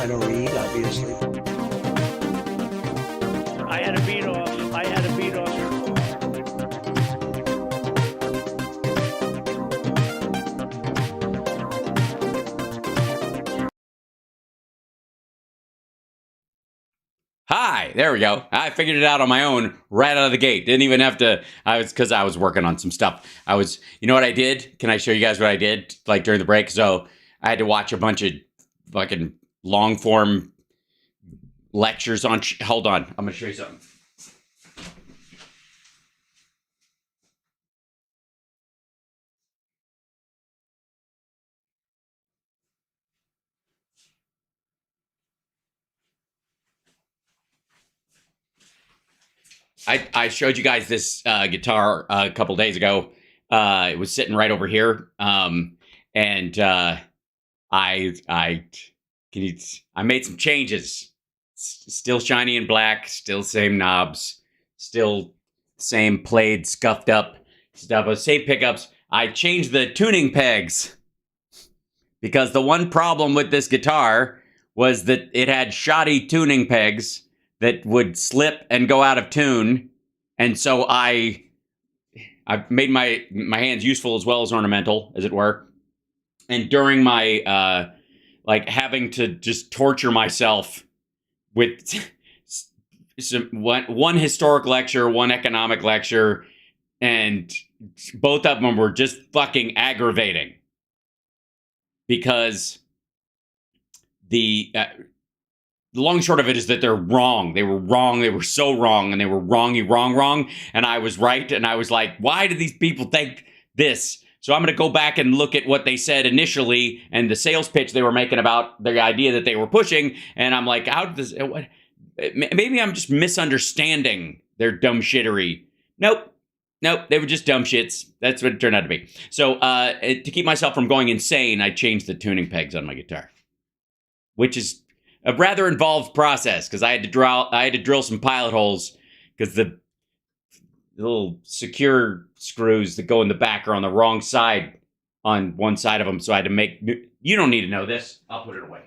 I don't read, obviously. I had a beat off. I had a beat off. Hi, there we go. I figured it out on my own right out of the gate. Didn't even have to, because I was working on some stuff. You know what I did? Can I show you guys what I did, like, during the break? So I had to watch a bunch of fucking long form lectures on, hold on, I'm going to show you something. I showed you guys this guitar a couple days ago. It was sitting right over here, and I made some changes. Still shiny and black, still same knobs, still same played, scuffed up stuff, same pickups. I changed the tuning pegs because the one problem with this guitar was that it had shoddy tuning pegs that would slip and go out of tune. And so I made my hands useful as well as ornamental, as it were. And during my, like, having to just torture myself with one historic lecture, one economic lecture, and both of them were just fucking aggravating. Because the long and short of it is that they're wrong. They were wrong. They were so wrong. And they were wrong. And I was right. And I was like, why do these people think this? So I'm going to go back and look at what they said initially and the sales pitch they were making about the idea that they were pushing. And I'm like, how did this, what? Maybe I'm just misunderstanding their dumb shittery. Nope. They were just dumb shits. That's what it turned out to be. So to keep myself from going insane, I changed the tuning pegs on my guitar, which is a rather involved process because I had to drill some pilot holes because the little secure screws that go in the back are on the wrong side on one side of them. So I had to make you don't need to know this. I'll put it away.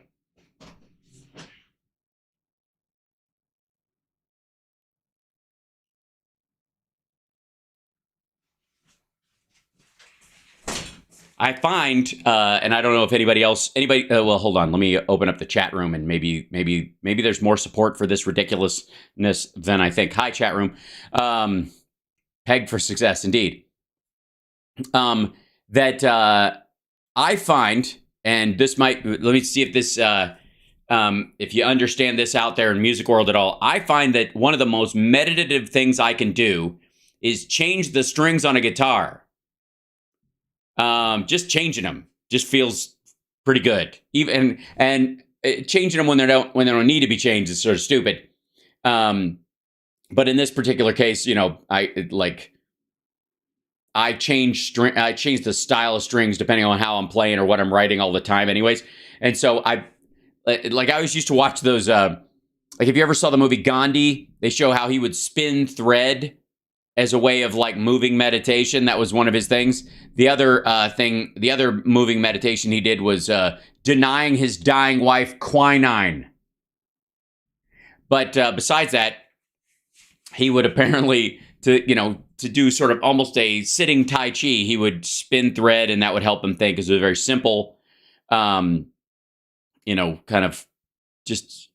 I find, and I don't know if anybody, well, hold on. Let me open up the chat room and maybe there's more support for this ridiculousness than I think. Hi, chat room. Peg for success, indeed. That I find, and this might, let me see if this, if you understand this out there in music world at all. I find that one of the most meditative things I can do is change the strings on a guitar. Just changing them just feels pretty good. Even and changing them when they don't need to be changed is sort of stupid. But in this particular case, you know, I change the style of strings depending on how I'm playing or what I'm writing all the time, anyways. And so I always used to watch those. Like, if you ever saw the movie Gandhi, they show how he would spin thread as a way of, like, moving meditation. That was one of his things. The other moving meditation he did was denying his dying wife quinine. But besides that, he would apparently, to do sort of almost a sitting Tai Chi, he would spin thread, and that would help him think, because it was a very simple, kind of just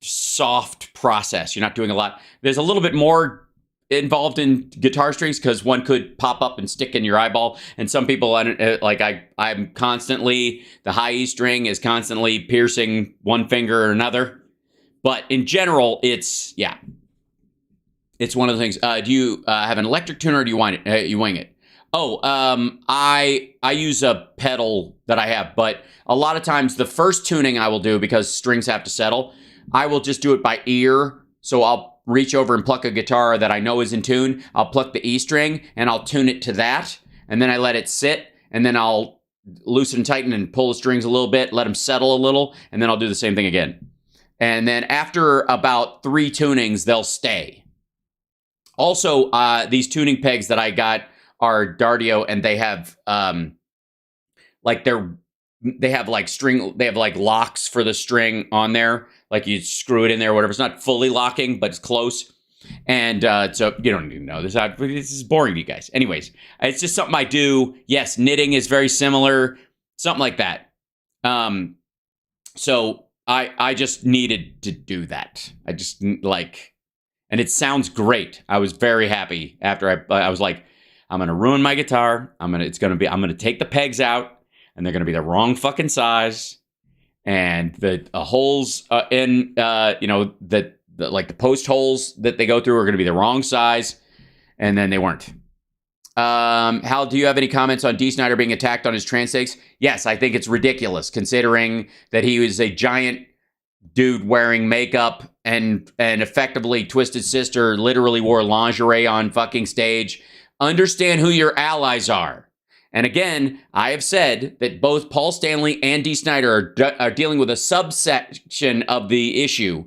soft process. You're not doing a lot. There's a little bit more involved in guitar strings because one could pop up and stick in your eyeball, and some people, I'm constantly, the high E string is constantly piercing one finger or another. But in general, it's one of the things. Do you have an electric tuner, or do you wing it? Oh, I use a pedal that I have, but a lot of times the first tuning I will do, because strings have to settle, I will just do it by ear. So I'll reach over and pluck a guitar that I know is in tune. I'll pluck the E string and I'll tune it to that. And then I let it sit, and then I'll loosen and tighten and pull the strings a little bit, let them settle a little, and then I'll do the same thing again. And then after about 3 tunings, they'll stay. Also, these tuning pegs that I got are Dardio, and they have, they're they have like locks for the string on there. Like you screw it in there or whatever. It's not fully locking, but it's close. And so you don't even know this. This is boring to you guys. Anyways, it's just something I do. Yes, knitting is very similar. Something like that. So I just needed to do that. I just like, and it sounds great. I was very happy after I was like, I'm going to ruin my guitar. I'm going to take the pegs out and they're going to be the wrong fucking size. And the holes in, like the post holes that they go through are going to be the wrong size. And then they weren't. Hal, do you have any comments on D. Snyder being attacked on his trans takes? Yes, I think it's ridiculous considering that he was a giant dude wearing makeup and effectively Twisted Sister literally wore lingerie on fucking stage. Understand who your allies are. And again, I have said that both Paul Stanley and D. Snyder are dealing with a subsection of the issue,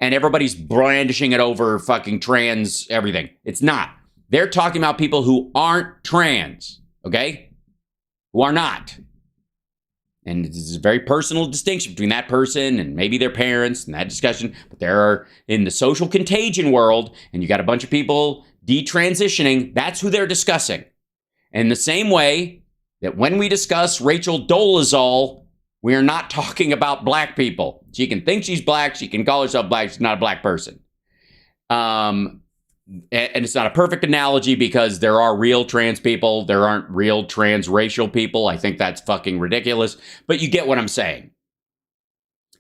and everybody's brandishing it over fucking trans everything. It's not. They're talking about people who aren't trans, okay? Who are not. And it's a very personal distinction between that person and maybe their parents and that discussion. But there are, in the social contagion world, and you got a bunch of people detransitioning, that's who they're discussing. In the same way that when we discuss Rachel Dolezal, we are not talking about black people. She can think she's black. She can call herself black. She's not a black person. And it's not a perfect analogy because there are real trans people. There aren't real transracial people. I think that's fucking ridiculous. But you get what I'm saying.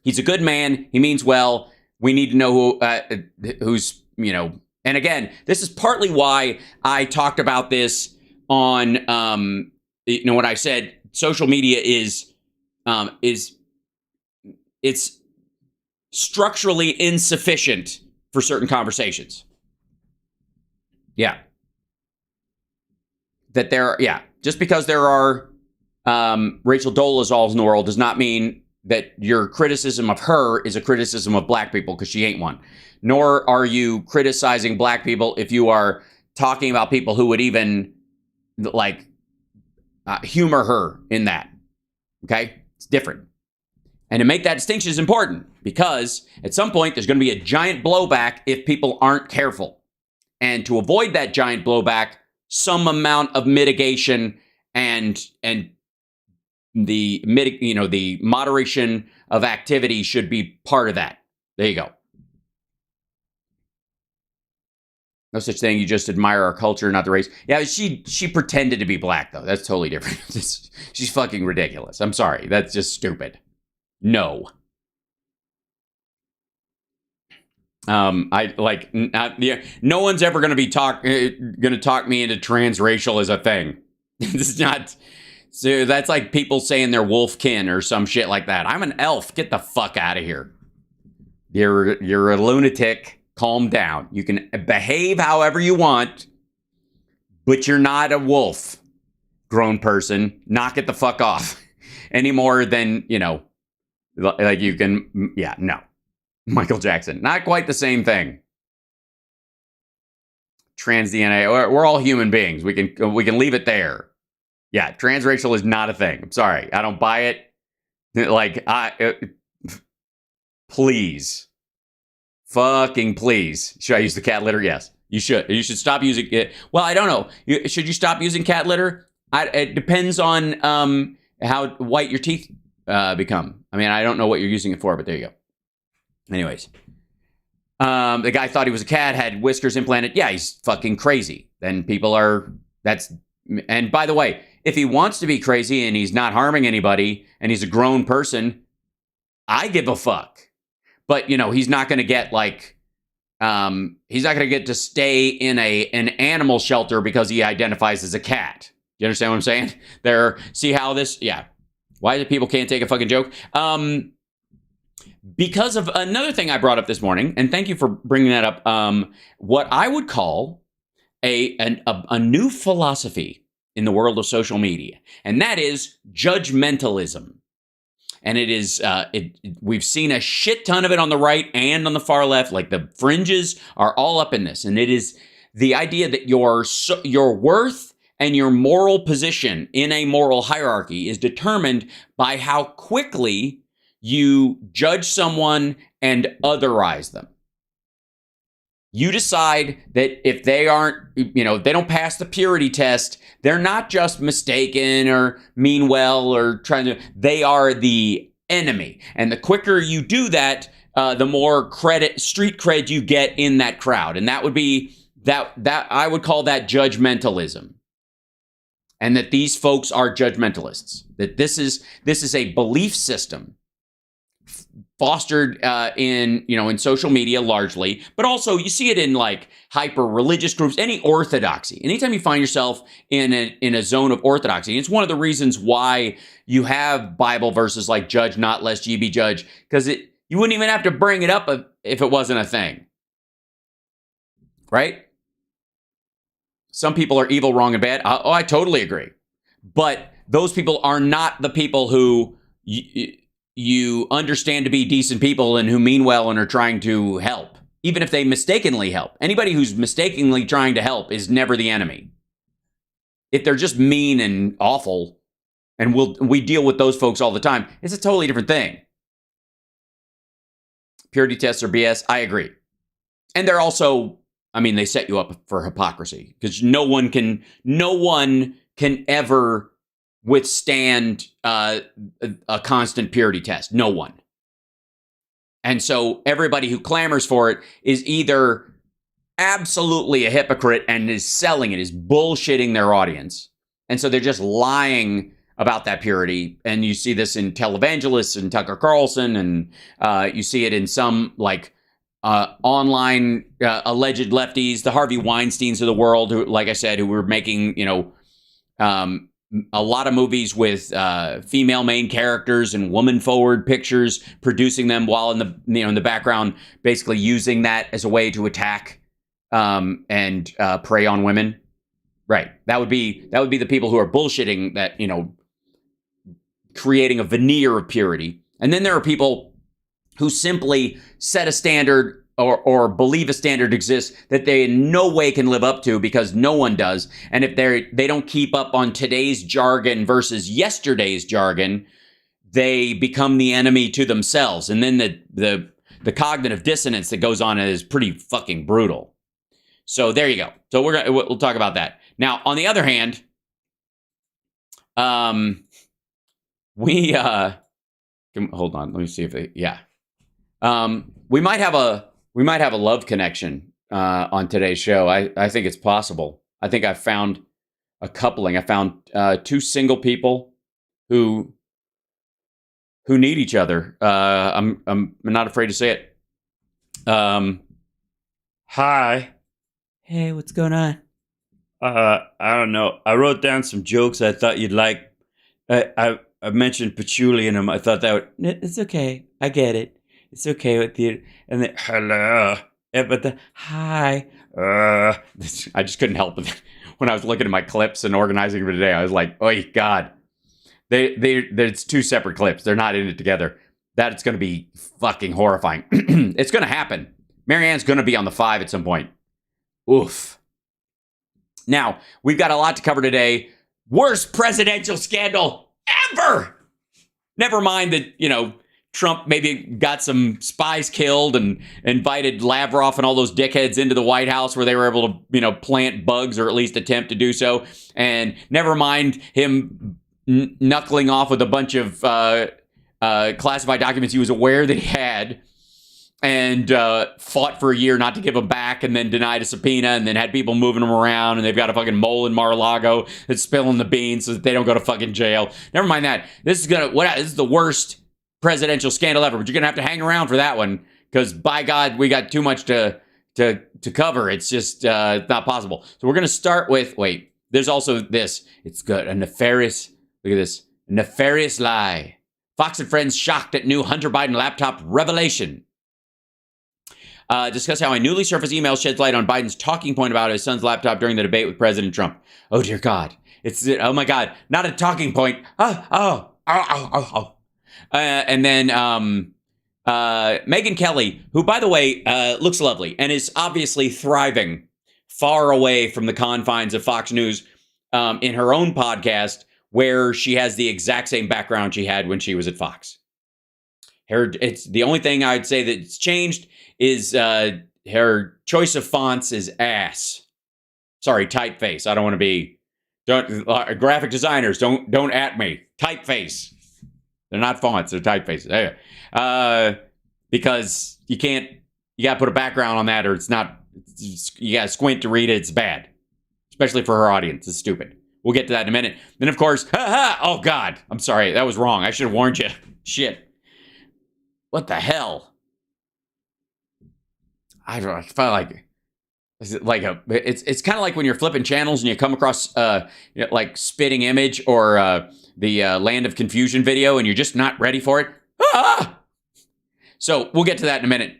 He's a good man. He means well. We need to know who's, and again, this is partly why I talked about this on, when I said social media it's structurally insufficient for certain conversations. Yeah. Just because there are Rachel Dolezals in the world does not mean that your criticism of her is a criticism of black people, because she ain't one. Nor are you criticizing black people if you are talking about people who would even humor her in that. Okay? It's different. And to make that distinction is important because at some point there's going to be a giant blowback if people aren't careful. And to avoid that giant blowback, some amount of mitigation and the moderation of activity should be part of that. There you go. No such thing. You just admire our culture, not the race. Yeah, she pretended to be black, though. That's totally different. She's fucking ridiculous. I'm sorry. That's just stupid. No. No one's ever going to be talk me into transracial as a thing. It's not. So that's like people saying they're wolfkin or some shit like that. I'm an elf. Get the fuck out of here. You're a lunatic. Calm down. You can behave however you want, but you're not a wolf, grown person. Knock it the fuck off. Any more than, like you can. Yeah, no. Michael Jackson. Not quite the same thing. Trans DNA. We're all human beings. We can leave it there. Yeah, transracial is not a thing. I'm sorry. I don't buy it. Please. Fucking please. Should I use the cat litter? Yes. You should. You should stop using it. Well, I don't know. Should you stop using cat litter? It depends on how white your teeth become. I mean, I don't know what you're using it for, but there you go. Anyways, the guy thought he was a cat, had whiskers implanted. Yeah, he's fucking crazy. Then and by the way, if he wants to be crazy and he's not harming anybody and he's a grown person, I give a fuck. But, he's not going to get he's not going to get to stay in an animal shelter because he identifies as a cat. You understand what I'm saying? See how this, yeah. Why do people can't take a fucking joke? Because of another thing I brought up this morning, and thank you for bringing that up, what I would call a new philosophy in the world of social media, and that is judgmentalism. And it is, we've seen a shit ton of it on the right and on the far left. Like the fringes are all up in this, and it is the idea that your worth And your moral position in a moral hierarchy is determined by how quickly you judge someone and otherize them. You decide that if they aren't, they don't pass the purity test, they're not just mistaken or mean well or they are the enemy. And the quicker you do that, the more street cred you get in that crowd. And that would be, that I would call that judgmentalism. And that these folks are judgmentalists. That this is a belief system fostered in social media largely, but also you see it in like hyper religious groups, any orthodoxy. Anytime you find yourself in a zone of orthodoxy, it's one of the reasons why you have Bible verses like "Judge not, lest ye be judged," because you wouldn't even have to bring it up if it wasn't a thing, right? Some people are evil, wrong, and bad. I totally agree, but those people are not the people who you understand to be decent people and who mean well and are trying to help, even if they mistakenly help. Anybody who's mistakenly trying to help is never the enemy. If they're just mean and awful, and we deal with those folks all the time, it's a totally different thing. Purity tests are BS. I agree. And they're also, they set you up for hypocrisy because no one can ever withstand a constant purity test. No one. And so everybody who clamors for it is either absolutely a hypocrite and is selling it, is bullshitting their audience. And so they're just lying about that purity. And you see this in televangelists and Tucker Carlson, and you see it in some like online alleged lefties, the Harvey Weinsteins of the world, who, like I said, who were making, a lot of movies with female main characters and woman-forward pictures, producing them while in the background, basically using that as a way to attack and prey on women. Right. That would be the people who are bullshitting that, creating a veneer of purity. And then there are people who simply set a standard or believe a standard exists that they in no way can live up to because no one does. And if they don't keep up on today's jargon versus yesterday's jargon, they become the enemy to themselves. And then the cognitive dissonance that goes on is pretty fucking brutal. So there you go. So we'll talk about that. Now, on the other hand, hold on, let me see if we might have a love connection on today's show. I think it's possible. I think I found a coupling. I found two single people who need each other. I'm not afraid to say it. Hi. Hey, what's going on? I don't know. I wrote down some jokes I thought you'd like. I mentioned patchouli in them. I thought that would... It's okay. I get it. It's okay with you. And then, hello. But the hi. I just couldn't help it. When I was looking at my clips and organizing for today, I was like, oh, God. It's two separate clips. They're not in it together. That's going to be fucking horrifying. It's going to happen. Marianne's going to be on the 5 at some point. Oof. Now, we've got a lot to cover today. Worst presidential scandal ever. Never mind that, Trump maybe got some spies killed and invited Lavrov and all those dickheads into the White House where they were able to, plant bugs or at least attempt to do so. And never mind him knuckling off with a bunch of classified documents he was aware that he had and fought for a year not to give them back and then denied a subpoena and then had people moving them around and they've got a fucking mole in Mar-a-Lago that's spilling the beans so that they don't go to fucking jail. Never mind that. This is the worst presidential scandal ever, but you're going to have to hang around for that one because by God, we got too much to cover. It's just it's not possible. So we're going to start with, there's also this. It's good. A nefarious, look at this, nefarious lie. Fox and Friends shocked at new Hunter Biden laptop revelation. Discuss how a newly surfaced email sheds light on Biden's talking point about his son's laptop during the debate with President Trump. Oh, dear God. Oh, my God. Not a talking point. And then Megyn Kelly, who, by the way, looks lovely and is obviously thriving far away from the confines of Fox News, in her own podcast where she has the exact same background she had when she was at Fox. It's the only thing I'd say that's changed is her choice of fonts is ass. Sorry, typeface. I don't want to be graphic designers. Don't at me. Typeface. They're not fonts. They're typefaces. Anyway, because you got to put a background on that, or it's not. You got to squint to read it. It's bad, especially for her audience. It's stupid. We'll get to that in a minute. Then, of course, oh God, I'm sorry. That was wrong. I should have warned you. Shit. What the hell? I felt like it's kind of like when you're flipping channels and you come across like Spitting Image or the Land of Confusion video and you're just not ready for it. So we'll get to that in a minute.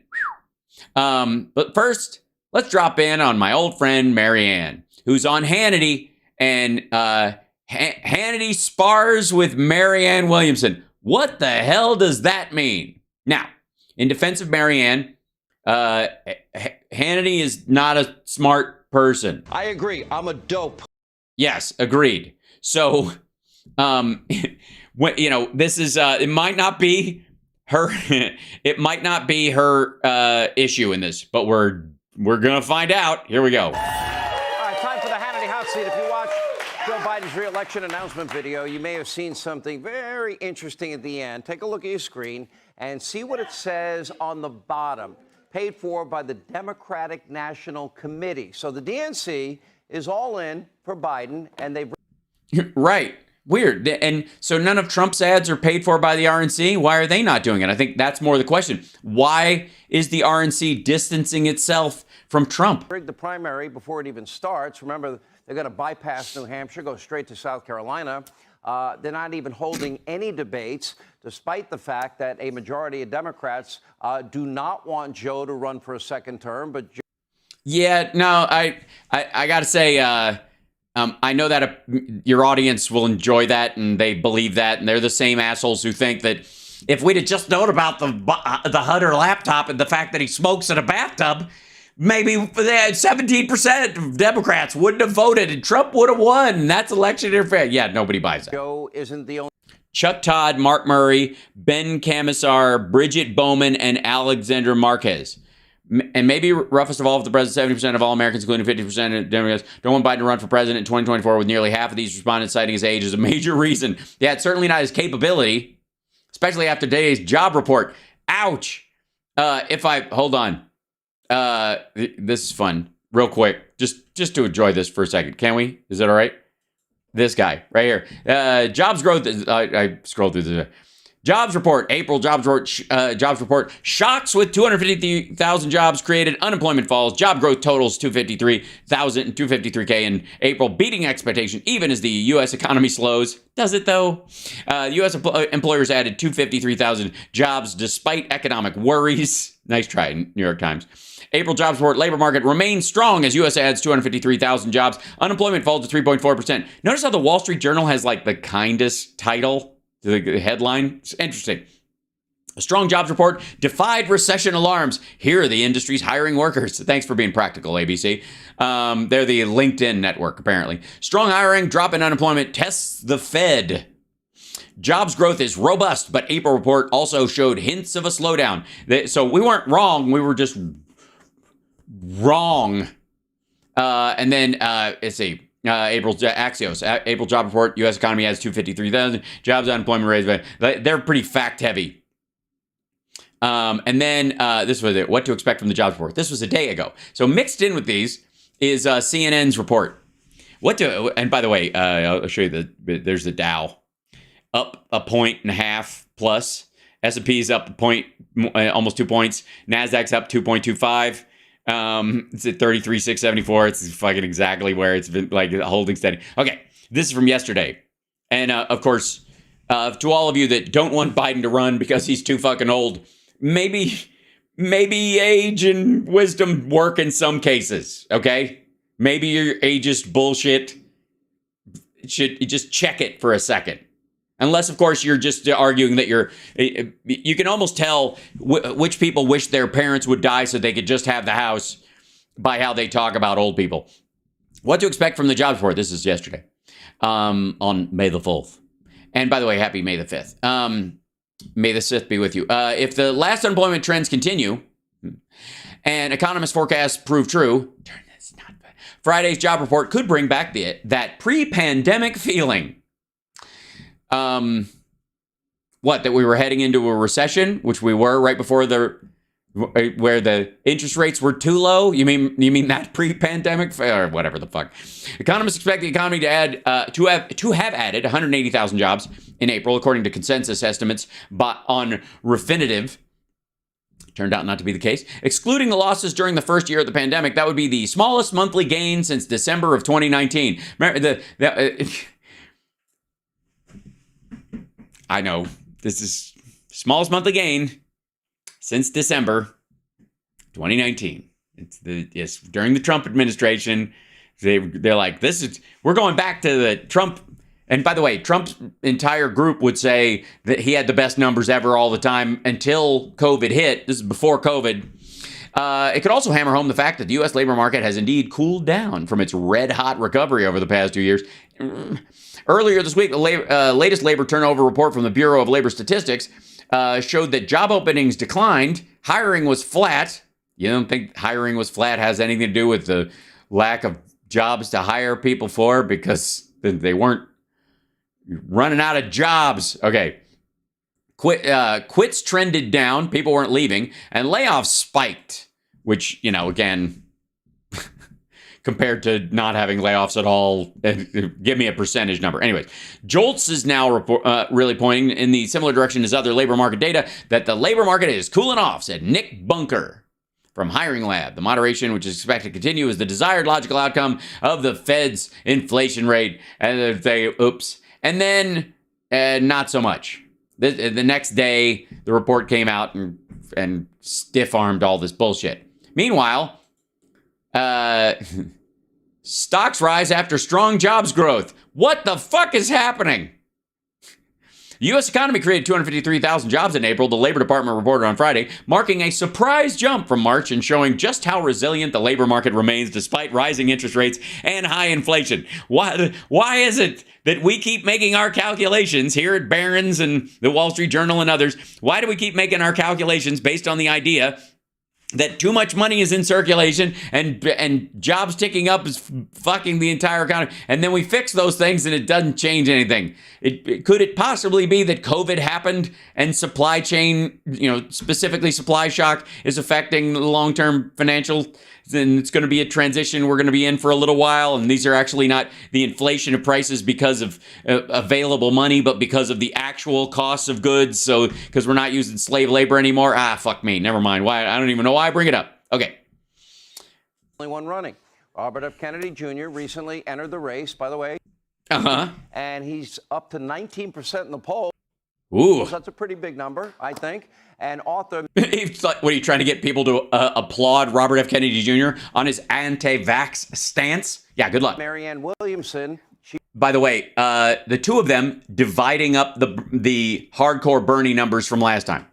But first, let's drop in on my old friend Marianne, who's on Hannity, and Hannity spars with Marianne Williamson. What the hell does that mean? Now, in defense of Marianne, Hannity is not a smart person. I agree. I'm a dope. Yes, agreed. So, this is it might not be her. It might not be her issue in this, but we're gonna find out. Here we go. All right, time for the Hannity hot seat. If you watch Joe Biden's re-election announcement video, you may have seen something very interesting at the end. Take a look at your screen and see what it says on the bottom. Paid for by the Democratic National Committee. So the DNC is all in for Biden, and they've... Right. Weird. And so none of Trump's ads are paid for by the RNC? Why are they not doing it? I think that's more the question. Why is the RNC distancing itself from Trump? ...rig the primary before it even starts. Remember, they're going to bypass New Hampshire, go straight to South Carolina. They're not even holding any debates, despite the fact that a majority of Democrats do not want Joe to run for a second term. But yeah, no, I got to say, I know that your audience will enjoy that, and they believe that, and they're the same assholes who think that if we'd have just known about the Hunter laptop and the fact that he smokes in a bathtub, maybe 17% of Democrats wouldn't have voted and Trump would have won. That's election interference. Yeah, nobody buys that. Joe isn't the only... Chuck Todd, Mark Murray, Ben Camisar, Bridget Bowman, and Alexandra Marquez. And maybe roughest of all, of the president, 70% of all Americans, including 50% of Democrats, don't want Biden to run for president in 2024, with nearly half of these respondents citing his age as a major reason. Yeah, it's certainly not his capability, especially after today's job report. Ouch. Hold on. This is fun. Real quick, just to enjoy this for a second. Can we? Is that all right? This guy right here. Jobs growth. I scrolled through this. Jobs report. April jobs report. Shocks with 253,000 jobs created. Unemployment falls. Job growth totals 253K in April, beating expectation even as the U.S. economy slows. Does it though? U.S. employers added 253,000 jobs despite economic worries. Nice try, New York Times. April jobs report, labor market remains strong as U.S. adds 253,000 jobs. Unemployment falls to 3.4%. Notice how the Wall Street Journal has like the kindest title, the headline. It's interesting. A strong jobs report defied recession alarms. Here are the industries hiring workers. Thanks for being practical, ABC. They're the LinkedIn network, apparently. Strong hiring, drop in unemployment, tests the Fed. Jobs growth is robust, but April report also showed hints of a slowdown. So we weren't wrong. We were just wrong. And then, let's see. April Axios. April job report. U.S. economy has 253,000 jobs. Unemployment rate. They're pretty fact heavy. And then this was it. What to expect from the jobs report. This was a day ago. So mixed in with these is CNN's report. And by the way, I'll show you there's the Dow up 1.5 plus. S&P's up almost 2 points. Nasdaq's up 2.25. It's at 33,674. It's fucking exactly where it's been, like, holding steady. Okay, this is from yesterday. And of course, to all of you that don't want Biden to run because he's too fucking old, maybe age and wisdom work in some cases, okay? Maybe your ageist bullshit should just check it for a second. Unless, of course, you're just arguing that you can almost tell which people wish their parents would die so they could just have the house by how they talk about old people. What to expect from the jobs report. This is yesterday. on May the 4th. And by the way, happy May the 5th. May the 6th be with you. If the last unemployment trends continue and economist forecasts prove true, Friday's job report could bring back that pre-pandemic feeling. What, that we were heading into a recession, which we were right before where the interest rates were too low? You mean that pre-pandemic or whatever the fuck? Economists expect the economy to have added 180,000 jobs in April, according to consensus estimates, but on Refinitiv. Turned out not to be the case. Excluding the losses during the first year of the pandemic, that would be the smallest monthly gain since December of 2019. I know this is smallest monthly gain since December 2019. It's during the Trump administration. They're like, we're going back to the Trump. And by the way, Trump's entire group would say that he had the best numbers ever all the time until COVID hit. This is before COVID. It could also hammer home the fact that the U.S. labor market has indeed cooled down from its red-hot recovery over the past 2 years. Earlier this week, the latest labor turnover report from the Bureau of Labor Statistics showed that job openings declined, hiring was flat. You don't think hiring was flat has anything to do with the lack of jobs to hire people for because they weren't running out of jobs. Okay. Quits trended down. People weren't leaving. And layoffs spiked, which, again, compared to not having layoffs at all, give me a percentage number. Anyways, JOLTS is now really pointing in the similar direction as other labor market data that the labor market is cooling off, said Nick Bunker from Hiring Lab. The moderation, which is expected to continue, is the desired logical outcome of the Fed's inflation rate. And and then not so much. The next day, the report came out and stiff-armed all this bullshit. Meanwhile, stocks rise after strong jobs growth. What the fuck is happening? The U.S. economy created 253,000 jobs in April, the Labor Department reported on Friday, marking a surprise jump from March and showing just how resilient the labor market remains despite rising interest rates and high inflation. Why is it that we keep making our calculations here at Barron's and the Wall Street Journal and others? Why do we keep making our calculations based on the idea that too much money is in circulation and jobs ticking up is fucking the entire economy, and then we fix those things and it doesn't change anything? Could it possibly be that COVID happened and supply chain, specifically supply shock, is affecting the long-term financial? Then it's going to be a transition we're going to be in for a little while, and these are actually not the inflation of prices because of available money, but because of the actual costs of goods. So because we're not using slave labor anymore. Fuck me. Never mind. Why? I don't even know why I bring it up. Okay. Only one running. Robert F. Kennedy Jr. recently entered the race, by the way. And he's up to 19% in the poll. Ooh. So that's a pretty big number, I think. And author... What are you trying to get people to applaud Robert F. Kennedy Jr. on his anti-vax stance? Yeah, good luck. Marianne Williamson. By the way, the two of them dividing up the hardcore Bernie numbers from last time.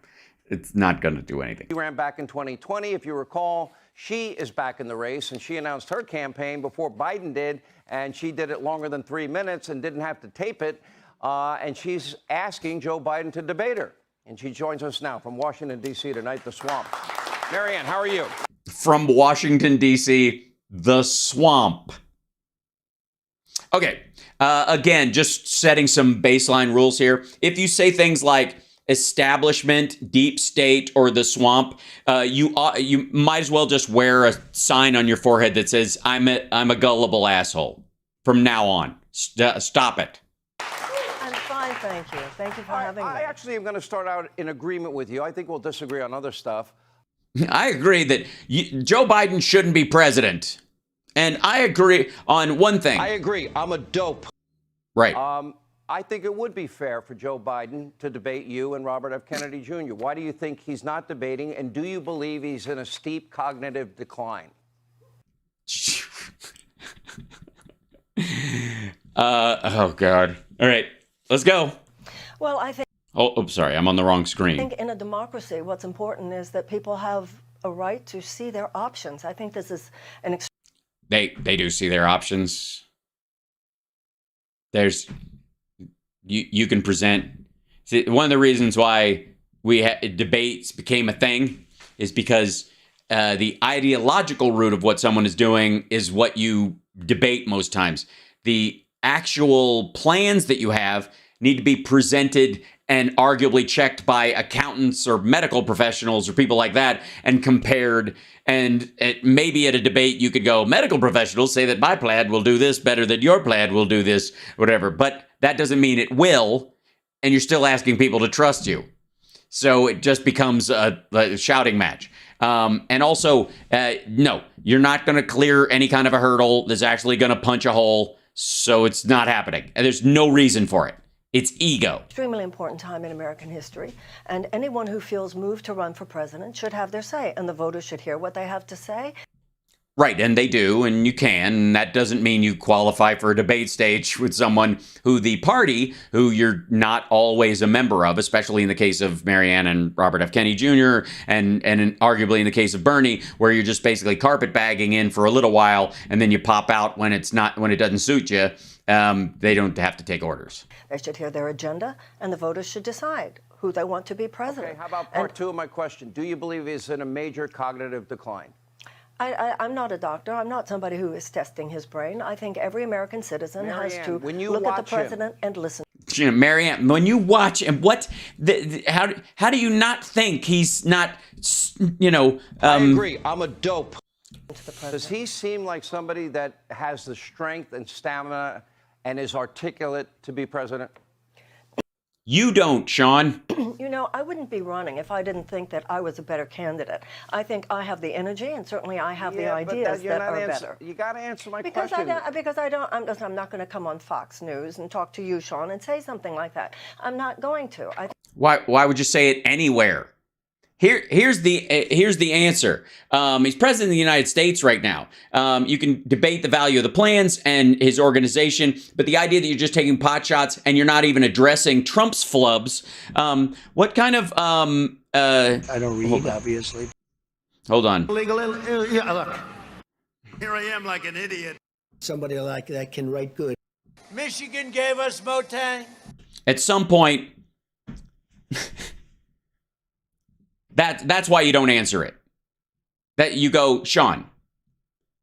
It's not going to do anything. She ran back in 2020. If you recall, she is back in the race, and she announced her campaign before Biden did, and she did it longer than 3 minutes and didn't have to tape it. And she's asking Joe Biden to debate her. And she joins us now from Washington, D.C. tonight, the Swamp. Marianne, how are you? From Washington, D.C., the Swamp. Okay. Again, just setting some baseline rules here. If you say things like establishment, deep state, or the swamp, you might as well just wear a sign on your forehead that says, I'm a gullible asshole. From now on. Stop it. Thank you. Thank you for having me. I actually am going to start out in agreement with you. I think we'll disagree on other stuff. I agree that Joe Biden shouldn't be president. And I agree on one thing. I agree. I'm a dope. Right. I think it would be fair for Joe Biden to debate you and Robert F. Kennedy Jr. Why do you think he's not debating? And do you believe he's in a steep cognitive decline? Oh, God. All right. Let's go. Well, I think... Oh, sorry. I'm on the wrong screen. I think in a democracy, what's important is that people have a right to see their options. I think this is an... They do see their options. There's you can present. See, one of the reasons why debates became a thing is because the ideological root of what someone is doing is what you debate most times. The actual plans that you have need to be presented and arguably checked by accountants or medical professionals or people like that and compared. And maybe at a debate, you could go, medical professionals say that my plan will do this better than your plan will do this, whatever. But that doesn't mean it will. And you're still asking people to trust you. So it just becomes a shouting match. And also, no, you're not going to clear any kind of a hurdle that's actually going to punch a hole. So it's not happening. And there's no reason for it. It's ego. Extremely important time in American history, and anyone who feels moved to run for president should have their say, and the voters should hear what they have to say. Right, and they do, and you can. And that doesn't mean you qualify for a debate stage with someone who the party, who you're not always a member of, especially in the case of Marianne and Robert F. Kennedy Jr., and arguably in the case of Bernie, where you're just basically carpetbagging in for a little while, and then you pop out when it doesn't suit you. They don't have to take orders. They should hear their agenda, and the voters should decide who they want to be president. Okay, how about part two of my question? Do you believe he's in a major cognitive decline? I'm not a doctor. I'm not somebody who is testing his brain. I think every American citizen has to look at the president and listen. You know, Marianne, when you watch him, how do you not think he's not, I agree. I'm a dope. Does he seem like somebody that has the strength and stamina and is articulate to be president? You don't, Sean. You know, I wouldn't be running if I didn't think that I was a better candidate. I think I have the energy, and certainly I have the ideas that are better. You got to answer my because question. I'm not going to come on Fox News and talk to you, Sean, and say something like that. I'm not going to. Why would you say it anywhere? Here's the answer. He's president of the United States right now. You can debate the value of the plans and his organization, but the idea that you're just taking pot shots and you're not even addressing Trump's flubs, what kind of I don't read, obviously. Hold on. Look, here I am like an idiot. Somebody like that can write good. Michigan gave us Methane. At some point, that's why you don't answer it. That you go, Sean,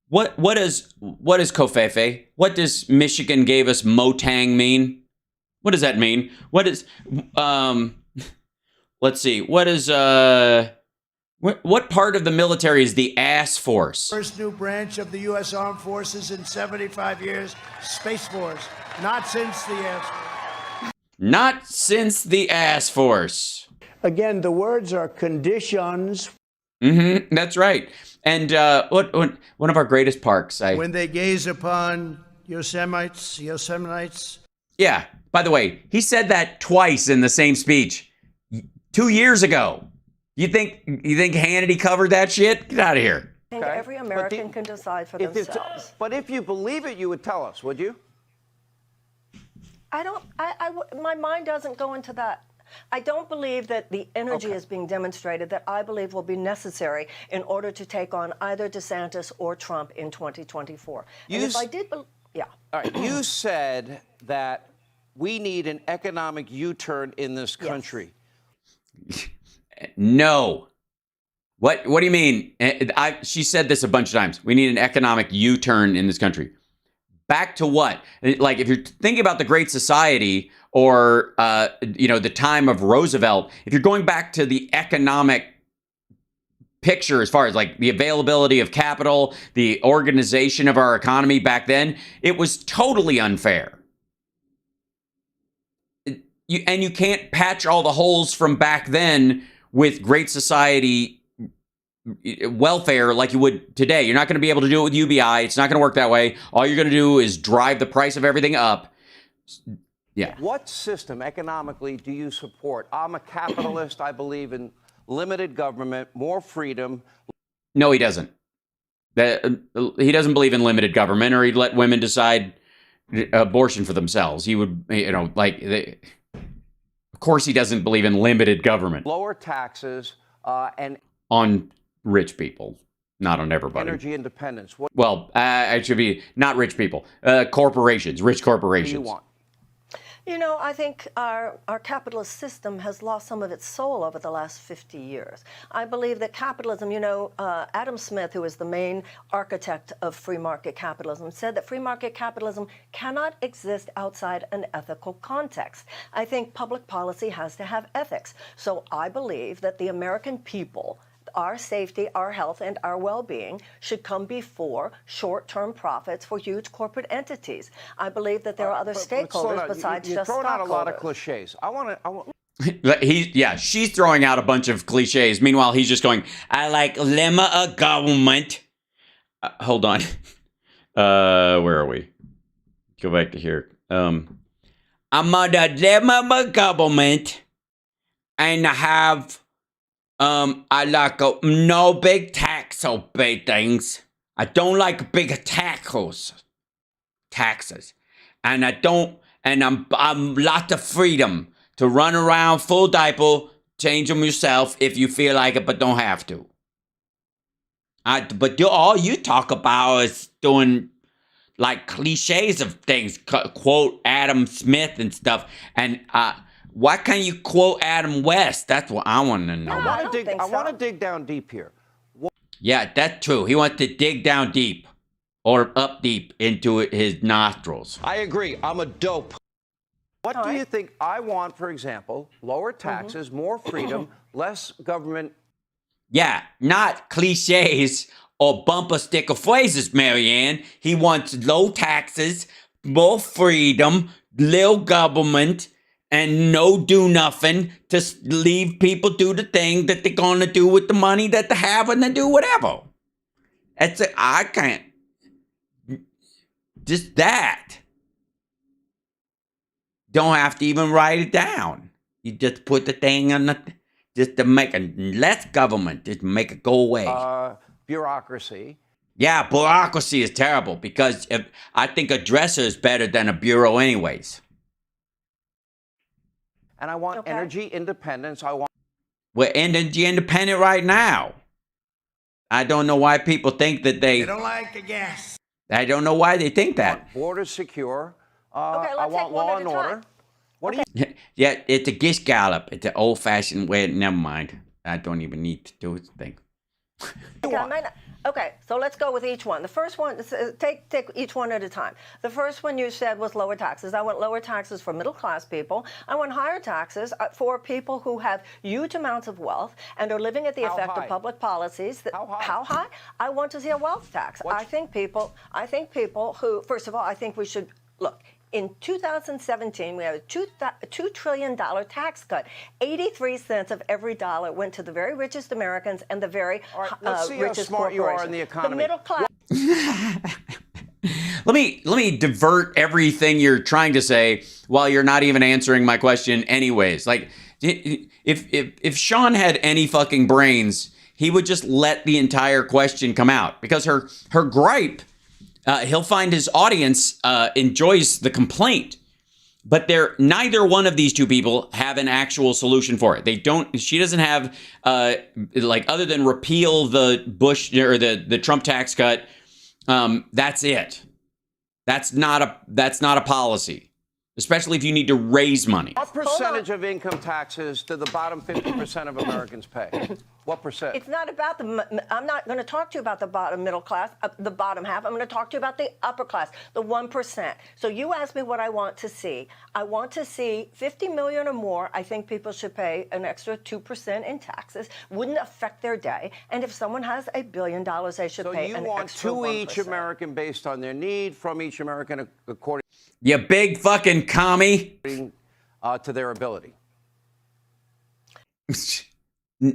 what is Kofefe? What does Michigan gave us Motang mean? What does that mean? What is let's see. What is what part of the military is the ass force? First new branch of the U.S. Armed Forces in 75 years, Space Force. Not since the ass force. Not since the ass force. Again, the words are conditions. Mm-hmm. That's right. And one of our greatest parks. When they gaze upon Yosemite. Yeah. By the way, he said that twice in the same speech 2 years ago. You think Hannity covered that shit? Get out of here. I think every American can decide for themselves. But if you believe it, you would tell us, would you? My mind doesn't go into that. I don't believe that the energy is being demonstrated that I believe will be necessary in order to take on either DeSantis or Trump in 2024. And if I did, yeah. All right. You said that we need an economic U-turn in this country. Yes. No. What do you mean? She said this a bunch of times. We need an economic U-turn in this country. Back to what? Like, if you're thinking about the Great Society or, the time of Roosevelt, if you're going back to the economic picture as far as like the availability of capital, the organization of our economy back then, it was totally unfair. You can't patch all the holes from back then with Great Society welfare like you would today. You're not going to be able to do it with UBI. It's not going to work that way. All you're going to do is drive the price of everything up. Yeah. What system economically do you support? I'm a capitalist. I believe in limited government, more freedom. No, he doesn't. He doesn't believe in limited government, or he'd let women decide abortion for themselves. He would, of course he doesn't believe in limited government. Lower taxes and on rich people, not on everybody. Energy independence. Well, it should be not rich people, corporations, rich corporations. What do you want? You know, I think our capitalist system has lost some of its soul over the last 50 years. I believe that capitalism, you know, Adam Smith, who is the main architect of free market capitalism, said that free market capitalism cannot exist outside an ethical context. I think public policy has to have ethics. So I believe that the American people, our safety, our health, and our well-being should come before short-term profits for huge corporate entities. I believe that there are other stakeholders besides you're just throwing out a lot of stockholders. cliches. I want. She's throwing out a bunch of cliches. Meanwhile, he's just going, I like lemma of government. Hold on. Where are we? Go back to here. I'm on the lemma of government, and I have, I like no big tax or big things. I don't like big taxes. And I don't, and I'm lot of freedom to run around full diaper, change them yourself if you feel like it, but don't have to. But all you talk about is doing like cliches of things, quote Adam Smith and stuff. And why can't you quote Adam West? That's what I want to know. I want to dig down deep here. Yeah, that's true. He wants to dig down deep or up deep into his nostrils. I agree. I'm a dope. What do you think? I want, for example, lower taxes, more freedom, less government. Yeah, not cliches or bumper sticker phrases, Marianne. He wants low taxes, more freedom, little government, and no do nothing to leave people do the thing that they're gonna do with the money that they have and then do whatever. I can't. Just that. Don't have to even write it down. You just put the thing on just to make less government, just make it go away. Bureaucracy. Yeah, bureaucracy is terrible because I think a dresser is better than a bureau anyways. And I want energy independence. We're energy independent right now. I don't know why people think that They don't like the gas. I don't know why they think that. Borders secure. Okay, I let's want take one law at and a order. time. What do you? Yeah, it's a gish gallop. It's an old-fashioned way. Never mind. I don't even need to do this thing. Okay, so let's go with each one. The first one, take each one at a time. The first one you said was lower taxes. I want lower taxes for middle-class people. I want higher taxes for people who have huge amounts of wealth and are living at the effect of public policies. How high? I want to see a wealth tax. I think people who, first of all, I think we should, look, in 2017, we had a $2 trillion tax cut. 83 cents of every dollar went to the very richest Americans and the very let's see richest how smart you are in corporations. the economy. The middle class. Let me divert everything you're trying to say while you're not even answering my question anyways. Like, if Sean had any fucking brains, he would just let the entire question come out because her gripe. He'll find his audience enjoys the complaint, but neither one of these two people have an actual solution for it. They don't. She doesn't have like other than repeal the Bush or the Trump tax cut. That's it. That's not a policy, especially if you need to raise money. What percentage of income taxes do the bottom 50% of Americans pay? What percent? It's not about I'm not going to talk to you about the bottom middle class, the bottom half. I'm going to talk to you about the upper class, the 1%. So you asked me what I want to see. I want to see 50 million or more. I think people should pay an extra 2% in taxes. Wouldn't affect their day. And if someone has $1 billion, they should pay an extra 1%. So you want to each American based on their need, from each American according. You big fucking commie. To their ability.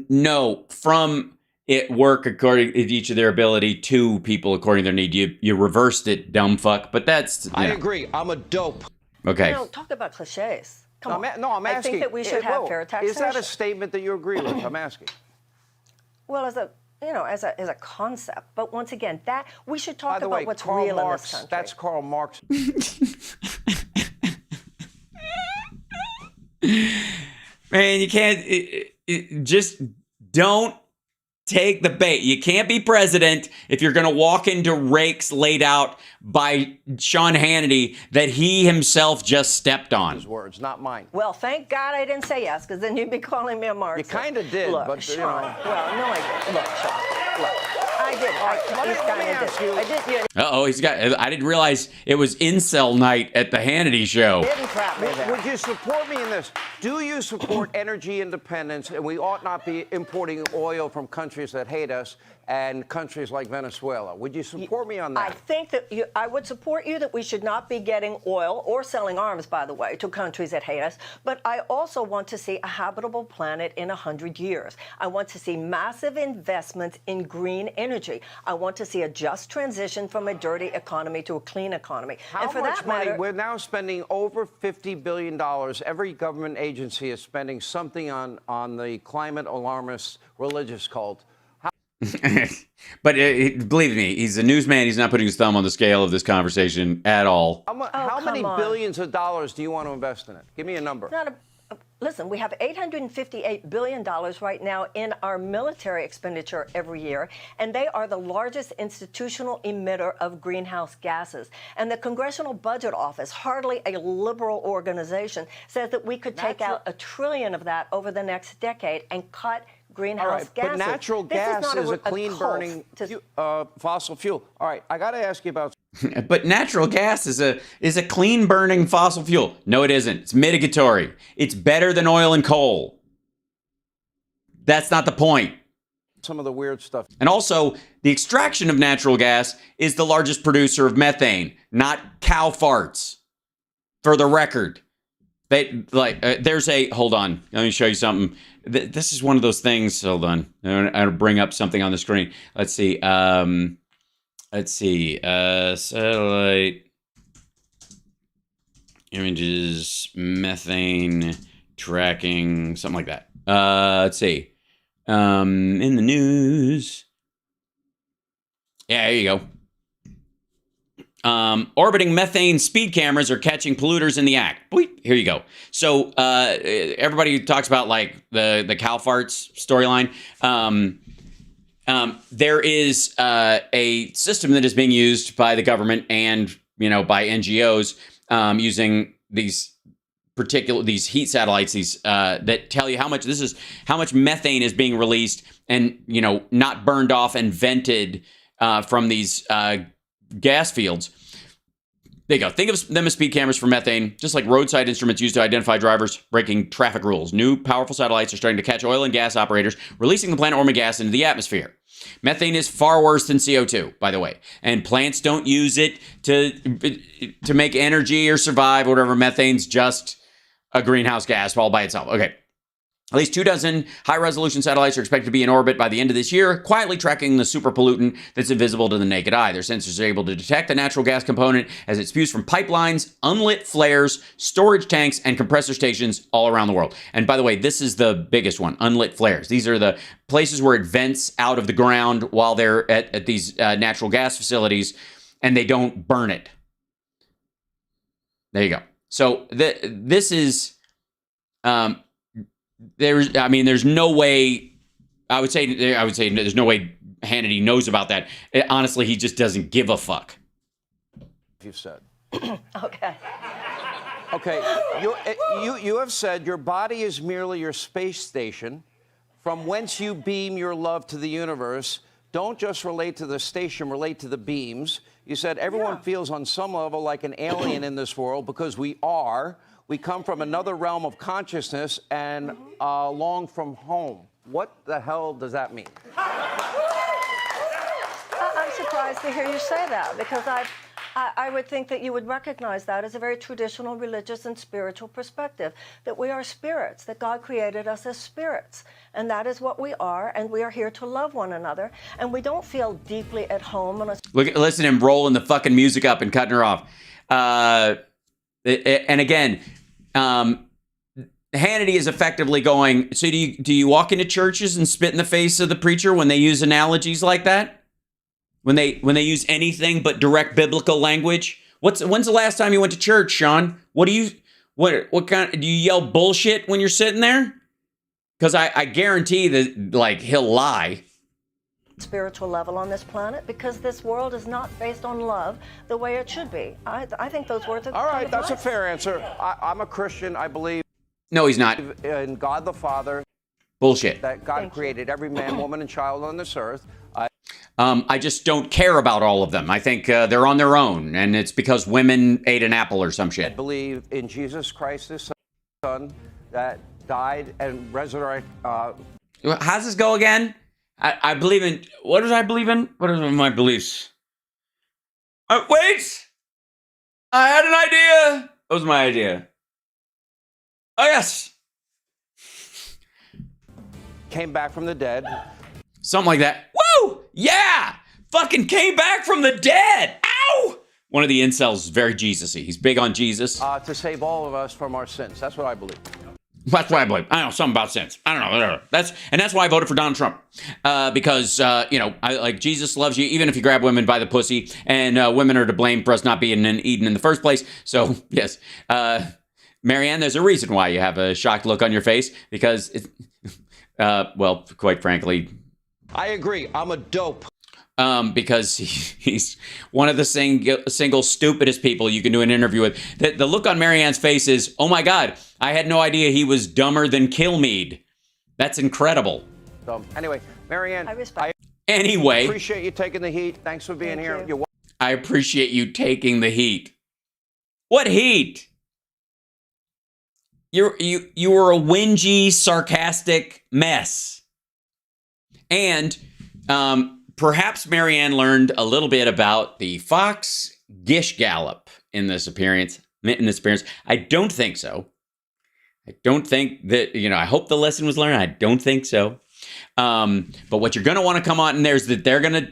No, from it work according to each of their ability to people according to their need. You reversed it, dumb fuck. But that's. I agree. I'm a dope. Okay. Talk about cliches. Come on. I'm asking. I think that we should have fair taxation. Is that a statement that you agree with? I'm asking. Well, as a concept, but once again, that we should talk about what's Karl real Marx, in this country. That's Karl Marx. Man, you can't just don't take the bait. You can't be president if you're going to walk into rakes laid out by Sean Hannity that he himself just stepped on. His words, not mine. Well, thank God I didn't say yes, because then you'd be calling me a Marxist. You kind of did, Look, but Sean, you know. Well, no, I didn't. Look, Sean, look. I did. Let me ask you. I did. Uh-oh, I didn't realize it was incel night at the Hannity show. Didn't crap me there. Would you support me in this? Do you support energy independence, and we ought not be importing oil from countries that hate us and countries like Venezuela? Would you support me on that? I think that I would support you that we should not be getting oil or selling arms, by the way, to countries that hate us. But I also want to see a habitable planet in 100 years. I want to see massive investments in green energy. I want to see a just transition from a dirty economy to a clean economy. How and for much that money? matter, We're now spending over $50 billion. Every government agency is spending something on the climate alarmist religious cult. But believe me, he's a newsman. He's not putting his thumb on the scale of this conversation at all. How many come on. billions of dollars do you want to invest in it? Give me a number. listen, we have $858 billion right now in our military expenditure every year, and they are the largest institutional emitter of greenhouse gases. And the Congressional Budget Office, hardly a liberal organization, says that we could take out $1 trillion of that over the next decade and cut greenhouse gases. But natural gas is a clean-burning fossil fuel. All right, I got to ask you about... But natural gas is a clean-burning fossil fuel. No, it isn't. It's mitigatory. It's better than oil and coal. That's not the point. Some of the weird stuff. And also, the extraction of natural gas is the largest producer of methane, not cow farts. For the record. There's a... Hold on. Let me show you something. This is one of those things. Hold on. I'll bring up something on the screen. Let's see. Satellite images, methane tracking, something like that. Let's see. In the news. Yeah, there you go. Orbiting methane speed cameras are catching polluters in the act. Here you go. So everybody talks about like the cow farts storyline. There is a system that is being used by the government and by NGOs using these heat satellites, that tell you how much methane is being released and not burned off and vented from these gas fields. There you go. Think of them as speed cameras for methane, just like roadside instruments used to identify drivers breaking traffic rules. New powerful satellites are starting to catch oil and gas operators, releasing the planet-warming gas into the atmosphere. Methane is far worse than CO2, by the way. And plants don't use it to make energy or survive or whatever. Methane's just a greenhouse gas all by itself. Okay. At least 24 high-resolution satellites are expected to be in orbit by the end of this year, quietly tracking the super pollutant that's invisible to the naked eye. Their sensors are able to detect the natural gas component as it spews from pipelines, unlit flares, storage tanks, and compressor stations all around the world. And by the way, this is the biggest one, unlit flares. These are the places where it vents out of the ground while they're at these natural gas facilities, and they don't burn it. There you go. So this is... There's no way. I would say there's no way Hannity knows about that. Honestly, he just doesn't give a fuck. You've said. Okay. Okay. You have said your body is merely your space station, from whence you beam your love to the universe. Don't just relate to the station, relate to the beams. You said everyone feels on some level like an alien in this world because we are. We come from another realm of consciousness and long from home. What the hell does that mean? I'm surprised to hear you say that, because I would think that you would recognize that as a very traditional religious and spiritual perspective, that we are spirits, that God created us as spirits, and that is what we are, and we are here to love one another, and we don't feel deeply at home. Listen to him rolling the fucking music up and cutting her off. And again, Hannity is effectively going, so do you walk into churches and spit in the face of the preacher when they use analogies like that? When they use anything but direct biblical language? When's the last time you went to church, Sean? What do you yell bullshit when you're sitting there? Because I guarantee that he'll lie. spiritual level on this planet because this world is not based on love the way it should be. I think those words are All right, kind of that's nice. a fair answer. I'm a Christian. I believe No, he's not. in God the Father, Bullshit. that God Thank you. created every man, woman, and child on this earth. I just don't care about all of them. I think they're on their own, and it's because women ate an apple or some I shit. believe in Jesus Christ, his son, that died and resurrected. How's this go again? I believe in... What did I believe in? What are my beliefs? Wait! I had an idea! What was my idea? Oh, yes! Came back from the dead. Something like that. Woo! Yeah! Fucking came back from the dead! Ow! One of the incels is very Jesus-y. He's big on Jesus. To save all of us from our sins. That's what I believe. That's what I believe. I don't know, something about sense. I don't know. Whatever. That's why I voted for Donald Trump. Because, I like Jesus loves you, even if you grab women by the pussy, and women are to blame for us not being in Eden in the first place. So, yes. Marianne, there's a reason why you have a shocked look on your face, because, well, quite frankly... I agree. I'm a dope. Because he's one of the single stupidest people you can do an interview with. The look on Marianne's face is, oh my God, I had no idea he was dumber than Kilmeade. That's incredible. So, anyway, Marianne, I respect. Anyway, appreciate you taking the heat. Thanks for being Thank here. you. You're I appreciate you taking the heat. What heat? You were a whingy, sarcastic mess. And perhaps Marianne learned a little bit about the Fox Gish Gallop in this appearance. I don't think so. I don't think that, I hope the lesson was learned. I don't think so. But what you're going to want to come on in there is that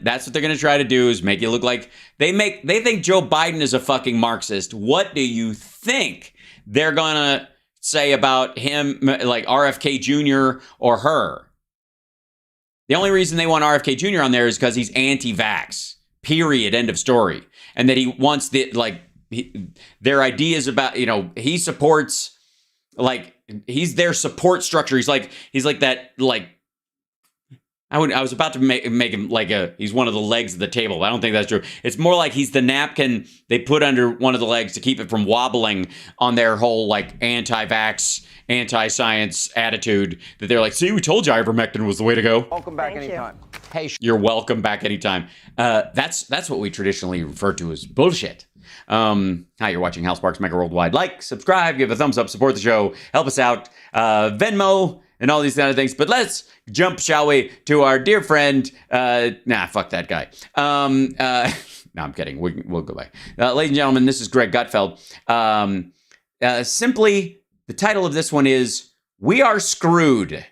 that's what they're going to try to do, is make you look like they think Joe Biden is a fucking Marxist. What do you think they're going to say about him, like RFK Jr. or her? The only reason they want RFK Jr. on there is because he's anti-vax. Period. End of story. And that he wants their ideas about, he supports, he's their support structure. He's like that, I was about to make him he's one of the legs of the table. I don't think that's true. It's more like he's the napkin they put under one of the legs to keep it from wobbling on their whole anti-vax, anti-science attitude that they're like, see, we told you ivermectin was the way to go. welcome back Thank you. anytime. Hey, You're welcome back anytime. That's what we traditionally refer to as bullshit. Hi, you're watching House Sparks Megaworldwide. Like, subscribe, give a thumbs up, support the show, help us out. Venmo and all these kind of things. But let's jump, shall we, to our dear friend. Fuck that guy. No, I'm kidding. We'll go back. Ladies and gentlemen, this is Greg Gutfeld. Simply, the title of this one is We Are Screwed.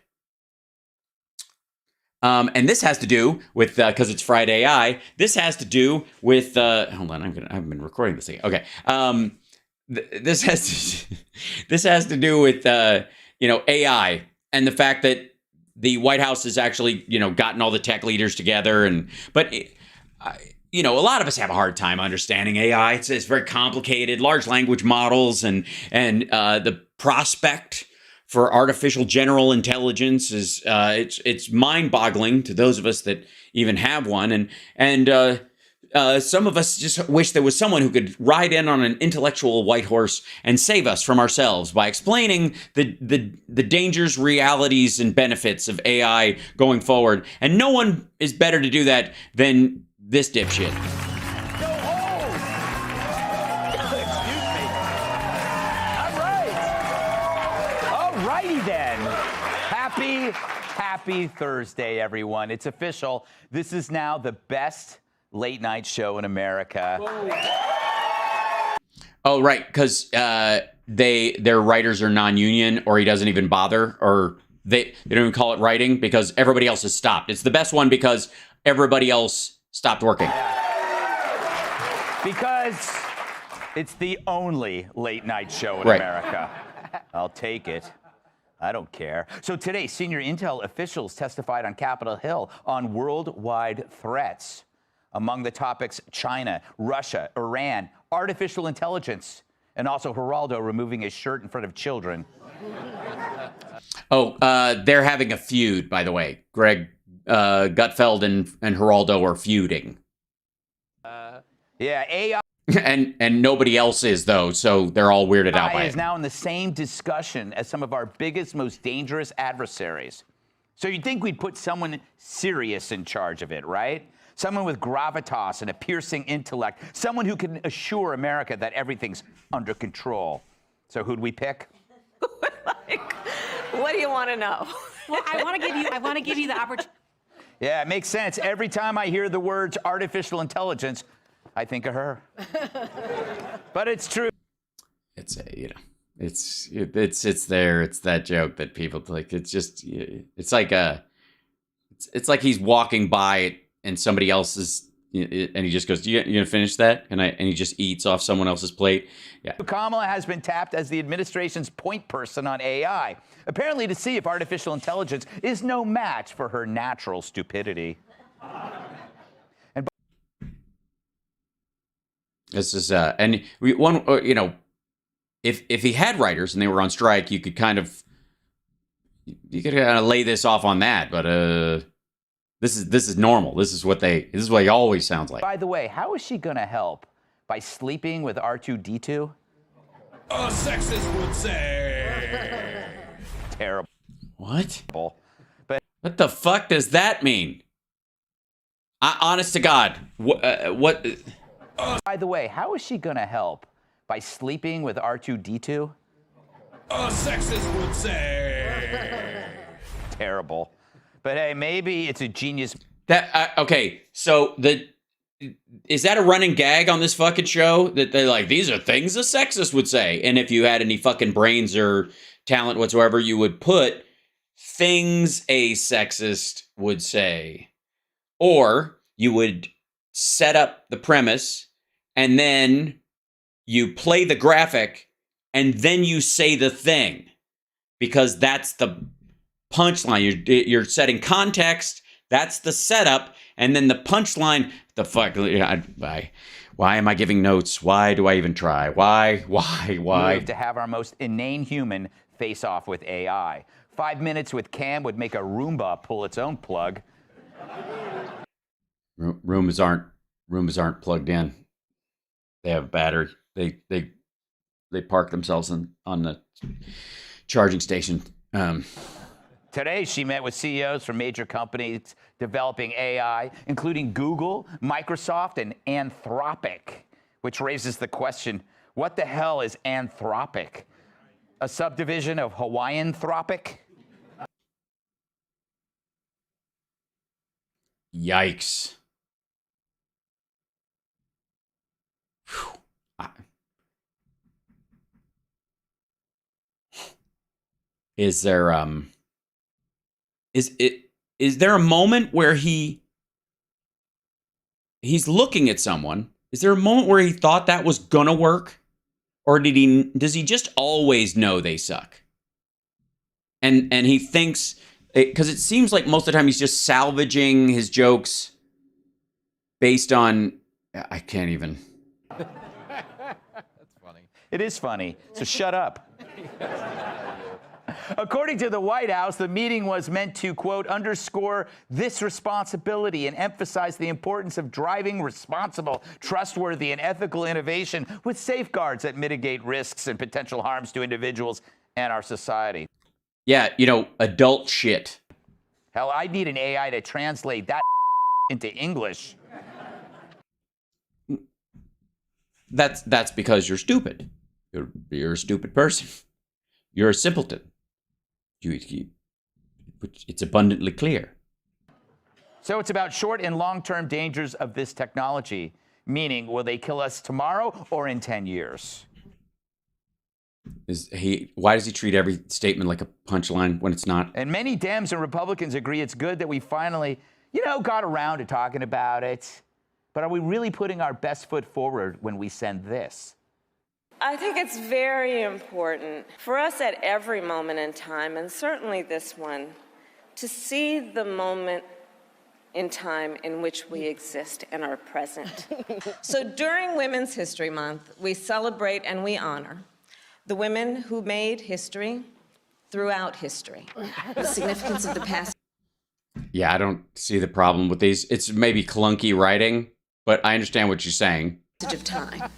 And this has to do with, because it's Friday AI, this has to do with, hold on, I've been recording this again. Okay. This has to do with, AI and the fact that the White House has actually, gotten all the tech leaders together. But a lot of us have a hard time understanding AI. It's very complicated, large language models, and the prospect for artificial general intelligence is it's mind-boggling to those of us that even have one, and some of us just wish there was someone who could ride in on an intellectual white horse and save us from ourselves by explaining the dangers, realities, and benefits of AI going forward. And no one is better to do that than this dipshit. Alrighty then. Happy Thursday, everyone. It's official. This is now the best late night show in America. Oh, right, because their writers are non-union, or he doesn't even bother, or they don't even call it writing because everybody else has stopped. It's the best one because everybody else stopped working. Because it's the only late night show in Right. America. I'll take it. I don't care. So today, senior intel officials testified on Capitol Hill on worldwide threats. Among the topics, China, Russia, Iran, artificial intelligence, and also Geraldo removing his shirt in front of children. Oh, they're having a feud, by the way. Greg, Gutfeld and Geraldo are feuding. Yeah, AI and nobody else is, though, so they're all weirded out by is it. now in the same discussion as some of our biggest, most dangerous adversaries. So you'd think we'd put someone serious in charge of it, right? Someone with gravitas and a piercing intellect. Someone who can assure America that everything's under control. So who'd we pick? What do you want to know? Well, I want to give you the opportunity. Yeah, it makes sense. Every time I hear the words artificial intelligence, I think of her. But it's true. It's it's there. It's that joke that people like. It's just it's like he's walking by it and somebody else's, and he just goes, "You gonna finish that?" And he just eats off someone else's plate. Yeah. Kamala has been tapped as the administration's point person on AI, apparently to see if artificial intelligence is no match for her natural stupidity. This is and if he had writers and they were on strike, you could kind of lay this off on that. But this is normal. This is what he always sounds like. By the way, how is she gonna help? By sleeping with R2-D2? A sexist would say. Terrible. What? But what the fuck does that mean? Honest to God, what? By the way, how is she gonna help? By sleeping with R2-D2? A sexist would say. Terrible. But hey, maybe it's a genius. Okay, so is that a running gag on this fucking show that they're like, these are things a sexist would say, and if you had any fucking brains or talent whatsoever, you would put things a sexist would say, or you would set up the premise and then you play the graphic and then you say the thing, because that's the punchline. You're setting context. That's the setup, and then the punchline. The fuck? Why am I giving notes? Why do I even try? Why? To have our most inane human face off with AI. 5 minutes with Cam would make a Roomba pull its own plug. Rooms aren't plugged in. They have a battery. They park themselves on the charging station. Today, she met with CEOs from major companies developing AI, including Google, Microsoft, and Anthropic, which raises the question, what the hell is Anthropic? A subdivision of Hawaiianthropic? Yikes. Is there is there a moment where he's looking at someone? Is there a moment where he thought that was gonna work? Or does he just always know they suck? And he thinks, because it seems like most of the time he's just salvaging his jokes based on, I can't even. That's funny. It is funny, so shut up. According to the White House, the meeting was meant to, quote, underscore this responsibility and emphasize the importance of driving responsible, trustworthy, and ethical innovation with safeguards that mitigate risks and potential harms to individuals and our society. Yeah, adult shit. Hell, I need an AI to translate that into English. That's because you're stupid. You're a stupid person. You're a simpleton. It's abundantly clear. So it's about short and long-term dangers of this technology, meaning will they kill us tomorrow or in 10 years? Why does he treat every statement like a punchline when it's not? And many Dems and Republicans agree it's good that we finally, got around to talking about it. But are we really putting our best foot forward when we send this? I think it's very important for us at every moment in time, and certainly this one, to see the moment in time in which we exist and are present. So during Women's History Month, we celebrate and we honor the women who made history throughout history. The significance of the past. Yeah, I don't see the problem with these. It's maybe clunky writing, but I understand what you're saying. Of time,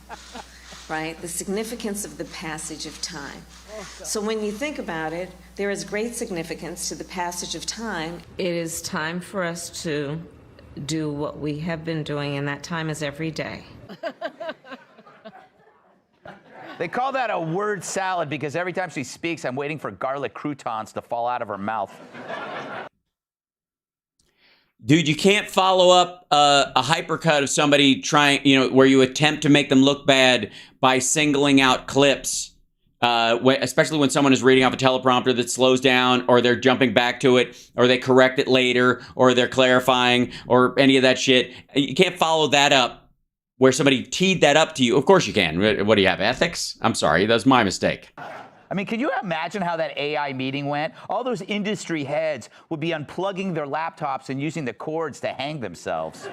right? The significance of the passage of time. So when you think about it, there is great significance to the passage of time. It is time for us to do what we have been doing, and that time is every day. They call that a word salad because every time she speaks, I'm waiting for garlic croutons to fall out of her mouth. Dude, you can't follow up a hypercut of somebody trying, where you attempt to make them look bad by singling out clips, especially when someone is reading off a teleprompter that slows down, or they're jumping back to it, or they correct it later, or they're clarifying, or any of that shit. You can't follow that up where somebody teed that up to you. Of course you can. What do you have, ethics? I'm sorry, that's my mistake. I mean, can you imagine how that AI meeting went? All those industry heads would be unplugging their laptops and using the cords to hang themselves.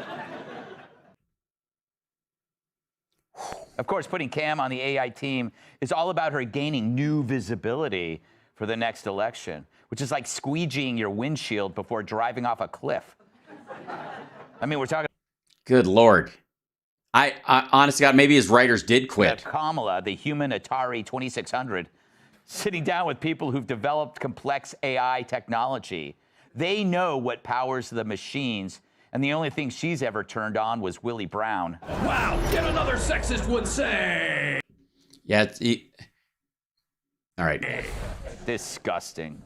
Of course, putting Cam on the AI team is all about her gaining new visibility for the next election, which is like squeegeeing your windshield before driving off a cliff. I mean, we're talking... Good Lord. I honestly, God, maybe his writers did quit. Kamala, the human Atari 2600, sitting down with people who've developed complex AI technology. They know what powers the machines, and the only thing she's ever turned on was Willie Brown. Wow, yet another sexist would say. Yeah, all right. Disgusting.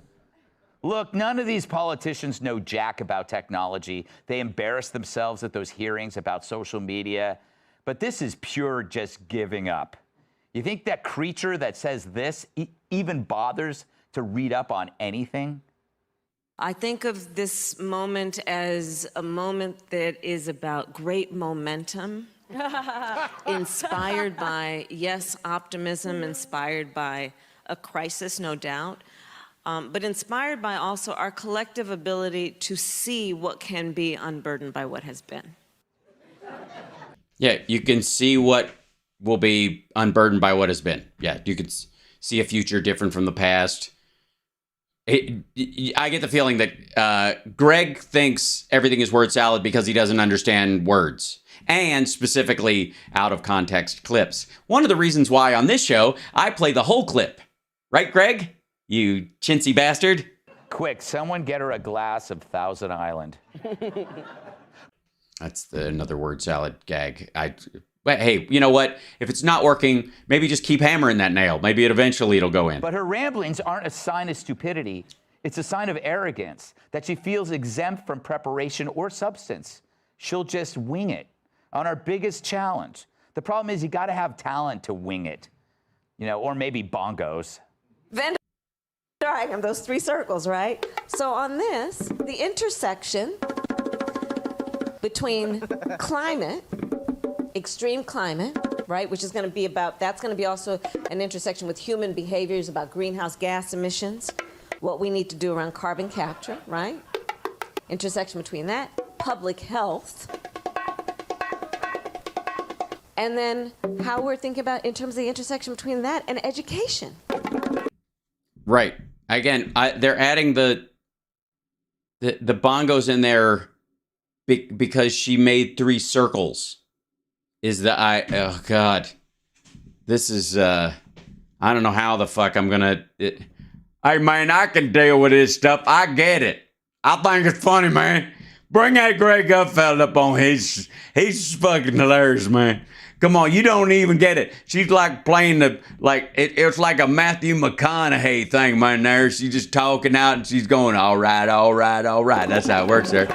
Look, none of these politicians know jack about technology. They embarrass themselves at those hearings about social media. But this is pure just giving up. You think that creature that says this even bothers to read up on anything? I think of this moment as a moment that is about great momentum, inspired by, yes, optimism, inspired by a crisis, no doubt, but inspired by also our collective ability to see what can be unburdened by what has been. Yeah, you can see what will be unburdened by what has been. Yeah, you can see a future different from the past. I get the feeling that Greg thinks everything is word salad because he doesn't understand words, and specifically out of context clips. One of the reasons why on this show, I play the whole clip. Right, Greg? You chintzy bastard. Quick, someone get her a glass of Thousand Island. That's another word salad gag. But hey, you know what? If it's not working, maybe just keep hammering that nail. Maybe eventually it'll go in. But her ramblings aren't a sign of stupidity. It's a sign of arrogance, that she feels exempt from preparation or substance. She'll just wing it on our biggest challenge. The problem is you got to have talent to wing it, or maybe bongos. Venn diagram, those three circles, right? So on this, the intersection between climate, extreme climate, right, which is going to be that's going to be also an intersection with human behaviors about greenhouse gas emissions, what we need to do around carbon capture, right? Intersection between that, public health, and then how we're thinking about in terms of the intersection between that and education. Right. Again, they're adding the bongos in there because she made three circles. Oh God, this is, I don't know how the fuck I'm gonna, hey man, I can deal with this stuff. I get it. I think it's funny, man. Bring that Greg Gutfeld up on he's fucking hilarious, man. Come on, you don't even get it. She's like playing it's like a Matthew McConaughey thing, man, there. She's just talking out and she's going, all right, all right, all right. That's how it works there.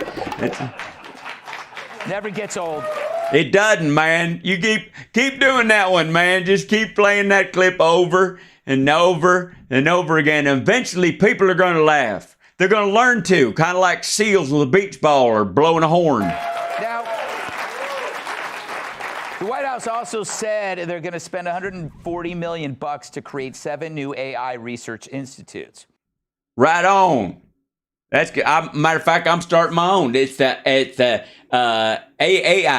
Never gets old. It doesn't, man. You keep doing that one, man. Just keep playing that clip over and over and over again. Eventually, people are going to laugh. They're going to learn to, kind of like seals with a beach ball or blowing a horn. Now, the White House also said they're going to spend $140 million to create 7 new AI research institutes. Right on. That's good. Matter of fact, I'm starting my own. It's the AAI.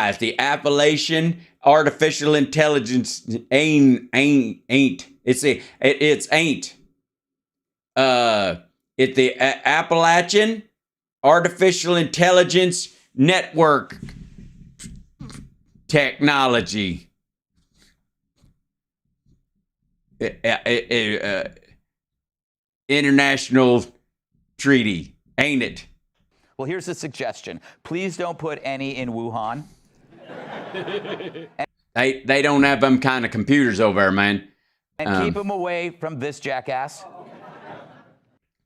It's the Appalachian Artificial Intelligence. Ain't. It's the Appalachian artificial intelligence network technology. International treaty, ain't it? Well, here's a suggestion. Please don't put any in Wuhan. They don't have them kind of computers over there, man. And keep them away from this jackass.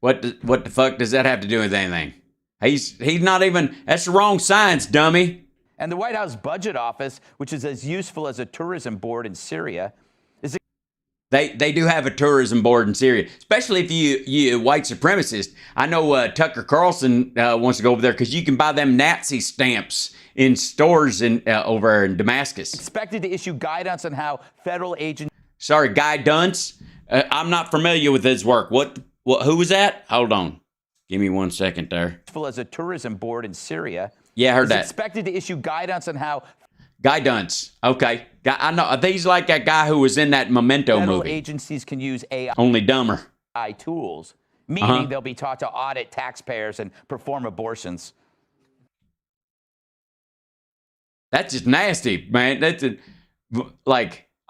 What the fuck does that have to do with anything? He's not even, that's the wrong science, dummy. And the White House Budget Office, which is as useful as a tourism board in Syria, is They do have a tourism board in Syria, especially if you white supremacist. I know Tucker Carlson wants to go over there because you can buy them Nazi stamps in stores over in Damascus. expected to issue guidance on how federal agents. Sorry, Guy Dunce. I'm not familiar with his work. What? Who was that? Hold on. Give me 1 second there. As a tourism board in Syria. Yeah, I heard that. Expected to issue guidance on how. Guy Dunce. Okay. I know. He's like that guy who was in that Memento Federal movie. agencies can use AI Only dumber. tools, meaning they'll be taught to audit taxpayers and perform abortions. That's just nasty, man. That's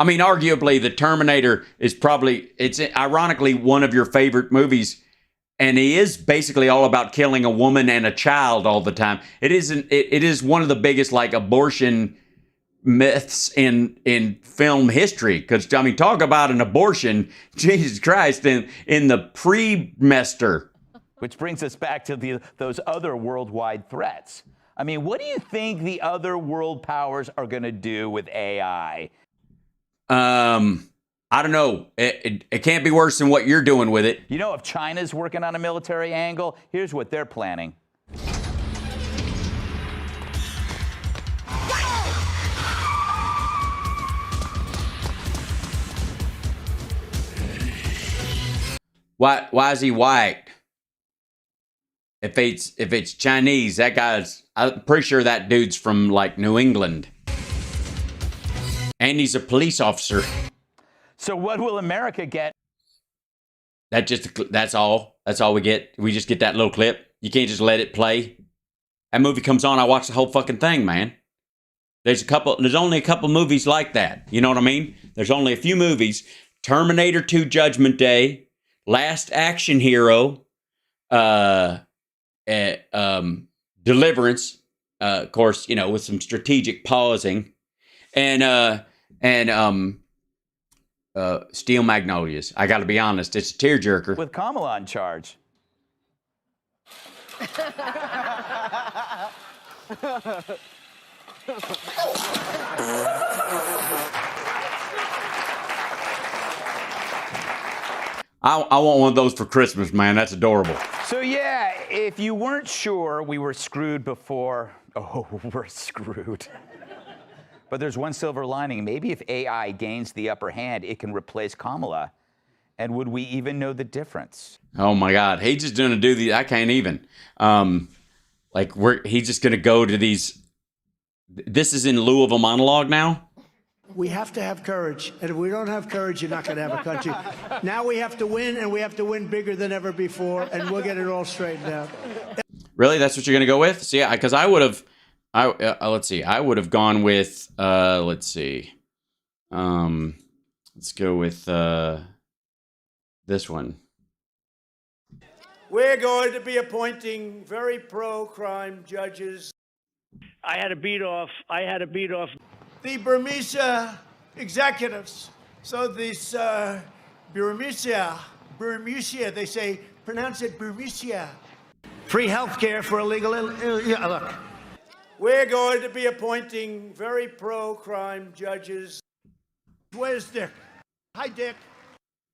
I mean, arguably, The Terminator is probably, it's ironically one of your favorite movies, and he is basically all about killing a woman and a child all the time. It is one of the biggest, like, abortion myths in film history. Because, I mean, talk about an abortion, Jesus Christ, in the pre-mester. Which brings us back to those other worldwide threats. I mean, what do you think the other world powers are going to do with AI? I don't know. It can't be worse than what you're doing with it. You know, if China's working on a military angle, here's what they're planning. Why is he white? If it's Chinese, that guy's, I'm pretty sure that dude's from like New England. And he's a police officer. So what will America get? That's all we get. We just get that little clip. You can't just let it play. That movie comes on, I watch the whole fucking thing, man. There's only a couple movies like that. You know what I mean? There's only a few movies. Terminator 2 Judgment Day, Last Action Hero, Deliverance, of course, you know, with some strategic pausing, and Steel Magnolias. I got to be honest, it's a tearjerker. With Kamala in charge. I want one of those for Christmas, man. That's adorable. So yeah, if you weren't sure we were screwed before, oh, we're screwed. But there's one silver lining. Maybe if AI gains the upper hand, it can replace Kamala. And would we even know the difference? Oh my God, he's just gonna do the. I can't even. He's just gonna go to these. This is in lieu of a monologue now. We have to have courage. And if we don't have courage, you're not going to have a country. Now we have to win, and we have to win bigger than ever before, and we'll get it all straightened out. Really? That's what you're going to go with? See, because I would have, let's see. I would have gone with, let's see. Let's go with this one. We're going to be appointing very pro-crime judges. I had to beat off the Burmese executives. So these Burmese, they say, pronounce it Burmese. Free health care for illegal, look. We're going to be appointing very pro-crime judges. Where's Dick? Hi, Dick.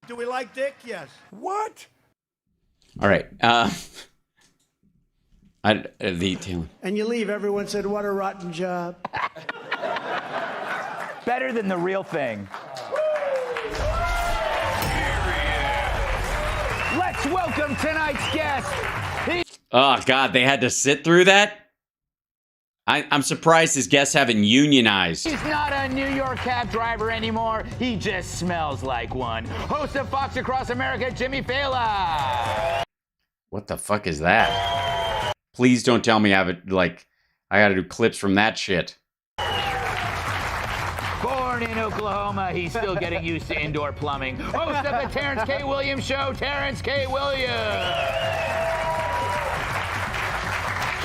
Do we like Dick? Yes. What? All right. And you leave, everyone said, what a rotten job. Better than the real thing. Let's welcome tonight's guest. Oh, God, they had to sit through that? I'm surprised his guests haven't unionized. He's not a New York cab driver anymore. He just smells like one. Host of Fox Across America, Jimmy Fallon. What the fuck is that? Please don't tell me I have it, like, I gotta do clips from that shit. Born in Oklahoma, he's still getting used to indoor plumbing. Host of the Terrence K. Williams Show, Terrence K. Williams.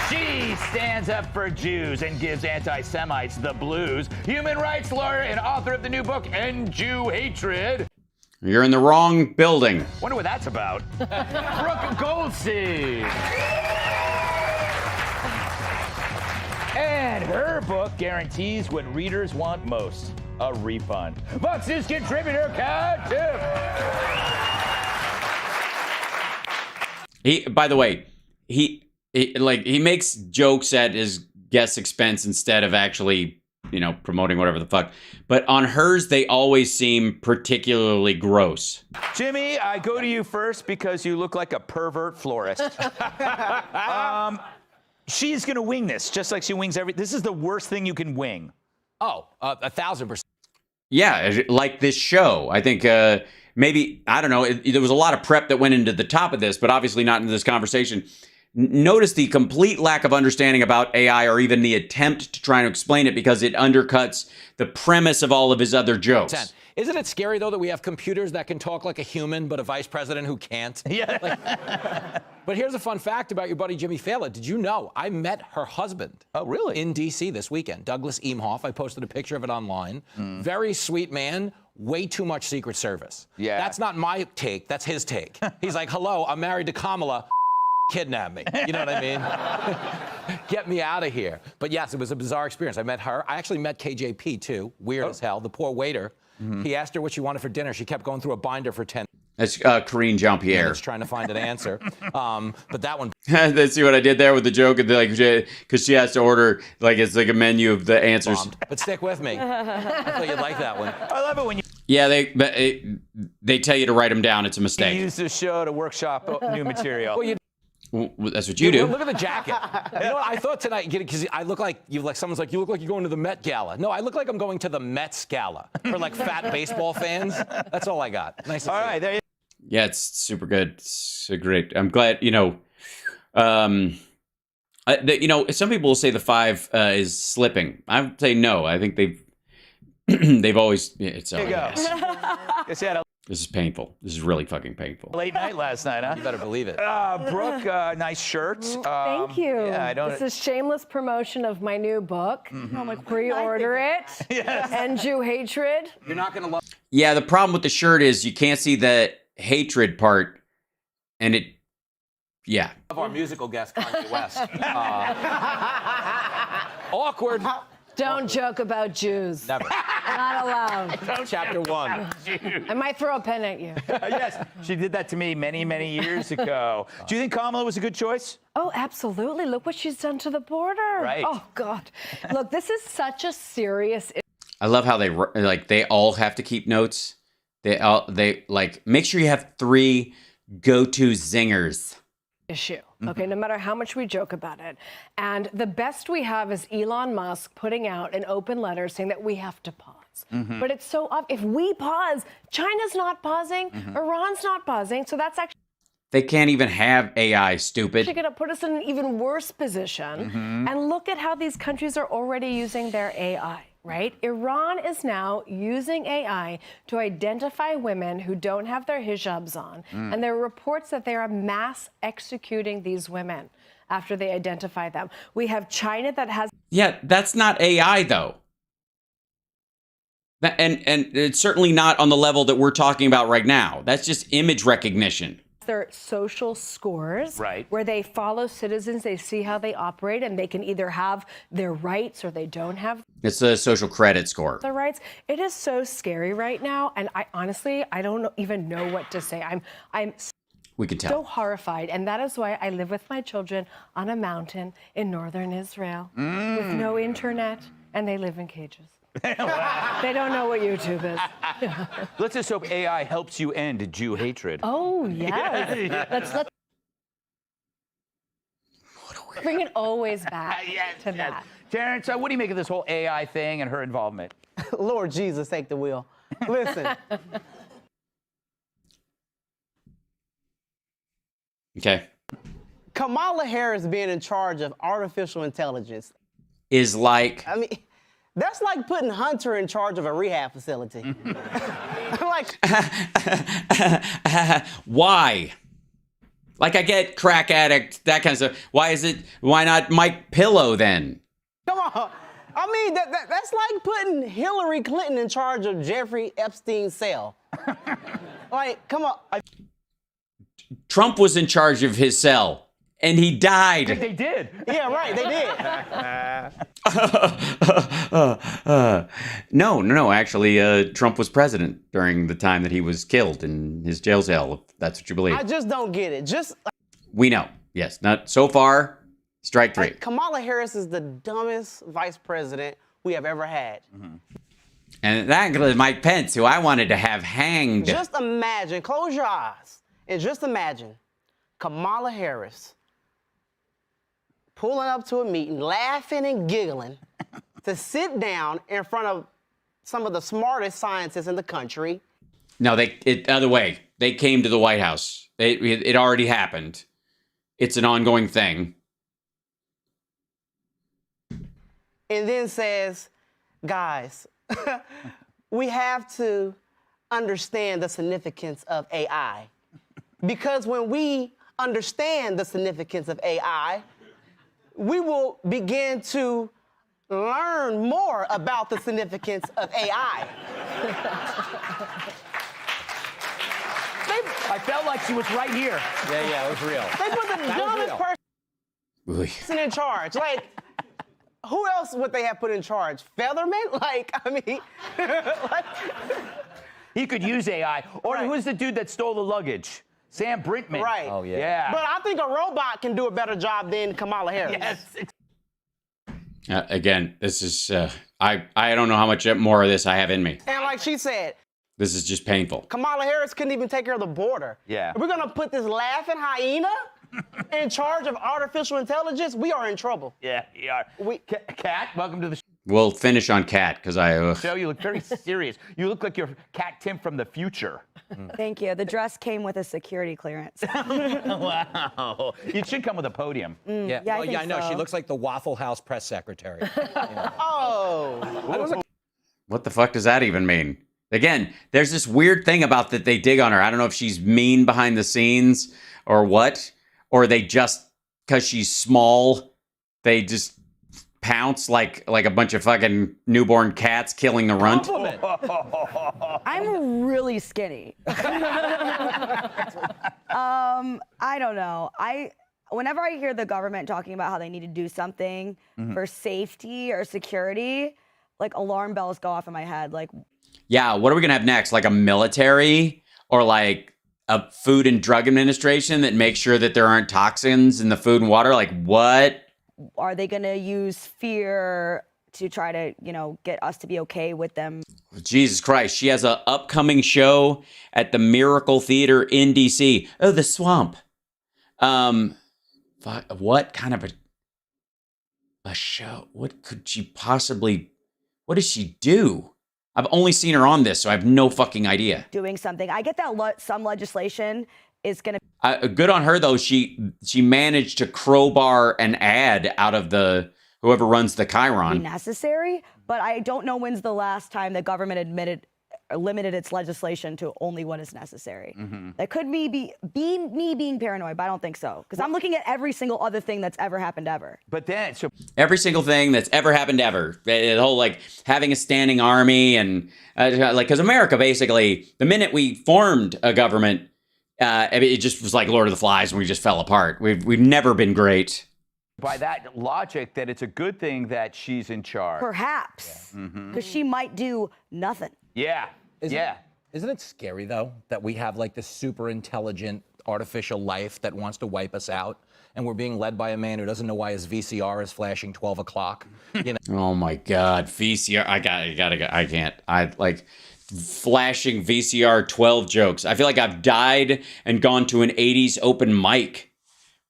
She stands up for Jews and gives anti-Semites the blues. Human rights lawyer and author of the new book, End Jew Hatred. You're in the wrong building. Wonder what that's about. Brooke Goldstein. And her book guarantees what readers want most, a refund. Fox News contributor, Kat Tiff. By the way, he makes jokes at his guest's expense instead of actually, promoting whatever the fuck. But on hers, they always seem particularly gross. Jimmy, I go to you first because you look like a pervert florist. She's gonna wing this, just like she wings this is the worst thing you can wing. Oh, 1,000%. Yeah, like this show. I think maybe, I don't know, there was a lot of prep that went into the top of this, but obviously not into this conversation. Notice the complete lack of understanding about AI, or even the attempt to try and explain it, because it undercuts the premise of all of his other jokes. Isn't it scary, though, that we have computers that can talk like a human, but a vice president who can't? Yeah. But here's a fun fact about your buddy Jimmy Fallon. Did you know I met her husband? Oh, really? In D.C. this weekend, Douglas Emhoff. I posted a picture of it online. Very sweet man. Way too much Secret Service. Yeah. That's not my take. That's his take. He's like, hello, I'm married to Kamala. Kidnap me. You know what I mean? Get me out of here. But yes, it was a bizarre experience. I met her. I actually met KJP, too. Weird as hell. The poor waiter. He asked her what she wanted for dinner. She kept going through a binder for 10 That's Karine Jean-Pierre. minutes trying to find an answer. But that one... Let's see what I did there with the joke, because she has to order, it's like a menu of the answers. bombed. But stick with me. I thought you'd like that one. I love it when you Yeah, they tell you to write them down. It's a mistake. use the show to workshop new material. Well, that's what you do. Look at the jacket. You know what I thought tonight? Because I look like someone's like, you look like you're going to the Met Gala. No, I look like I'm going to the Mets Gala for fat baseball fans. That's all I got. Nice. All right, there you Yeah, it's super good. It's great. I'm glad. Some people will say the 5 is slipping. I would say no. I think they've always. It's go. Yes, yeah, This is painful. This is really fucking painful. late night last night, huh? You better believe it. Brooke, nice shirt. Thank you. Yeah, I don't. This is shameless promotion of my new book. Pre-order it. Yes. End Jew Hatred. You're not going to love... Yeah, the problem with the shirt is you can't see the hatred part, and it. Yeah. Of our musical guest, Kanye West. Awkward. Don't joke about Jews. Never. Not allowed. Chapter 1. I might throw a pen at you. Yes, she did that to me many, many years ago. Do you think Kamala was a good choice? Oh, absolutely. Look what she's done to the border. Right. Oh, God. Look, this is such a serious issue. I love how they all have to keep notes. They make sure you have 3 go-to zingers. Okay, no matter how much we joke about it. And the best we have is Elon Musk putting out an open letter saying that we have to pause. But it's so obvious. If we pause, China's not pausing, Iran's not pausing, so that's actually... They can't even have AI, stupid. going to put us in an even worse position. And look at how these countries are already using their AI. Right? Iran is now using AI to identify women who don't have their hijabs on. And there are reports that they are mass executing these women after they identify them. We have China that has... Yeah, that's not AI, though. And it's certainly not on the level that we're talking about right now. That's just image recognition. Their social scores, right, where they follow citizens, they see how they operate, and they can either have their rights or they don't have. It's a social credit score. The rights. It is so scary right now, and I honestly don't even know what to say. I'm We can tell. so horrified, and that is why I live with my children on a mountain in northern Israel with no internet, and they live in cages. They don't know what YouTube is. Let's just hope AI helps you end Jew hatred. Oh, yes. Let's bring it always back to that. Terrence, what do you make of this whole AI thing and her involvement? Lord Jesus, take the wheel. Listen. Okay. Kamala Harris being in charge of artificial intelligence is like, I mean, that's like putting Hunter in charge of a rehab facility. Like, why? Like, I get crack addict, that kind of stuff. Why not Mike Pillow then? come on. I mean, that's like putting Hillary Clinton in charge of Jeffrey Epstein's cell. Like, come on. Trump was in charge of his cell, and he died. They did. Yeah, right, they did. No. Actually, Trump was president during the time that he was killed in his jail cell, if that's what you believe. I just don't get it. We know. Yes. Not so far. Strike three. Kamala Harris is the dumbest vice president we have ever had. And that includes Mike Pence, who I wanted to have hanged. Just imagine, close your eyes, and just imagine Kamala Harris pulling up to a meeting, laughing and giggling, to sit down in front of some of the smartest scientists in the country. No, other way. They came to the White House. It already happened. It's an ongoing thing. And then says, guys, we have to understand the significance of AI. Because when we understand the significance of AI, we will begin to learn more about the significance of AI. I felt like she was right here. Yeah, it was real. They put the dumbest person in charge. Like, who else would they have put in charge? Featherman? Like, I mean, like, he could use AI. Or who's the dude that stole the luggage? Sam Brinkman. Right. Oh, yeah. But I think a robot can do a better job than Kamala Harris. Yes. Again, this is, I don't know how much more of this I have in me. And like she said, This is just painful. Kamala Harris couldn't even take care of the border. Yeah. If we're gonna put this laughing hyena in charge of artificial intelligence, we are in trouble. Yeah, we are. Kat, welcome to the We'll finish on Kat, because show. You look very serious. You look like you're Kat Tim from the future. Thank you. The dress came with a security clearance. Wow. You should come with a podium. Yeah, Yeah, I know. so. She looks like the Waffle House press secretary. Oh. What the fuck does that even mean? Again, there's this weird thing about that they dig on her. I don't know if she's mean behind the scenes or what, or they just, because she's small, they just pounce like a bunch of fucking newborn cats killing the runt. I'm really skinny. I don't know. Whenever I hear the government talking about how they need to do something for safety or security, like alarm bells go off in my head. Like, Yeah, what are we gonna have next? Like a military or like a Food and Drug Administration that makes sure that there aren't toxins in the food and water? Like what? are they going to use fear to try to, get us to be okay with them? Jesus Christ, she has an upcoming show at the Miracle Theater in DC. Oh, the Swamp. What kind of a show? What could she possibly, what does she do? I've only seen her on this, so I have no fucking idea. Doing something. I get that some legislation is going to... Good on her, though. She managed to crowbar an ad out of whoever runs the Chiron. Be necessary, but I don't know when's the last time the government limited its legislation to only what is necessary. Mm-hmm. That could be me being paranoid, but I don't think so. Because I'm looking at every single other thing that's ever happened ever. But then, every single thing that's ever happened ever. The whole, having a standing army and, because America, basically, the minute we formed a government, it just was like Lord of the Flies and we just fell apart. We've never been great. By that logic, that it's a good thing that she's in charge. Perhaps. Because she might do nothing. Yeah. Isn't it scary, though, that we have this super intelligent artificial life that wants to wipe us out, and we're being led by a man who doesn't know why his VCR is flashing 12 o'clock? Oh my God, VCR! I can't. Flashing VCR 12 jokes. I feel like I've died and gone to an 80s open mic.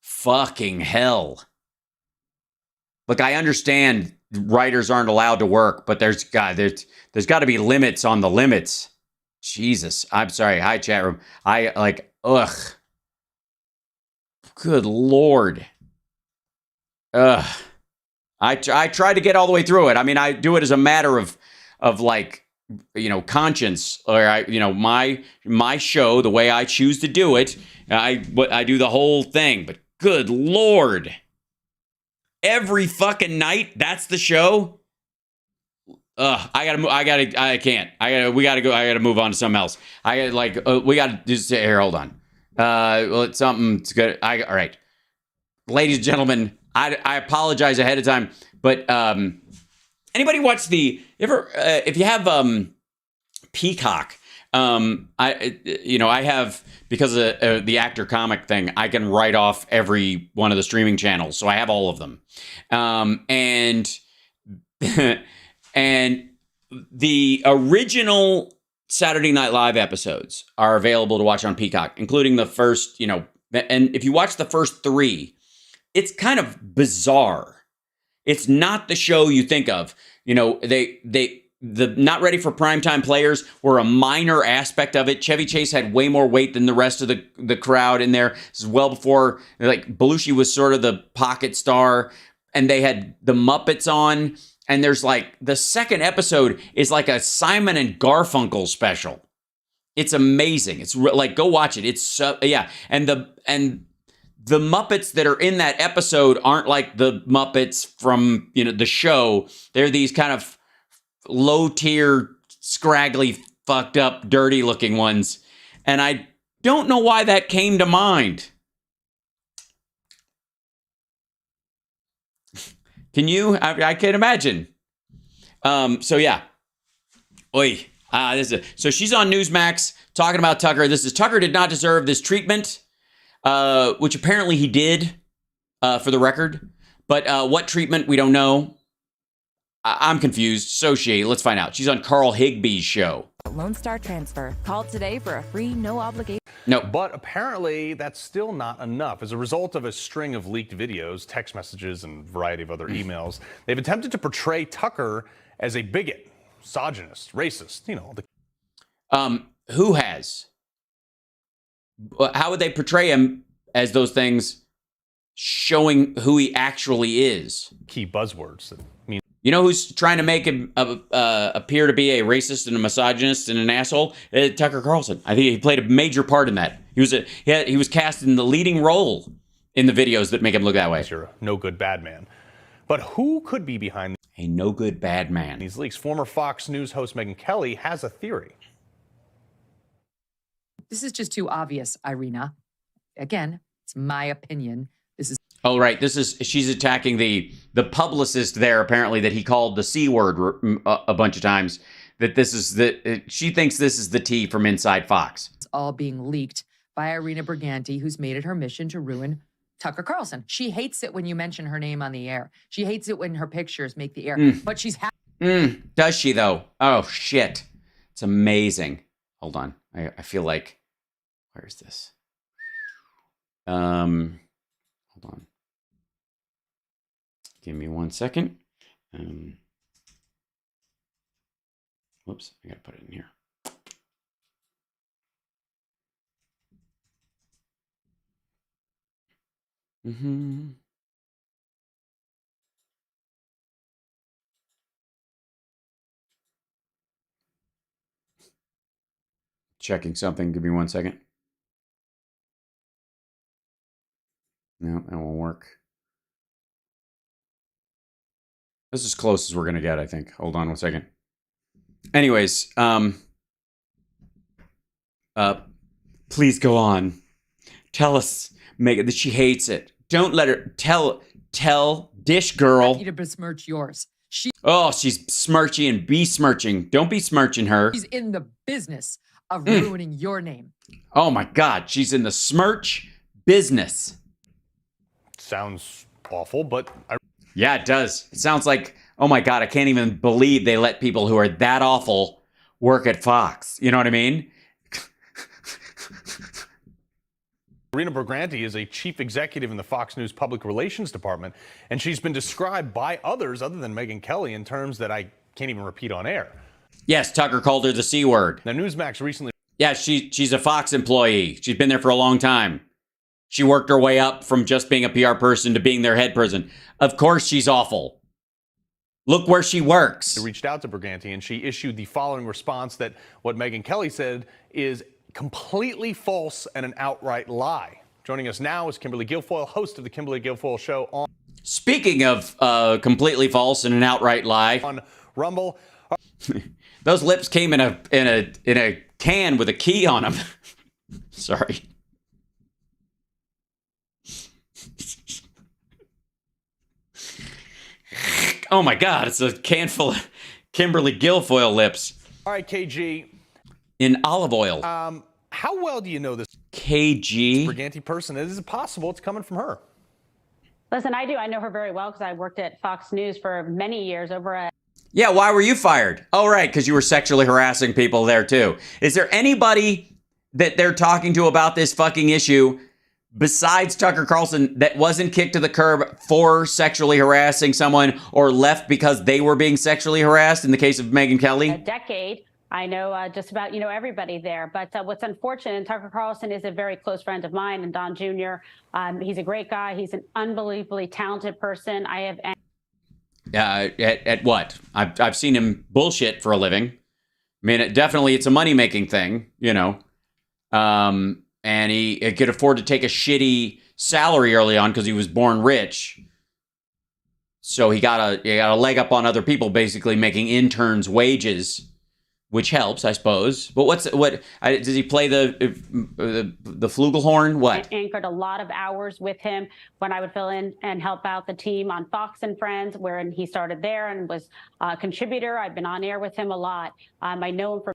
Fucking hell. Look, I understand writers aren't allowed to work, but there's got to be limits on the limits. Jesus, I'm sorry. Hi, chat room. Ugh. Good Lord. I tried to get all the way through it. I mean, I do it as a matter of like, conscience, or my show, the way I choose to do it. I do the whole thing, but good Lord. Every fucking night, that's the show. I gotta move on to something else. We gotta just here, hold on. It's something's good. All right. Ladies and gentlemen, I apologize ahead of time, but anybody watch if you have Peacock, I have, because of the actor comic thing, I can write off every one of the streaming channels, so I have all of them. And the original Saturday Night Live episodes are available to watch on Peacock, including the first, and if you watch the first 3, it's kind of bizarre. It's not the show you think of. The Not Ready for Primetime players were a minor aspect of it. Chevy Chase had way more weight than the rest of the crowd in there. This is well before, Belushi was sort of the pocket star, and they had the Muppets on, and there's the second episode is like a Simon and Garfunkel special. It's amazing. It's go watch it. It's and the Muppets that are in that episode aren't like the Muppets from, the show. They're these kind of low-tier, scraggly, fucked up, dirty-looking ones. And I don't know why that came to mind. Can you? I can't imagine. So yeah. Oi. So she's on Newsmax talking about Tucker. This is Tucker did not deserve this treatment, which apparently he did, for the record. But what treatment, we don't know. I'm confused. So let's find out. She's on Carl Higby's show. Lone Star Transfer. Call today for a free, no obligation. No. But apparently that's still not enough. As a result of a string of leaked videos, text messages, and a variety of other emails, they've attempted to portray Tucker as a bigot, misogynist, racist, Who has? How would they portray him as those things, showing who he actually is? Key buzzwords that mean. You know who's trying to make him appear to be a racist and a misogynist and an asshole? Tucker Carlson. I think he played a major part in that. He was cast in the leading role in the videos that make him look that way. You're a no good bad man. But who could be behind a no good bad man? These leaks. Former Fox News host Megyn Kelly has a theory. This is just too obvious, Irina. Again, it's my opinion. This is. Oh, right. She's attacking the publicist there, apparently, that he called the C word a bunch of times. She thinks this is the tea from inside Fox. It's all being leaked by Irina Briganti, who's made it her mission to ruin Tucker Carlson. She hates it when you mention her name on the air. She hates it when her pictures make the air. But she's happy. Does she, though? Oh, shit. It's amazing. Hold on. I feel like... Where is this? Hold on. Give me 1 second. Whoops, I gotta put it in here. Checking something. Give me 1 second. No, that won't work. This is as close as we're going to get, I think. Hold on 1 second. Anyways, please go on. Tell us, Megan, that she hates it. Don't let her tell Dish Girl. To besmirch yours. She's smirchy and besmirching. Don't besmirching her. She's in the business of ruining your name. Oh my God, she's in the smirch business. Sounds awful, but yeah, it does. It sounds like, oh my God, I can't even believe they let people who are that awful work at Fox. You know what I mean? Irina Briganti is a chief executive in the Fox News Public Relations Department, and she's been described by others other than Megyn Kelly in terms that I can't even repeat on air. Yes, Tucker called her the C word. Now, Newsmax recently... Yeah, she's a Fox employee. She's been there for a long time. She worked her way up from just being a PR person to being their head person. Of course she's awful. Look where she works. They reached out to Briganti, and she issued the following response that what Megyn Kelly said is completely false and an outright lie. Joining us now is Kimberly Guilfoyle, host of the Kimberly Guilfoyle Show on... Speaking of completely false and an outright lie... On Rumble... Those lips came in a can with a key on them. Sorry. Oh my God, it's a can full of Kimberly Guilfoyle lips. All right, KG. In olive oil. How well do you know this KG Briganti person? Is it possible it's coming from her? Listen, I do. I know her very well because I worked at Fox News for many years over at... Yeah, why were you fired? Oh, right, because you were sexually harassing people there, too. Is there anybody that they're talking to about this fucking issue besides Tucker Carlson that wasn't kicked to the curb for sexually harassing someone or left because they were being sexually harassed in the case of Megyn Kelly? A decade. I know just about, everybody there. But what's unfortunate, and Tucker Carlson is a very close friend of mine, and Don Jr., he's a great guy. He's an unbelievably talented person. I have... At what? I've seen him bullshit for a living. I mean, it's a money-making thing, and he could afford to take a shitty salary early on because he was born rich. So he got a leg up on other people, basically making interns wages, which helps, I suppose. But does he play the flugelhorn? What? I anchored a lot of hours with him when I would fill in and help out the team on Fox and Friends, where he started there and was a contributor. I've been on air with him a lot. I know him for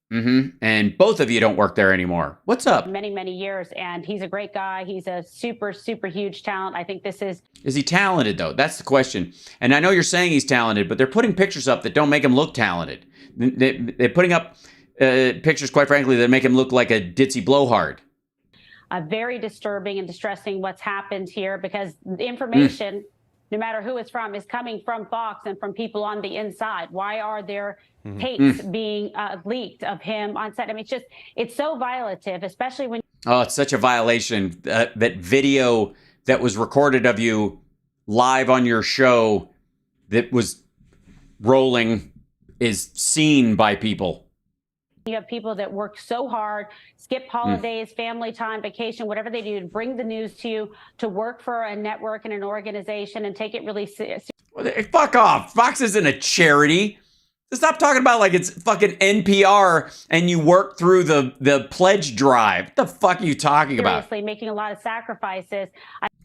And both of you don't work there anymore. What's up? many, many years, and he's a great guy. He's a super, super huge talent. I think this is... Is he talented, though? That's the question. And I know you're saying he's talented, but they're putting pictures up that don't make him look talented. They're putting up pictures, quite frankly, that make him look like a ditzy blowhard. Very disturbing and distressing what's happened here, because the information, no matter who it's from, is coming from Fox and from people on the inside. Why are there tapes being leaked of him on set? I mean, it's so violative, especially when... Oh, it's such a violation. That video that was recorded of you live on your show that was rolling is seen by people. You have people that work so hard, skip holidays, family time, vacation, whatever they do to bring the news to you, to work for a network and an organization and take it really seriously. Fuck off. Fox isn't a charity. Stop talking about like it's fucking NPR and you work through the pledge drive. What the fuck are you talking about? Seriously, making a lot of sacrifices.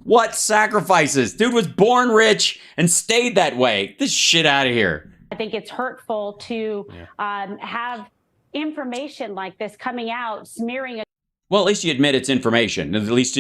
What sacrifices? Dude was born rich and stayed that way. Get this shit out of here. I think it's hurtful to have information like this coming out, smearing a... Well, at least you admit it's information. At least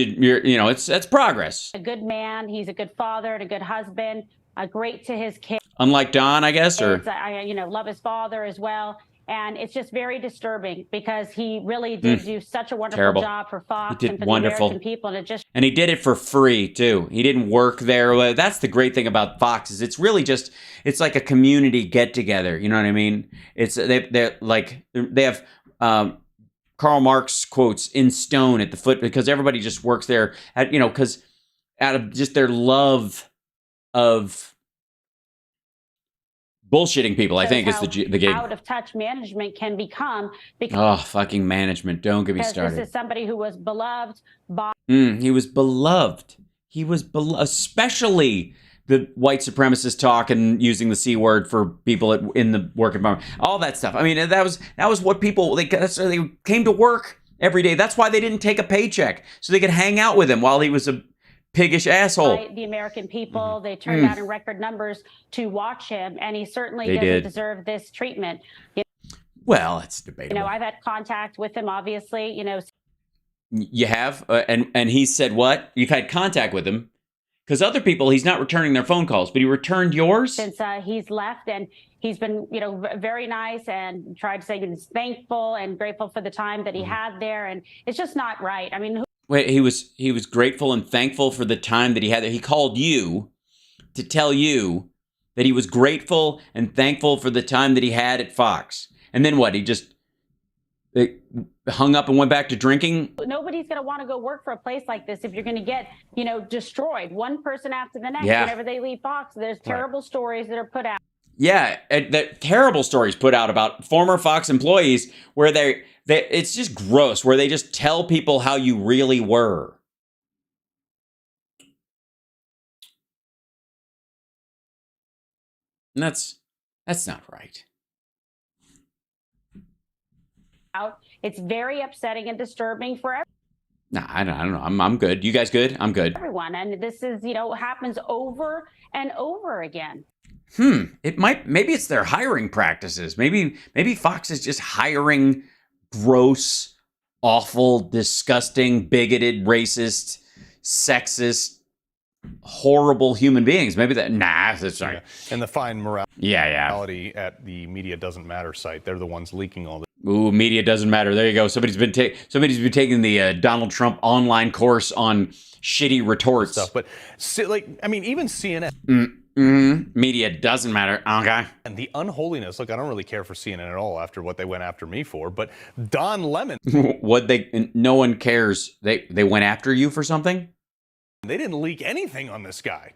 that's progress. A good man. He's a good father and a good husband. Great to his kids. Unlike Don, I guess, or I love his father as well. And it's just very disturbing because he really did do such a wonderful job for Fox and for the American people. And he did it for free too. He didn't work there. That's the great thing about Fox is it's really just, it's like a community get together. You know what I mean? It's they have Karl Marx quotes in stone at the foot because everybody just works there because out of just their love of bullshitting people, I think, is the game. Out of touch management can become because... Oh, fucking management. Don't get me started. This is somebody who was beloved by... He was beloved. He was beloved, especially the white supremacist talk and using the C word for people in the work environment. All that stuff. I mean, that was what people, they came to work every day. That's why they didn't take a paycheck. So they could hang out with him while he was a piggish asshole. The American people, they turned out in record numbers to watch him, and he certainly doesn't deserve this treatment. Well, it's debatable. I've had contact with him, obviously. You have, and he said what? You've had contact with him, because other people, he's not returning their phone calls, but he returned yours since he's left, and he's been, very nice and tried to say he's thankful and grateful for the time that he had there, and it's just not right. I mean. Wait, he was grateful and thankful for the time that he had there. He called you to tell you that he was grateful and thankful for the time that he had at Fox. And then what? He just They hung up and went back to drinking. Nobody's going to want to go work for a place like this if you're going to get, destroyed one person after the next. Yeah. Whenever they leave Fox, there's terrible stories that are put out. Yeah, that terrible stories put out about former Fox employees where they it's just gross, where they just tell people how you really were. And that's not right. It's very upsetting and disturbing for everyone. Nah, I don't know. I'm good. You guys good? I'm good. Everyone, and this is, happens over and over again. Maybe it's their hiring practices. Maybe Fox is just hiring gross, awful, disgusting, bigoted, racist, sexist, horrible human beings. Maybe that's right. Yeah. And the fine morality Yeah. at the Media Doesn't Matter site. They're the ones leaking all this. Ooh, media doesn't matter. There you go. Somebody's been taking the Donald Trump online course on shitty retorts. Stuff, but even CNN. Media doesn't matter. Okay. And the unholiness. Look, I don't really care for CNN at all after what they went after me for. But Don Lemon. No one cares. They went after you for something. They didn't leak anything on this guy.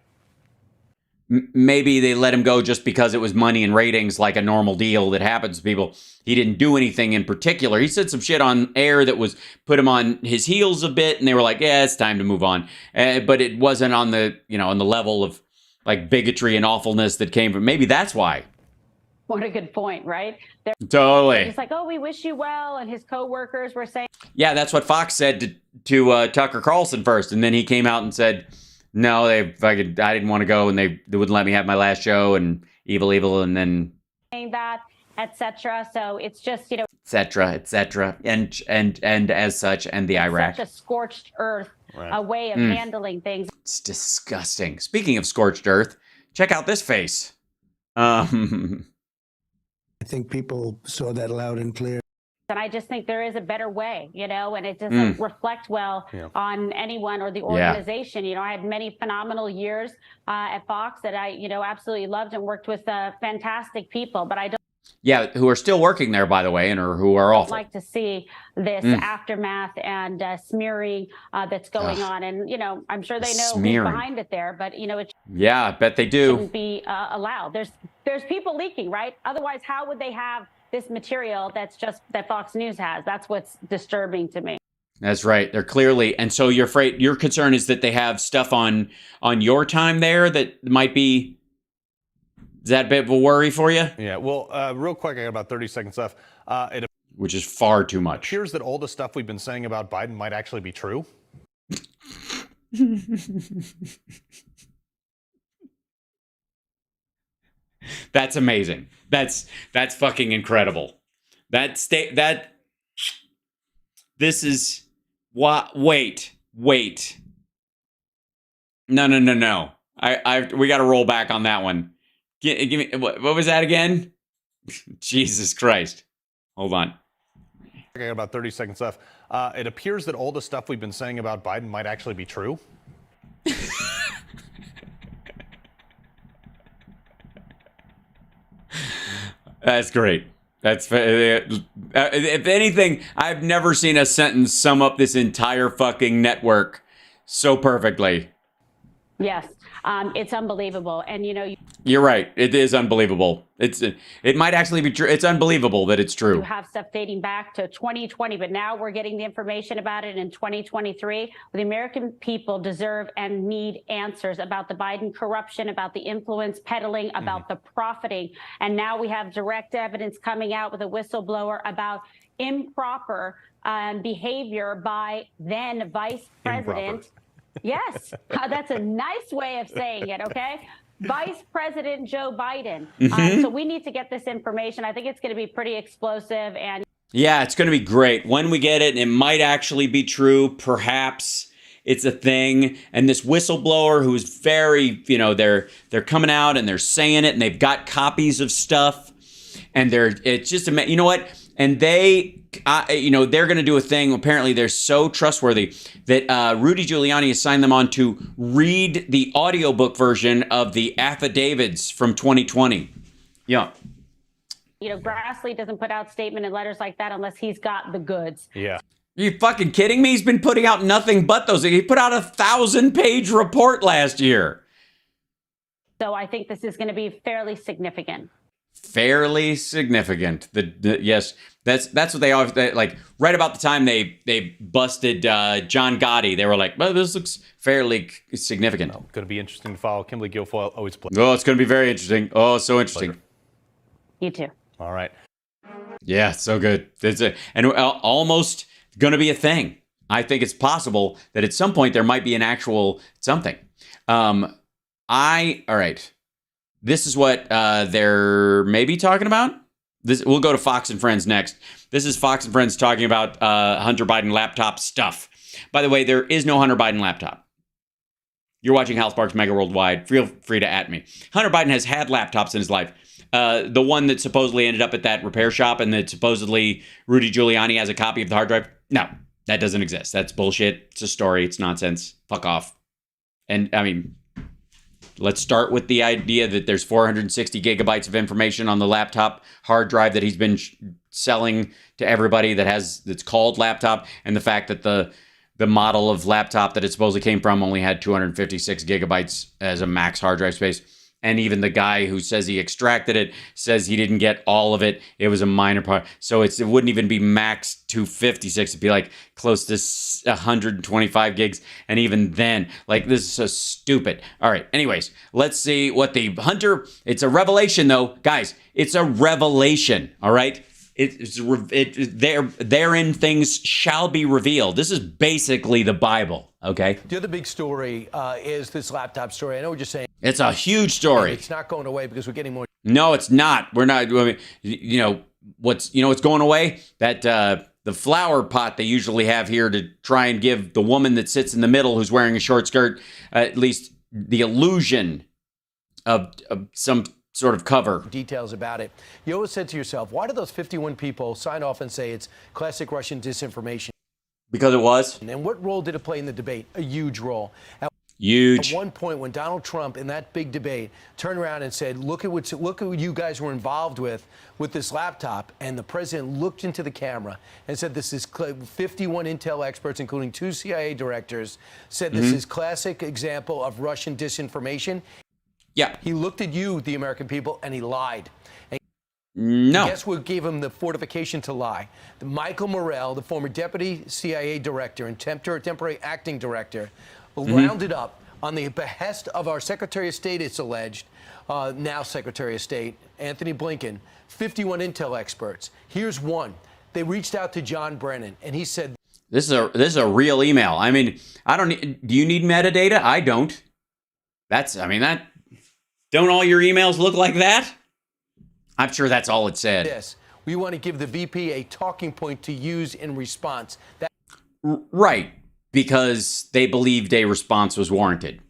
Maybe they let him go just because it was money and ratings, like a normal deal that happens to people. He didn't do anything in particular. He said some shit on air that was put him on his heels a bit, and they were like, "Yeah, it's time to move on." But it wasn't on the on the level of like bigotry and awfulness that came from. Maybe that's why. What a good point, right? Totally. It's like, "Oh, we wish you well," and his coworkers were saying. Yeah, that's what Fox said to Tucker Carlson first, and then he came out and said, "No, I didn't want to go, and they wouldn't let me have my last show, and evil, and then saying that, etc." So it's just etc. and as such, and the Iraq. Such a scorched earth, a way of handling things. It's disgusting. Speaking of scorched earth, check out this face. I think people saw that loud and clear. And I just think there is a better way, and it doesn't reflect well on anyone or the organization. I had many phenomenal years at Fox that I, absolutely loved and worked with fantastic people, but I don't. Yeah, who are still working there, by the way, and who are awful. Like to see this aftermath and smearing that's going on, and I'm sure they know who's behind it there, but it. Yeah, I bet they do. Shouldn't be allowed. There's people leaking, right? Otherwise, how would they have this material that Fox News has? That's what's disturbing to me. That's right. They're clearly, and so you're afraid. Your concern is that they have stuff on your time there that might be. Is that a bit of a worry for you? Yeah. Well, real quick, I got about 30 seconds left. Which is far too much. It appears that all the stuff we've been saying about Biden might actually be true. That's amazing. That's fucking incredible. This is what. Wait. No. We got to roll back on that one. Give me what was that again? Jesus Christ. Hold on. I got about 30 seconds left. It appears that all the stuff we've been saying about Biden might actually be true. That's great. That's if anything, I've never seen a sentence sum up this entire fucking network so perfectly. Yes, it's unbelievable, and You're right. It is unbelievable. It might actually be true. It's unbelievable that it's true. You have stuff dating back to 2020, but now we're getting the information about it in 2023. The American people deserve and need answers about the Biden corruption, about the influence peddling, about the profiting. And now we have direct evidence coming out with a whistleblower about improper behavior by then Vice President. Yes, that's a nice way of saying it, okay? Vice President Joe Biden. So we need to get this information. I think it's going to be pretty explosive. And yeah, it's going to be great. When we get it, it might actually be true. Perhaps it's a thing. And this whistleblower who's very, they're coming out and they're saying it and they've got copies of stuff. And it's just, you know what? And they're going to do a thing. Apparently, they're so trustworthy that Rudy Giuliani has signed them on to read the audiobook version of the affidavits from 2020. Yeah. Grassley doesn't put out statement and letters like that unless he's got the goods. Yeah. Are you fucking kidding me? He's been putting out nothing but those. He put out a 1,000-page report last year. So I think this is going to be fairly significant. Fairly significant. Yes, that's what they always like. Right about the time they busted John Gotti, they were like, "Well, this looks fairly significant." Going to be interesting to follow. Kimberly Guilfoyle, always play. Oh, it's going to be very interesting. Oh, so interesting. Pleasure. You too. All right. Yeah, so good. And almost going to be a thing. I think it's possible that at some point there might be an actual something. All right. This is what they're maybe talking about. We'll go to Fox and Friends next. This is Fox and Friends talking about Hunter Biden laptop stuff. By the way, there is no Hunter Biden laptop. You're watching Hal Sparks Mega Worldwide. Feel free to @me. Hunter Biden has had laptops in his life. The one that supposedly ended up at that repair shop and that supposedly Rudy Giuliani has a copy of the hard drive. No, that doesn't exist. That's bullshit. It's a story. It's nonsense. Fuck off. And I mean, let's start with the idea that there's 460 gigabytes of information on the laptop hard drive that he's been selling to everybody that's called laptop, and the fact that the model of laptop that it supposedly came from only had 256 gigabytes as a max hard drive space. And even the guy who says he extracted it says he didn't get all of it. It was a minor part. So it wouldn't even be max 256. It'd be like close to 125 gigs. And even then, like, this is so stupid. All right. Anyways, let's see what the Hunter. It's a revelation, though. Guys, it's a revelation. All right. Therein things shall be revealed. This is basically the Bible. Okay. The other big story is this laptop story. I know what you're saying. It's a huge story. It's not going away because we're getting more. No, it's not. We're not. I mean, what's going away? That the flower pot they usually have here to try and give the woman that sits in the middle who's wearing a short skirt at least the illusion of some sort of cover. Details about it. You always said to yourself, why did those 51 people sign off and say it's classic Russian disinformation? Because it was. And what role did it play in the debate? A huge role. Huge. At one point, when Donald Trump, in that big debate, turned around and said, look at what you guys were involved with this laptop, and the president looked into the camera and said, this is 51 intel experts, including 2 CIA directors, said this is classic example of Russian disinformation. Yeah. He looked at you, the American people, and he lied. And no. Guess what gave him the fortification to lie? Michael Morrell, the former deputy CIA director and temporary acting director, rounded up on the behest of our Secretary of State, it's alleged, now Secretary of State, Anthony Blinken, 51 intel experts. Here's one. They reached out to John Brennan, and he said, This is a real email. I mean, do you need metadata? I don't. Don't all your emails look like that? I'm sure that's all it said. Yes. We want to give the VP a talking point to use in response. Right. Because they believed a response was warranted.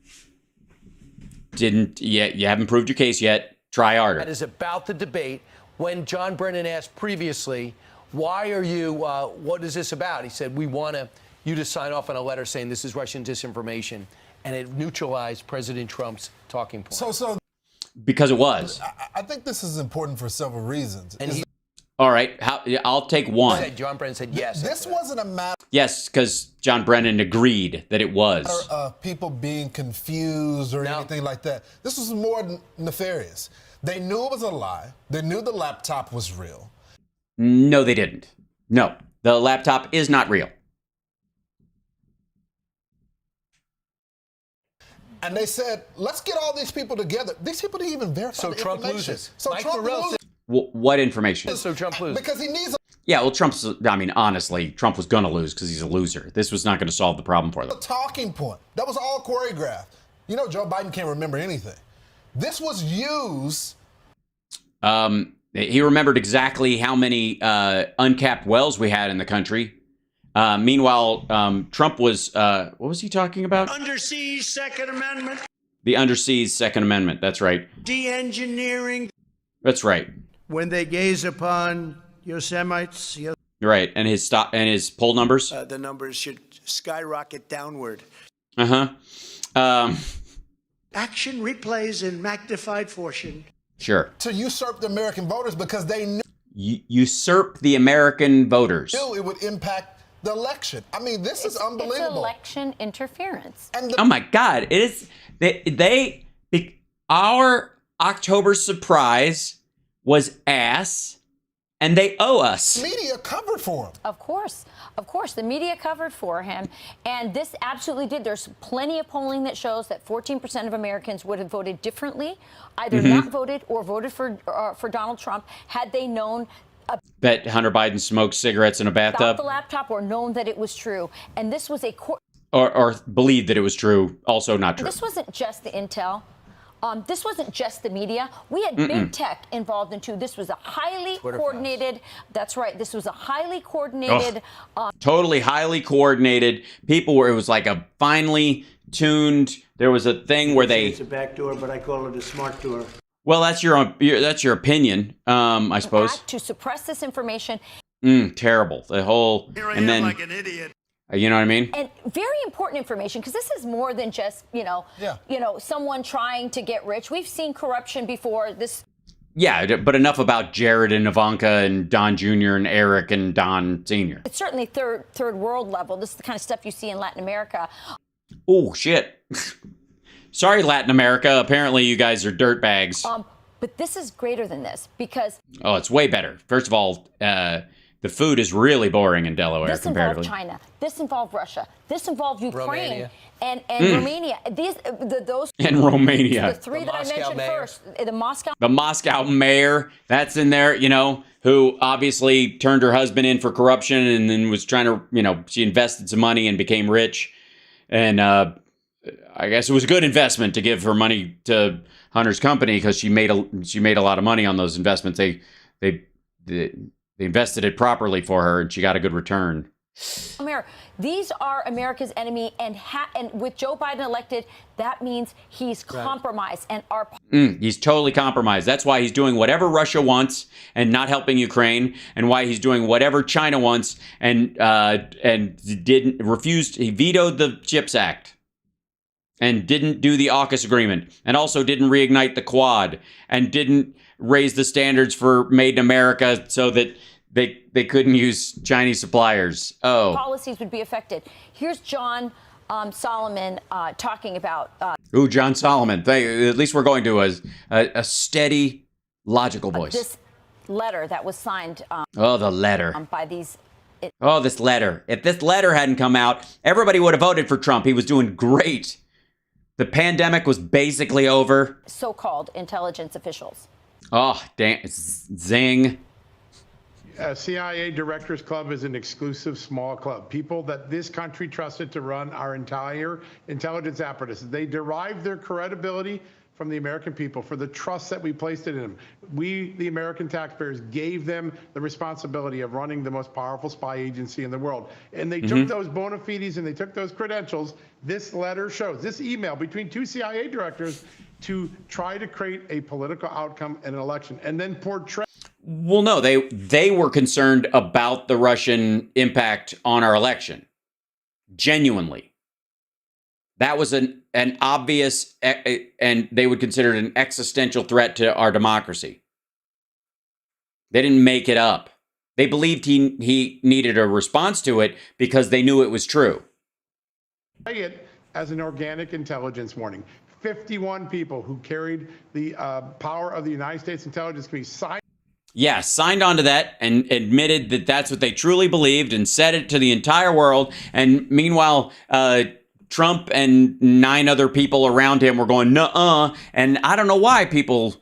Didn't yet. You haven't proved your case yet. Try harder. That is about the debate. When John Brennan asked previously, why are you, what is this about? He said, we want you to sign off on a letter saying this is Russian disinformation. And it neutralized President Trump's talking point. Because it was. I think this is important for several reasons. And all right, I'll take one. John Brennan said yes. This wasn't a matter. Yes, because John Brennan agreed that it was. Of people being confused or anything like that. This was more nefarious. They knew it was a lie. They knew the laptop was real. No, they didn't. No, the laptop is not real. And they said, let's get all these people together. These people didn't even verify the Trump information. loses. So Mike Trump Morrell loses. What information? So Trump loses. Because he needs Yeah, well, honestly, Trump was going to lose because he's a loser. This was not going to solve the problem for them. a talking point. That was all choreographed. You know, Joe Biden can't remember anything. This was used. He remembered exactly how many uncapped wells we had in the country. Meanwhile, Trump was, what was he talking about? Undersea Second Amendment. The Undersea's Second Amendment. That's right. De-engineering. That's right. When they gaze upon Yosemites. You're right. And his poll numbers? The numbers should skyrocket downward. Uh-huh. Action replays in magnified fashion. Sure. to usurp the American voters because they knew Usurp the American voters. it would impact the election. I mean, this is unbelievable. It's election interference. And Oh my God! It is our October surprise was ass, and they owe us. Media covered for him. Of course, the media covered for him, and this absolutely did. There's plenty of polling that shows that 14% of Americans would have voted differently, either not voted or voted for Donald Trump had they known Bet Hunter Biden smoked cigarettes in a about bathtub, the laptop or known that it was true. And this was a or believed that it was true. Also not true. This wasn't just the intel. This wasn't just the media. We had big tech involved in too. This was a highly coordinated. That's right. This was a highly coordinated. Totally highly coordinated. People were. It was like a finely tuned. There was a thing where they. It's a back door, but I call it a smart door. Well, that's your opinion, I suppose. To suppress this information. Terrible. The whole. Here I and am then, like an idiot. You know what I mean? And very important information, because this is more than just, someone trying to get rich. We've seen corruption before. Yeah, but enough about Jared and Ivanka and Don Jr. and Eric and Don Sr. It's certainly third world level. This is the kind of stuff you see in Latin America. Oh, shit. Sorry, Latin America. Apparently you guys are dirtbags. But this is greater than this, because... Oh, it's way better. First of all, the food is really boring in Delaware this comparatively. This involved China. This involved Russia. This involved Ukraine. Romania. And Romania. Those and Romania. The three that I mentioned first. The Moscow mayor, that's in there, who obviously turned her husband in for corruption and then was trying to, she invested some money and became rich. And I guess it was a good investment to give her money to Hunter's company because she made a lot of money on those investments. They invested it properly for her, and she got a good return. These are America's enemy, and with Joe Biden elected, that means he's compromised. And He's totally compromised. That's why he's doing whatever Russia wants and not helping Ukraine, and why he's doing whatever China wants and refused. He vetoed the CHIPS Act and didn't do the AUKUS agreement, and also didn't reignite the Quad, and didn't raise the standards for Made in America so that they couldn't use Chinese suppliers. policies would be affected. Here's John Solomon talking about. John Solomon. At least we're going to a steady, logical voice. This letter that was signed. The letter. By these. This letter. If this letter hadn't come out, everybody would have voted for Trump. He was doing great. The pandemic was basically over. So-called intelligence officials. Oh, damn. Zing. CIA Directors Club is an exclusive small club. People that this country trusted to run our entire intelligence apparatus. They derive their credibility from the American people for the trust that we placed in them. We, the American taxpayers, gave them the responsibility of running the most powerful spy agency in the world. And they took those bona fides and they took those credentials. This letter shows, this email between two CIA directors to try to create a political outcome in an election and then portray. Well, no, they were concerned about the Russian impact on our election. Genuinely. That was an obvious, and they would consider it an existential threat to our democracy. They didn't make it up. They believed he needed a response to it because they knew it was true. It as an organic intelligence warning. 51 people who carried the power of the United States Intelligence Committee signed on to that and admitted that that's what they truly believed and said it to the entire world. And meanwhile, Trump and 9 other people around him were going, nuh-uh. And I don't know why people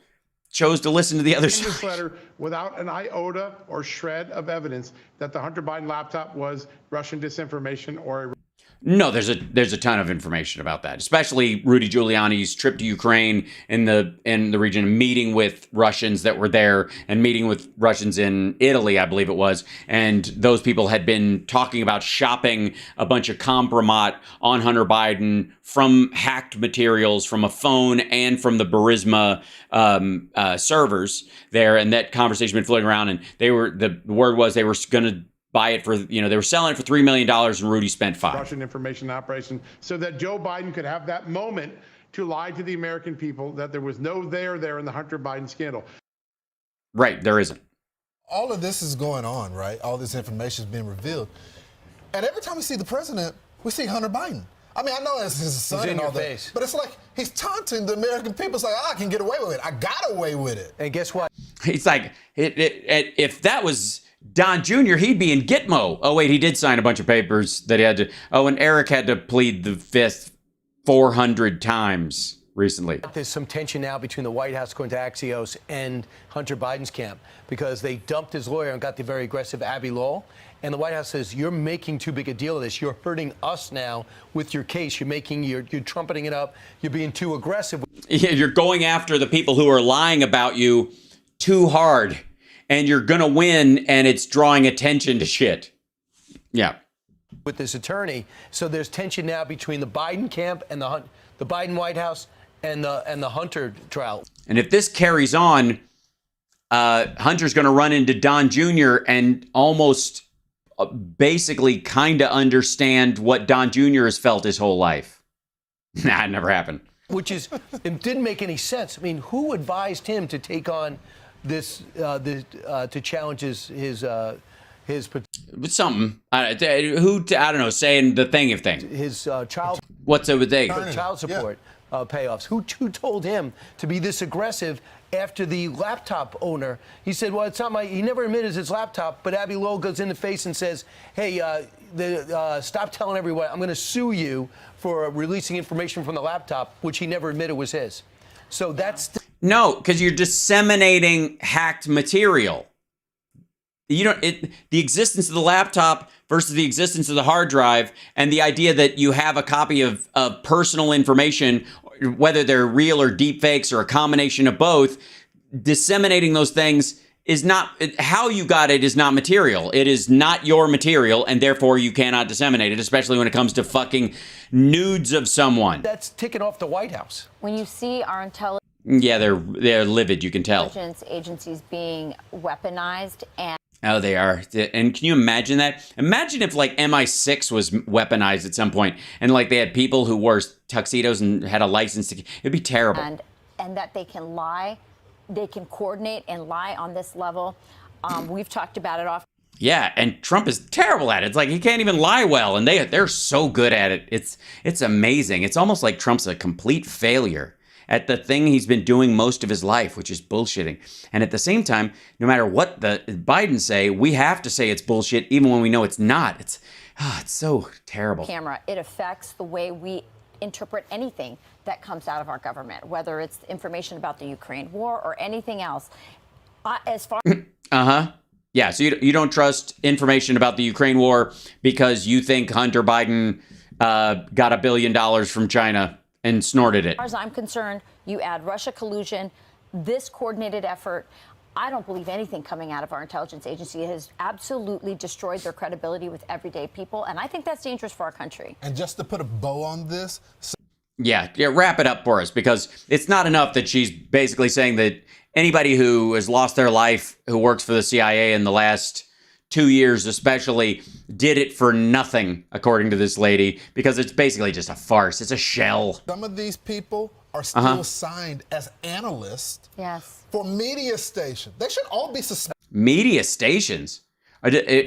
chose to listen to the other side. This letter without an iota or shred of evidence that the Hunter Biden laptop was Russian disinformation or a... No, there's a ton of information about that, especially Rudy Giuliani's trip to Ukraine in the region, meeting with Russians that were there and meeting with Russians in Italy, I believe it was. And those people had been talking about shopping a bunch of compromat on Hunter Biden from hacked materials from a phone and from the Burisma servers there. And that conversation had been floating around, and the word was they were going to buy it for, they were selling it for $3 million and Rudy spent $5 million. Russian information operation so that Joe Biden could have that moment to lie to the American people that there was no there in the Hunter Biden scandal. Right, there isn't. All of this is going on, right? All this information is being revealed. And every time we see the president, we see Hunter Biden. I mean, I know it's his son and all that, but it's like he's taunting the American people. It's like, I can get away with it. I got away with it. And guess what? He's like, if that was Don Jr., he'd be in Gitmo. Oh, wait, he did sign a bunch of papers that he had to. Oh, and Eric had to plead the fifth 400 times recently. There's some tension now between the White House, according to Axios, and Hunter Biden's camp because they dumped his lawyer and got the very aggressive Abby Lowell. And the White House says, you're making too big a deal of this. You're hurting us now with your case. You're trumpeting it up. You're being too aggressive. Yeah, you're going after the people who are lying about you too hard. And you're going to win, and it's drawing attention to shit. Yeah. With this attorney. So there's tension now between the Biden camp and the Biden White House and the Hunter trial. And if this carries on, Hunter's going to run into Don Jr. and almost basically kind of understand what Don Jr. has felt his whole life. Nah, it never happened. Which is, it didn't make any sense. I mean, who advised him to take on this, to challenge his something? I don't know, saying the thing of thing. His child. What's it with they? Child support payoffs. Who told him to be this aggressive after the laptop owner? He said, well, it's not my, he never admitted it's his laptop, but Abby Lowell goes in the face and says, hey, stop telling everyone, I'm going to sue you for releasing information from the laptop, which he never admitted was his. So that's... No, because you're disseminating hacked material. The existence of the laptop versus the existence of the hard drive and the idea that you have a copy of personal information, whether they're real or deep fakes or a combination of both, disseminating those things is not, how you got it is not material. It is not your material, and therefore you cannot disseminate it, especially when it comes to fucking nudes of someone. That's ticking off the White House. When you see our intelligence Yeah, they're livid, you can tell. agencies being weaponized and Oh, they are. And can you imagine that? Imagine if like MI6 was weaponized at some point and like they had people who wore tuxedos and had a license to, it'd be terrible. And that they can lie, they can coordinate and lie on this level. We've talked about it often. Yeah, and Trump is terrible at it. It's like he can't even lie well, and they're so good at it. It's amazing. It's almost like Trump's a complete failure at the thing he's been doing most of his life, which is bullshitting. And at the same time, no matter what the Biden say, we have to say it's bullshit even when we know it's not. It's so terrible. Camera, it affects the way we interpret anything that comes out of our government, whether it's information about the Ukraine war or anything else. As far Yeah, so you don't trust information about the Ukraine war because you think Hunter Biden got $1 billion from China and snorted it. As far as I'm concerned, you add Russia collusion, this coordinated effort. I don't believe anything coming out of our intelligence agency has absolutely destroyed their credibility with everyday people, and I think that's dangerous for our country. And just to put a bow on this... Yeah, wrap it up for us, because it's not enough that she's basically saying that anybody who has lost their life, who works for the CIA in the last 2 years especially, did it for nothing, according to this lady, because it's basically just a farce. It's a shell. Some of these people are still signed as analysts for media stations. They should all be suspended. Media stations?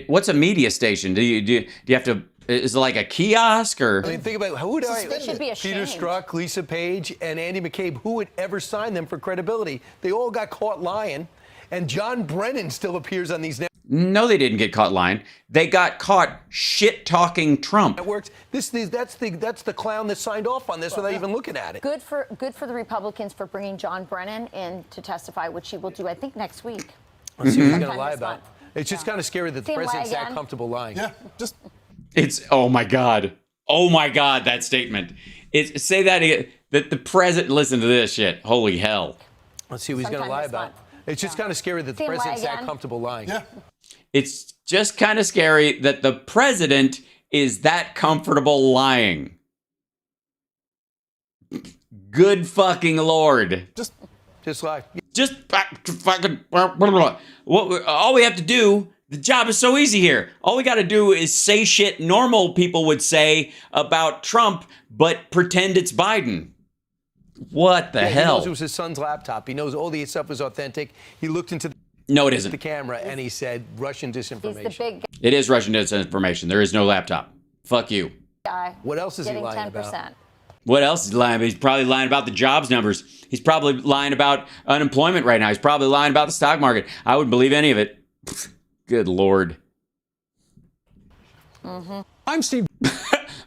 What's a media station? Do you have to... Is it like a kiosk or? I mean, think about who would Peter Strzok, Lisa Page, and Andy McCabe, who would ever sign them for credibility? They all got caught lying, and John Brennan still appears on these networks. No, they didn't get caught lying. They got caught shit-talking Trump. That's the clown that signed off on this without even looking at it. Good for the Republicans for bringing John Brennan in to testify, which he will do, I think, next week. Let's see what he's going to lie about. It's just kind of scary that the president's that comfortable lying. Yeah, just... It's, oh my God, that statement. Say that again, that the president, listen to this shit, holy hell. Let's see what he's going to lie about. It's just kind of scary that the president's that comfortable lying. Yeah. It's just kind of scary that the president is that comfortable lying. Good fucking Lord. Just lie. Just fucking, all we have to do, the job is so easy here. All we got to do is say shit normal people would say about Trump, but pretend it's Biden. What the hell? He knows it was his son's laptop. He knows all the stuff was authentic. He looked into No, it isn't. the camera and he said Russian disinformation. It is Russian disinformation. There is no laptop. Fuck you. Guy. What else is he Getting lying 10%. about? What else is he lying about? He's probably lying about the jobs numbers. He's probably lying about unemployment right now. He's probably lying about the stock market. I wouldn't believe any of it. Good Lord. I'm Steve.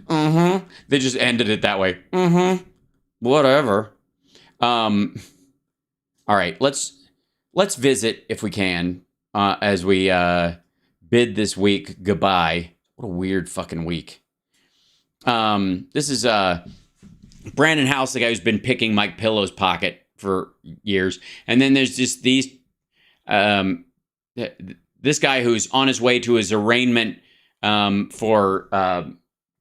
They just ended it that way. Whatever. All right, let's visit if we can as we bid this week goodbye. What a weird fucking week. This is Brandon House, the guy who's been picking Mike Pillow's pocket for years, and then there's just these this guy who's on his way to his arraignment for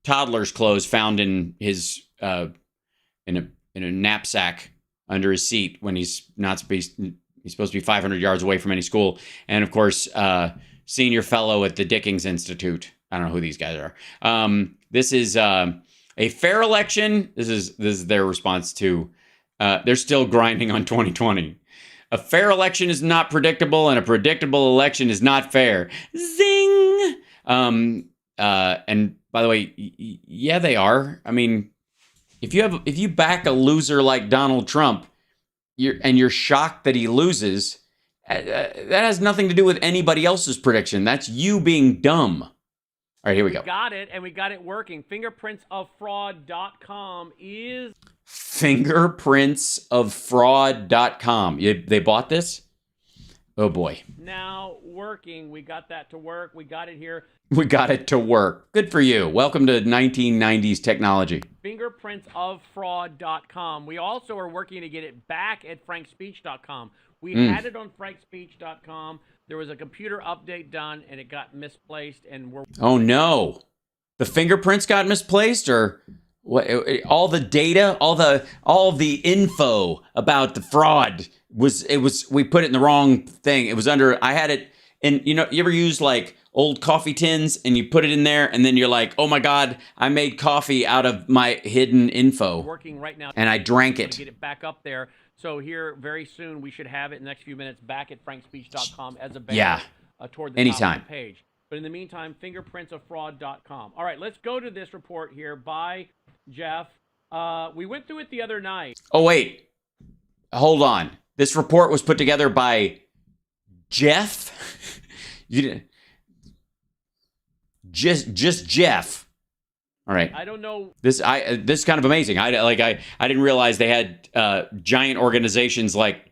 toddler's clothes found in his in a knapsack under his seat when he's supposed to be 500 yards away from any school, and of course senior fellow at the Dickens Institute. I don't know who these guys are. This is a fair election. This is their response to they're still grinding on 2020. A fair election is not predictable, and a predictable election is not fair. Zing. And by the way, yeah, they are. I mean, if you back a loser like Donald Trump, you're shocked that he loses, that has nothing to do with anybody else's prediction. That's you being dumb. All right, here we go. Got it, and we got it working. Fingerprintsoffraud.com is... Fingerprintsoffraud.com. They bought this? Oh, boy. now working. We got that to work. We got it here. We got it to work. Good for you. Welcome to 1990s technology. Fingerprintsoffraud.com. We also are working to get it back at frankspeech.com. We had it on frankspeech.com. There was a computer update done, and it got misplaced, and we're... Oh, no. The fingerprints got misplaced, or what? All the data, all the info about the fraud we put it in the wrong thing. It was under, I had it in, you ever use like old coffee tins and you put it in there and then you're like, oh my God, I made coffee out of my hidden info. Working right now. And I drank it. Get it back up there. So here, very soon, we should have it in the next few minutes back at frankspeech.com as a banner toward the top of the page. But in the meantime, fingerprintsoffraud.com. All right, let's go to this report here by Jeff. We went through it the other night. Oh, wait. Hold on. This report was put together by Jeff? You didn't... Just Jeff. All right. I don't know. This is kind of amazing. I didn't realize they had giant organizations like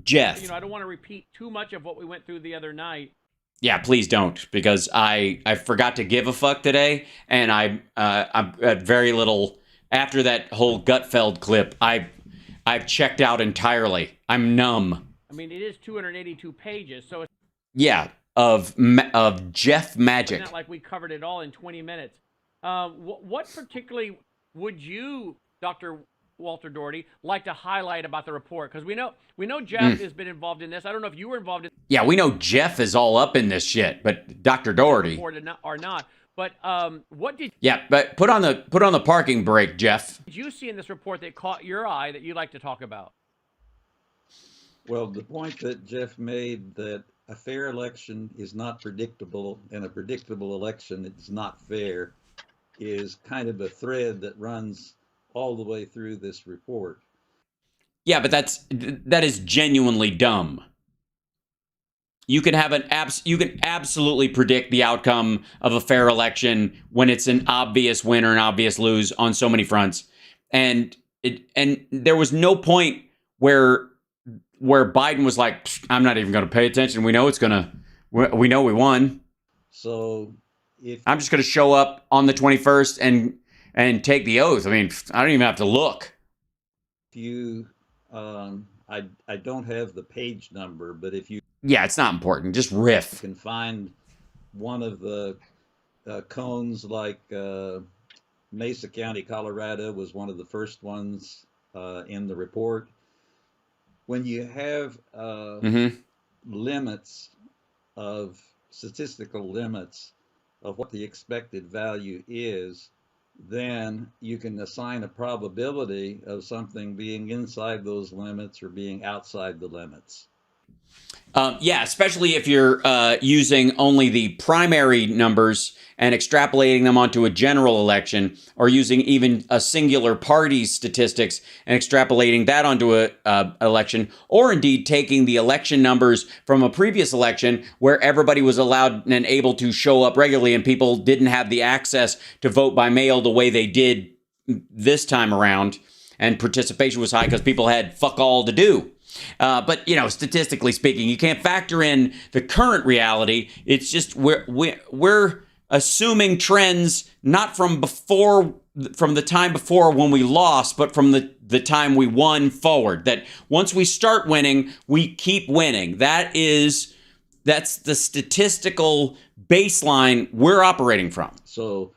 Jeff. I don't want to repeat too much of what we went through the other night. Yeah, please don't, because I forgot to give a fuck today, and I'm at very little after that whole Gutfeld clip. I've checked out entirely. I'm numb. I mean, it is 282 pages, so it's of Jeff magic. not like we covered it all in 20 minutes. What particularly would you, Dr. Walter Doherty, like to highlight about the report? Because we know Jeff has been involved in this. I don't know if you were involved in. Yeah, we know Jeff is all up in this shit, but Dr. Doherty or not. But what did? Yeah, but put on the parking brake, Jeff. Did you see in this report that caught your eye that you'd like to talk about? Well, the point that Jeff made, that a fair election is not predictable and a predictable election is not fair, is kind of a thread that runs all the way through this report. Yeah, but that is genuinely dumb. You can absolutely predict the outcome of a fair election when it's an obvious win or an obvious lose on so many fronts. And there was no point where Biden was like, I'm not even going to pay attention. We know we know we won. So I'm just going to show up on the 21st and take the oath. I mean, I don't even have to look. I don't have the page number, but if you... Yeah, it's not important. Just riff. You can find one of the cones, like Mesa County, Colorado was one of the first ones in the report. When you have limits of statistical limits of what the expected value is, then you can assign a probability of something being inside those limits or being outside the limits. Yeah, especially if you're using only the primary numbers and extrapolating them onto a general election, or using even a singular party's statistics and extrapolating that onto a election, or indeed taking the election numbers from a previous election where everybody was allowed and able to show up regularly and people didn't have the access to vote by mail the way they did this time around, and participation was high because people had fuck all to do. But, you know, statistically speaking, you can't factor in the current reality. It's just we're assuming trends not from the time before when we lost, but from the time we won forward. That once we start winning, we keep winning. That's the statistical baseline we're operating from. So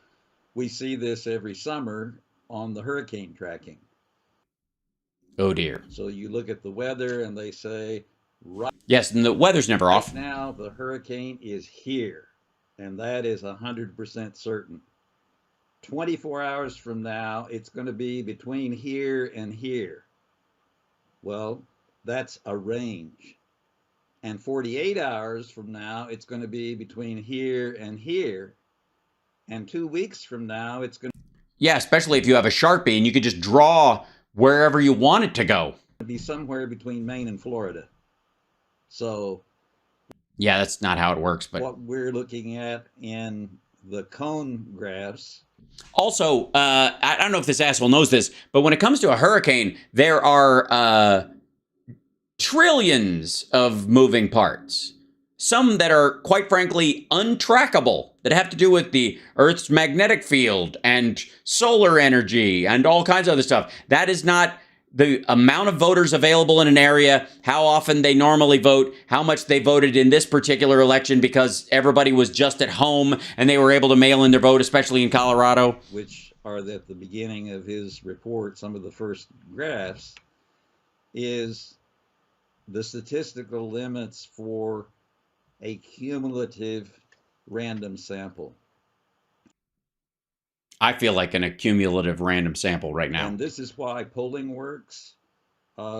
we see this every summer on the hurricane tracking. Oh dear. So you look at the weather and they say, yes, and the weather's never right off. Now the hurricane is here, and that is 100% certain. 24 hours from now, it's going to be between here and here. Well, that's a range. And 48 hours from now, it's going to be between here and here. And 2 weeks from now, it's going to Yeah, especially if you have a Sharpie and you could just draw wherever you want it to go. be somewhere between Maine and Florida. So yeah, that's not how it works. But what we're looking at in the cone graphs. Also, I don't know if this asshole knows this, but when it comes to a hurricane, there are trillions of moving parts. Some that are, quite frankly, untrackable, that have to do with the Earth's magnetic field and solar energy and all kinds of other stuff. That is not the amount of voters available in an area, how often they normally vote, how much they voted in this particular election because everybody was just at home and they were able to mail in their vote, especially in Colorado. Which are at the beginning of his report, some of the first graphs, is the statistical limits for a cumulative random sample. I feel like an accumulative random sample right now. And this is why polling works.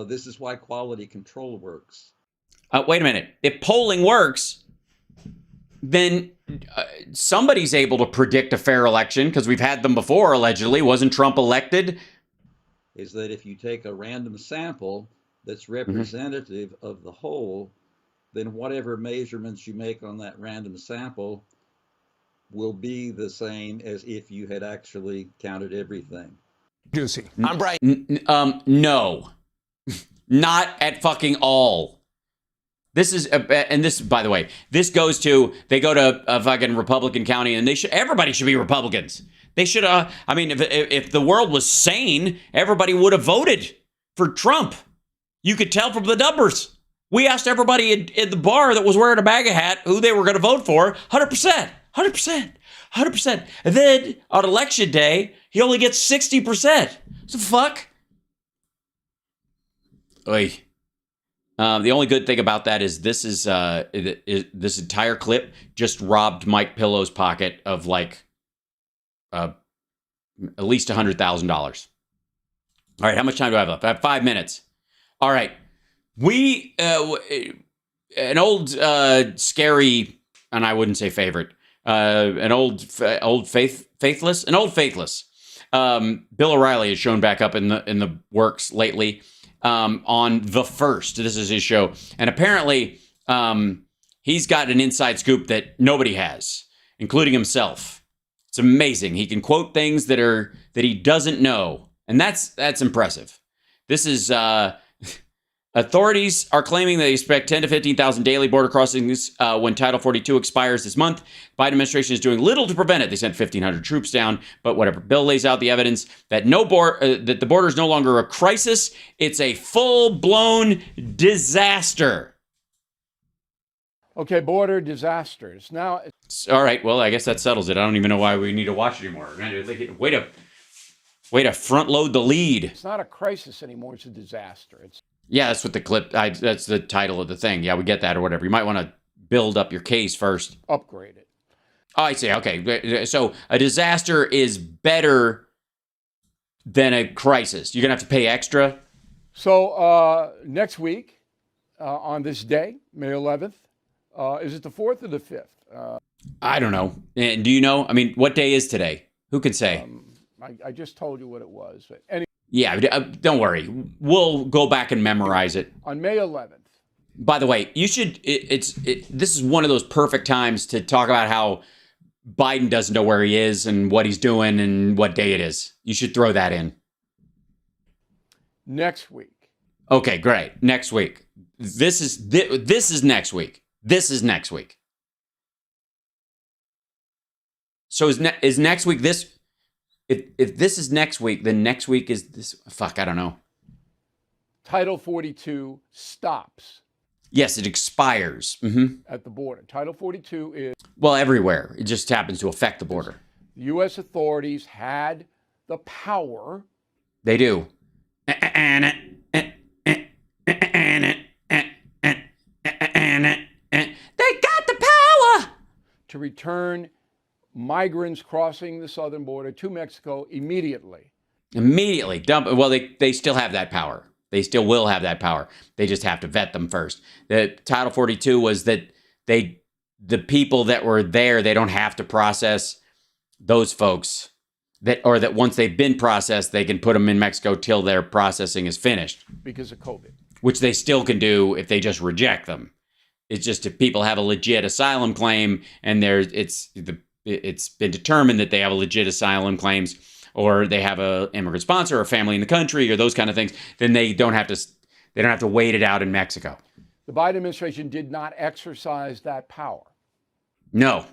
This is why quality control works. Wait a minute. If polling works, then somebody's able to predict a fair election because we've had them before, allegedly. Wasn't Trump elected? Is that if you take a random sample that's representative of the whole, then whatever measurements you make on that random sample will be the same as if you had actually counted everything. Juicy. I'm Brian. No. Not at fucking all. This is, and this, by the way, this goes to, they go to a fucking Republican county and everybody should be Republicans. They should, I mean, if the world was sane, everybody would have voted for Trump. You could tell from the numbers. We asked everybody in the bar that was wearing a MAGA hat who they were going to vote for. 100%. 100%. And then on election day, he only gets 60%. What the fuck? Oy. The only good thing about that is this this entire clip just robbed Mike Pillow's pocket of like at least $100,000. All right, how much time do I have left? I have 5 minutes. All right. We, an old scary, and I wouldn't say favorite, an old faithless. Bill O'Reilly has shown back up in the works lately on The First. This is his show, and apparently he's got an inside scoop that nobody has, including himself. It's amazing. He can quote things that he doesn't know, and that's impressive. This is. Authorities are claiming they expect 10 to 15,000 daily border crossings when Title 42 expires this month. Biden administration is doing little to prevent it. They sent 1,500 troops down, but whatever. Bill lays out the evidence that that the border is no longer a crisis. It's a full-blown disaster. Okay, border disasters. Now, all right. Well, I guess that settles it. I don't even know why we need to watch it anymore. Way to front load the lead. It's not a crisis anymore. It's a disaster. Yeah, that's what the clip, that's the title of the thing. Yeah, we get that or whatever. You might want to build up your case first. Upgrade it. Oh, I see. Okay. So a disaster is better than a crisis. You're going to have to pay extra? So next week, on this day, May 11th, is it the 4th or the 5th? I don't know. And do you know? I mean, what day is today? Who can say? I just told you what it was. But anyway, yeah, don't worry. We'll go back and memorize it. On May 11th. By the way, you should. This is one of those perfect times to talk about how Biden doesn't know where he is and what he's doing and what day it is. You should throw that in. Next week. Okay, great. Next week. This is next week. This is next week. So is next week this? If this is next week, then next week is this. Fuck, I don't know. Title 42 stops. Yes, it expires. At the border. Title 42 is... Well, everywhere. It just happens to affect the border. The U.S. authorities had the power... They do. They got the power! To return migrants crossing the southern border to Mexico immediately. Immediately. Dump. Well, they still have that power. They still will have that power. They just have to vet them first. The Title 42 was that the people that were there, they don't have to process those folks. That once they've been processed, they can put them in Mexico till their processing is finished. Because of COVID. Which they still can do if they just reject them. It's just if people have a legit asylum claim and it's been determined that they have a legit asylum claims, or they have a immigrant sponsor or a family in the country or those kind of things, then they don't have to wait it out in Mexico. The Biden administration did not exercise that power. No,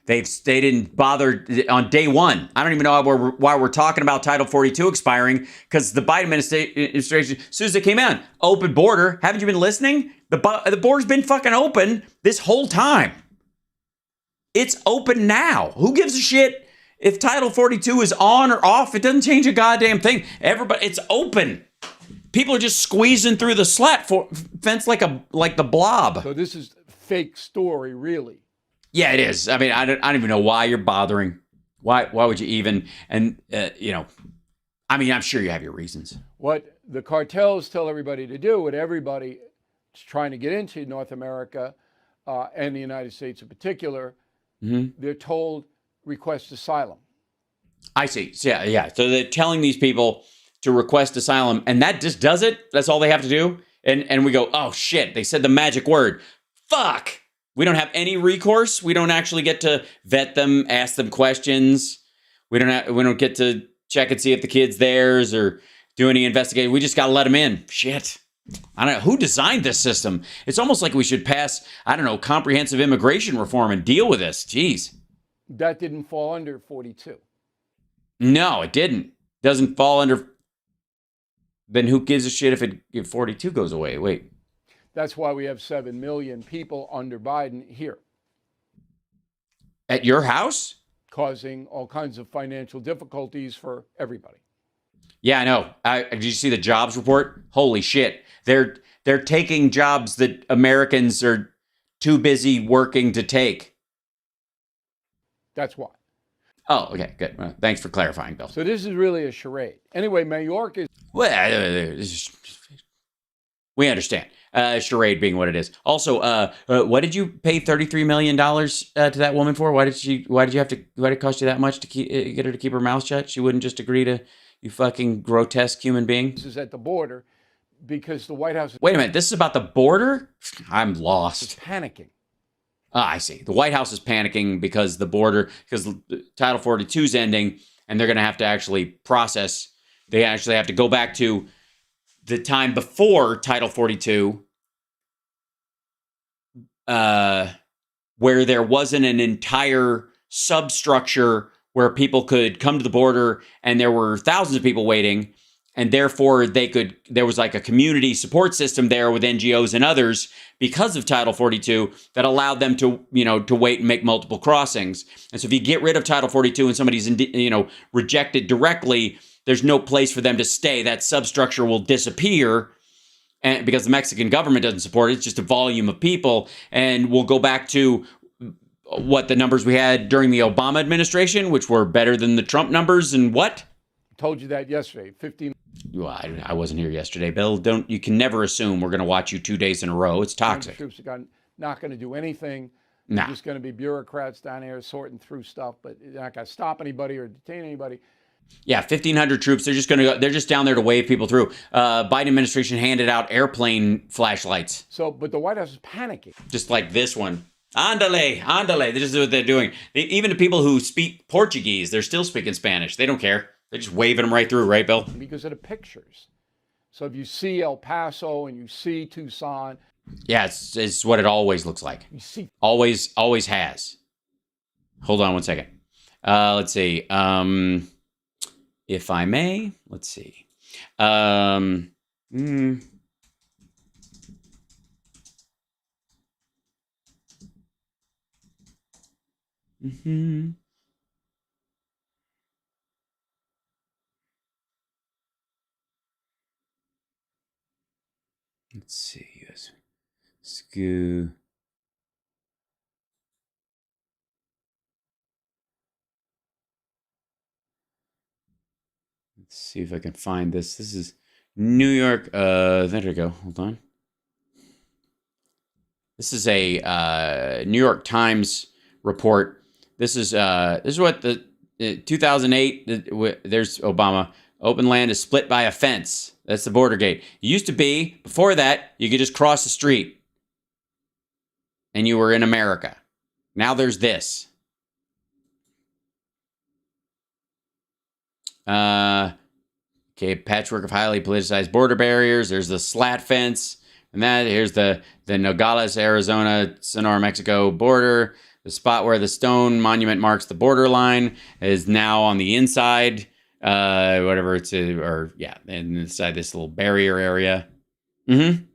they didn't bother on day one. I don't even know why we're talking about Title 42 expiring, because the Biden administration, as soon as it came out, open border. Haven't you been listening? The border's been fucking open this whole time. It's open now. Who gives a shit if Title 42 is on or off? It doesn't change a goddamn thing. Everybody, it's open. People are just squeezing through the slat fence like the blob. So this is a fake story, really. Yeah, it is. I mean, I don't even know why you're bothering. Why would you even? And I mean, I'm sure you have your reasons. What the cartels tell everybody to do, what everybody is trying to get into North America and the United States in particular, they're told request asylum. I see. So, yeah. So they're telling these people to request asylum, and that just does it? That's all they have to do? And we go, oh shit, they said the magic word. Fuck! We don't have any recourse. We don't actually get to vet them, ask them questions. We don't get to check and see if the kid's theirs or do any investigation. We just got to let them in. Shit. I don't know. Who designed this system? It's almost like we should pass, I don't know, comprehensive immigration reform and deal with this. Jeez. That didn't fall under 42. No, it didn't. Doesn't fall under. Then who gives a shit if 42 goes away? Wait. That's why we have 7 million people under Biden here. At your house? Causing all kinds of financial difficulties for everybody. Yeah, I know. Did you see the jobs report? Holy shit. They're taking jobs that Americans are too busy working to take. That's why. Oh, okay, good. Well, thanks for clarifying, Bill. So this is really a charade. Anyway, Mayork is... Well, we understand. Charade being what it is. Also, what did you pay $33 million to that woman for? Why did it cost you that much to get her to keep her mouth shut? She wouldn't just agree to, you fucking grotesque human being? This is at the border because the White House... Wait a minute, this is about the border? I'm lost. It's panicking. I see. The White House is panicking because the border, because Title 42 is ending, and they're going to have to actually process. They actually have to go back to the time before Title 42, where there wasn't an entire substructure where people could come to the border, and there were thousands of people waiting, and therefore there was like a community support system there with NGOs and others because of Title 42 that allowed them to wait and make multiple crossings. And so if you get rid of Title 42 and somebody's, rejected directly, there's no place for them to stay. That substructure will disappear, and because the Mexican government doesn't support it, it's just a volume of people, and we'll go back to what the numbers we had during the Obama administration, which were better than the Trump numbers, and what? I told you that yesterday. 15. Well, I wasn't here yesterday, Bill. You can never assume we're going to watch you 2 days in a row. It's toxic. Troops are not going to do anything. Nah. They're just going to be bureaucrats down there sorting through stuff, but they're not going to stop anybody or detain anybody. Yeah, 1,500 troops. They're just going to go. They're just down there to wave people through. Biden administration handed out airplane flashlights. So, but the White House is panicking. Just like this one. Andale, andale. This is what they're doing. Even the people who speak Portuguese, they're still speaking Spanish. They don't care. They're just waving them right through, right, Bill? Because of the pictures. So if you see El Paso and you see Tucson. Yeah, it's what it always looks like. You see. Always has. Hold on one second. Let's see. If I may, let's see. Let's see. Yes. Scoo. Let's see if I can find this. This is New York. There we go. Hold on. This is a New York Times report. This is what the 2008. There's Obama. Open land is split by a fence. That's the border gate. It used to be, before that, you could just cross the street and you were in America. Now there's this. Okay, patchwork of highly politicized border barriers. There's the slat fence. And here's the Nogales, Arizona, Sonora, Mexico border. The spot where the stone monument marks the borderline is now on the inside. Whatever it's, inside this little barrier area. And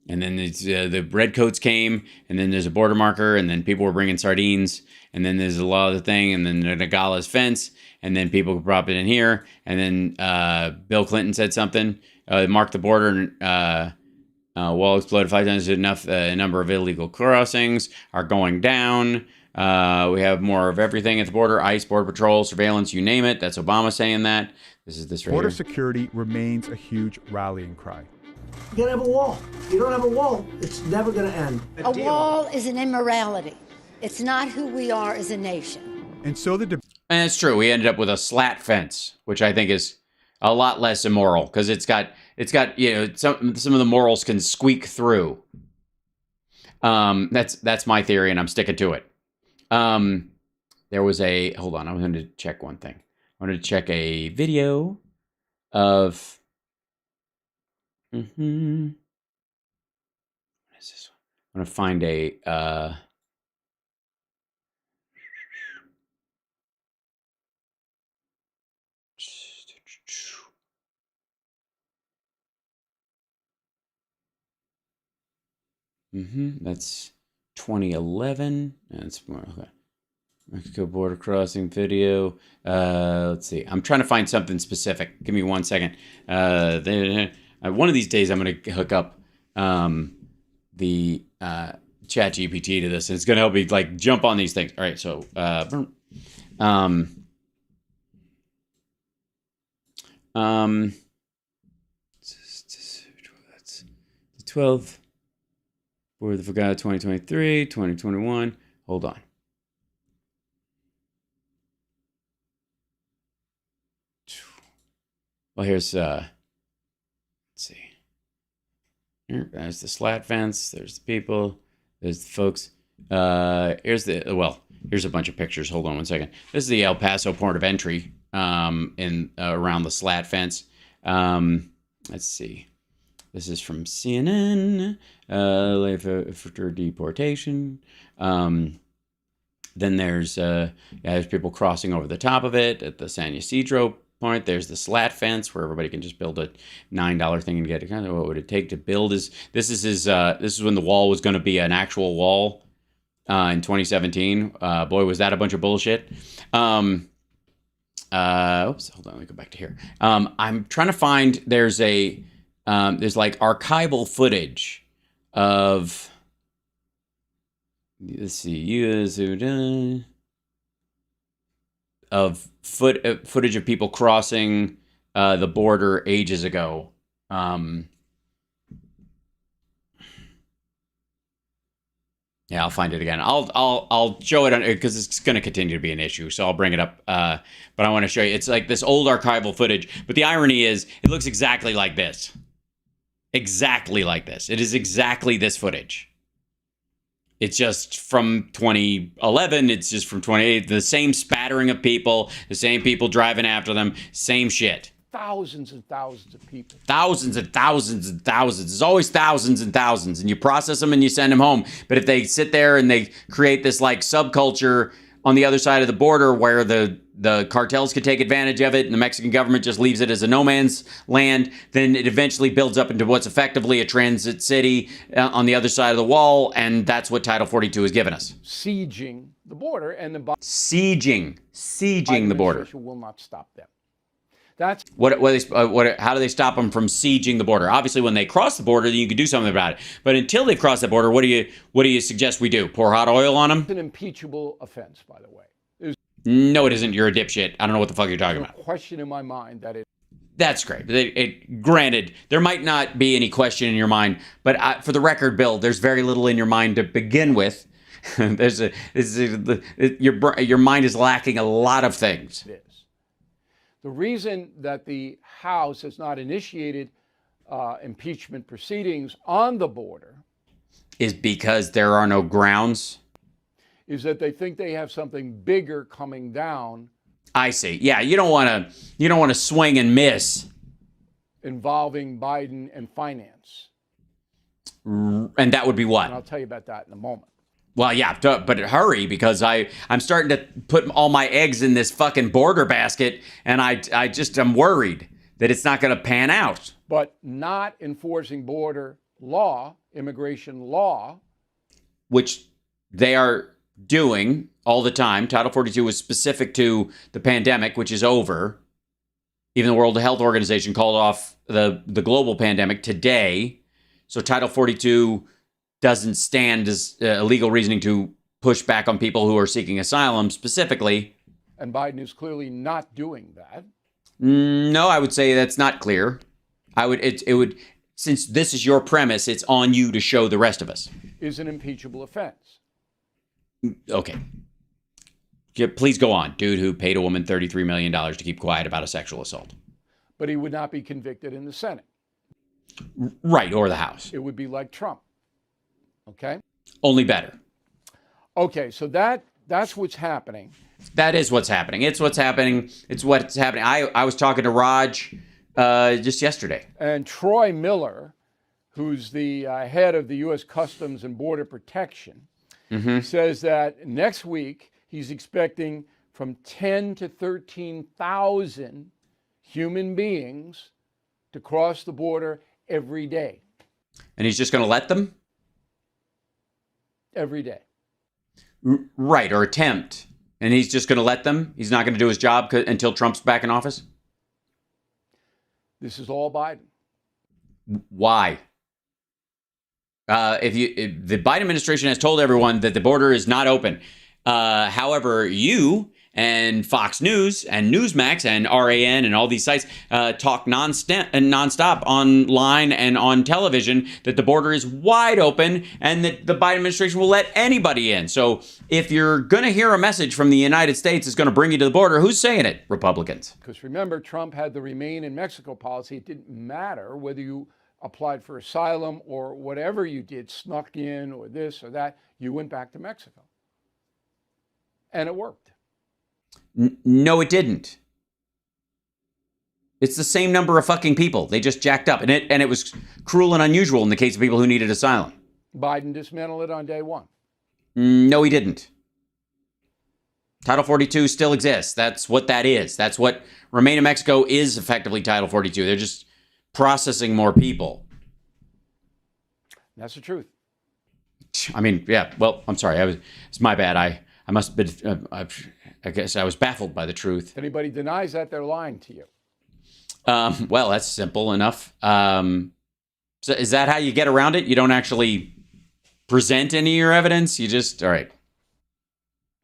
then the redcoats came, and then there's a border marker, and then people were bringing sardines, and then there's a law of the thing, and then the Nogales fence, and then people could prop it in here, and then Bill Clinton said something, marked the border, and wall exploded 5 times enough. A number of illegal crossings are going down. We have more of everything at the border: ICE, border patrol, surveillance, you name it. That's Obama saying that. This is this right Border here. security remains a huge rallying cry. You gotta have a wall. If you don't have a wall, it's never gonna end. A wall is an immorality. It's not who we are as a nation. And so and it's true. We ended up with a slat fence, which I think is a lot less immoral because it's got some of the morals can squeak through. That's my theory, and I'm sticking to it. There was hold on, I wanted to check one thing. I wanted to check a video of, what is this one? I'm going to find that's 2011. That's more, okay. Mexico border crossing video. Let's see. I'm trying to find something specific. Give me 1 second. One of these days, I'm going to hook up the Chat GPT to this, and it's going to help me like jump on these things. All right. So, that's 12. For the Forgot 2023, 2021. Hold on. Well, here's, let's see. There's the slat fence. There's the people. There's the folks. Here's a bunch of pictures. Hold on 1 second. This is the El Paso port of entry around the slat fence. Let's see. This is from CNN. For deportation. Then there's people crossing over the top of it at the San Ysidro point. There's the slat fence where everybody can just build a $9 thing and get it. Kind of what would it take to build this is when the wall was going to be an actual wall in 2017. Boy, was that a bunch of bullshit. Oops, hold on, let me go back to here. I'm trying to find there's like archival footage of let's see, use of footage of people crossing the border ages ago. Yeah, I'll find it again. I'll show it because it's going to continue to be an issue. So I'll bring it up. But I want to show you. It's like this old archival footage. But the irony is, it looks exactly like this. Exactly like this. It is exactly this footage. It's just from 2011. It's just from 2008. The same spattering of people. The same people driving after them. Same shit. Thousands and thousands of people. Thousands and thousands and thousands. There's always thousands and thousands. And you process them and you send them home. But if they sit there and they create this like subculture on the other side of the border where the cartels could take advantage of it and the Mexican government just leaves it as a no man's land, then it eventually builds up into what's effectively a transit city on the other side of the wall. And that's what Title 42 has given us. Sieging the border and the sieging the border will not stop them. That's how do they stop them from sieging the border? Obviously, when they cross the border, then you can do something about it. But until they've crossed the border, what do you suggest we do? Pour hot oil on them? It's an impeachable offense, by the way. No, it isn't. You're a dipshit. I don't know what the fuck you're talking about. There's no question in my mind that it. That's great. Granted, there might not be any question in your mind, but for the record, Bill, there's very little in your mind to begin with. Your mind is lacking a lot of things. It is. The reason that the House has not initiated impeachment proceedings on the border is because there are no grounds. Is that they think they have something bigger coming down. I see. Yeah, you don't want to swing and miss. Involving Biden and finance. And that would be what? And I'll tell you about that in a moment. Well, yeah, but hurry, because I'm starting to put all my eggs in this fucking border basket, and I'm worried that it's not going to pan out. But not enforcing border law, immigration law. Which they are doing all the time. Title 42 was specific to the pandemic, which is over. Even the World Health Organization called off the global pandemic today. So Title 42 doesn't stand as legal reasoning to push back on people who are seeking asylum specifically. And Biden is clearly not doing that. No, I would say that's not clear. It would, since this is your premise, it's on you to show the rest of us. Is an impeachable offense. Okay. Please go on. Dude who paid a woman $33 million to keep quiet about a sexual assault. But he would not be convicted in the Senate. Right, or the House. It would be like Trump. Okay? Only better. Okay, so that's what's happening. That is what's happening. It's what's happening. It's what's happening. I was talking to Raj just yesterday. And Troy Miller, who's the head of the U.S. Customs and Border Protection, says that next week he's expecting from 10 to 13,000 human beings to cross the border every day. And he's just going to let them? Every day. Right, or attempt. And he's just going to let them? He's not going to do his job until Trump's back in office? This is all Biden. Why? If the Biden administration has told everyone that the border is not open. However, you and Fox News and Newsmax and RAN and all these sites talk nonstop online and on television that the border is wide open and that the Biden administration will let anybody in. So if you're going to hear a message from the United States that's going to bring you to the border, who's saying it? Republicans. Because remember, Trump had the Remain in Mexico policy. It didn't matter whether you applied for asylum or whatever you did, snuck in or this or that, you went back to Mexico. And it worked. No, it didn't. It's the same number of fucking people. They just jacked up. And it was cruel and unusual in the case of people who needed asylum. Biden dismantled it on day one. No, he didn't. Title 42 still exists. That's what that is. That's what Remain in Mexico is effectively Title 42. They're just processing more people. That's the truth. I mean, yeah, well, I'm sorry. It's my bad. I must have been, I guess I was baffled by the truth. If anybody denies that, they're lying to you. Well, that's simple enough. So is that how you get around it? You don't actually present any of your evidence. You just, all right.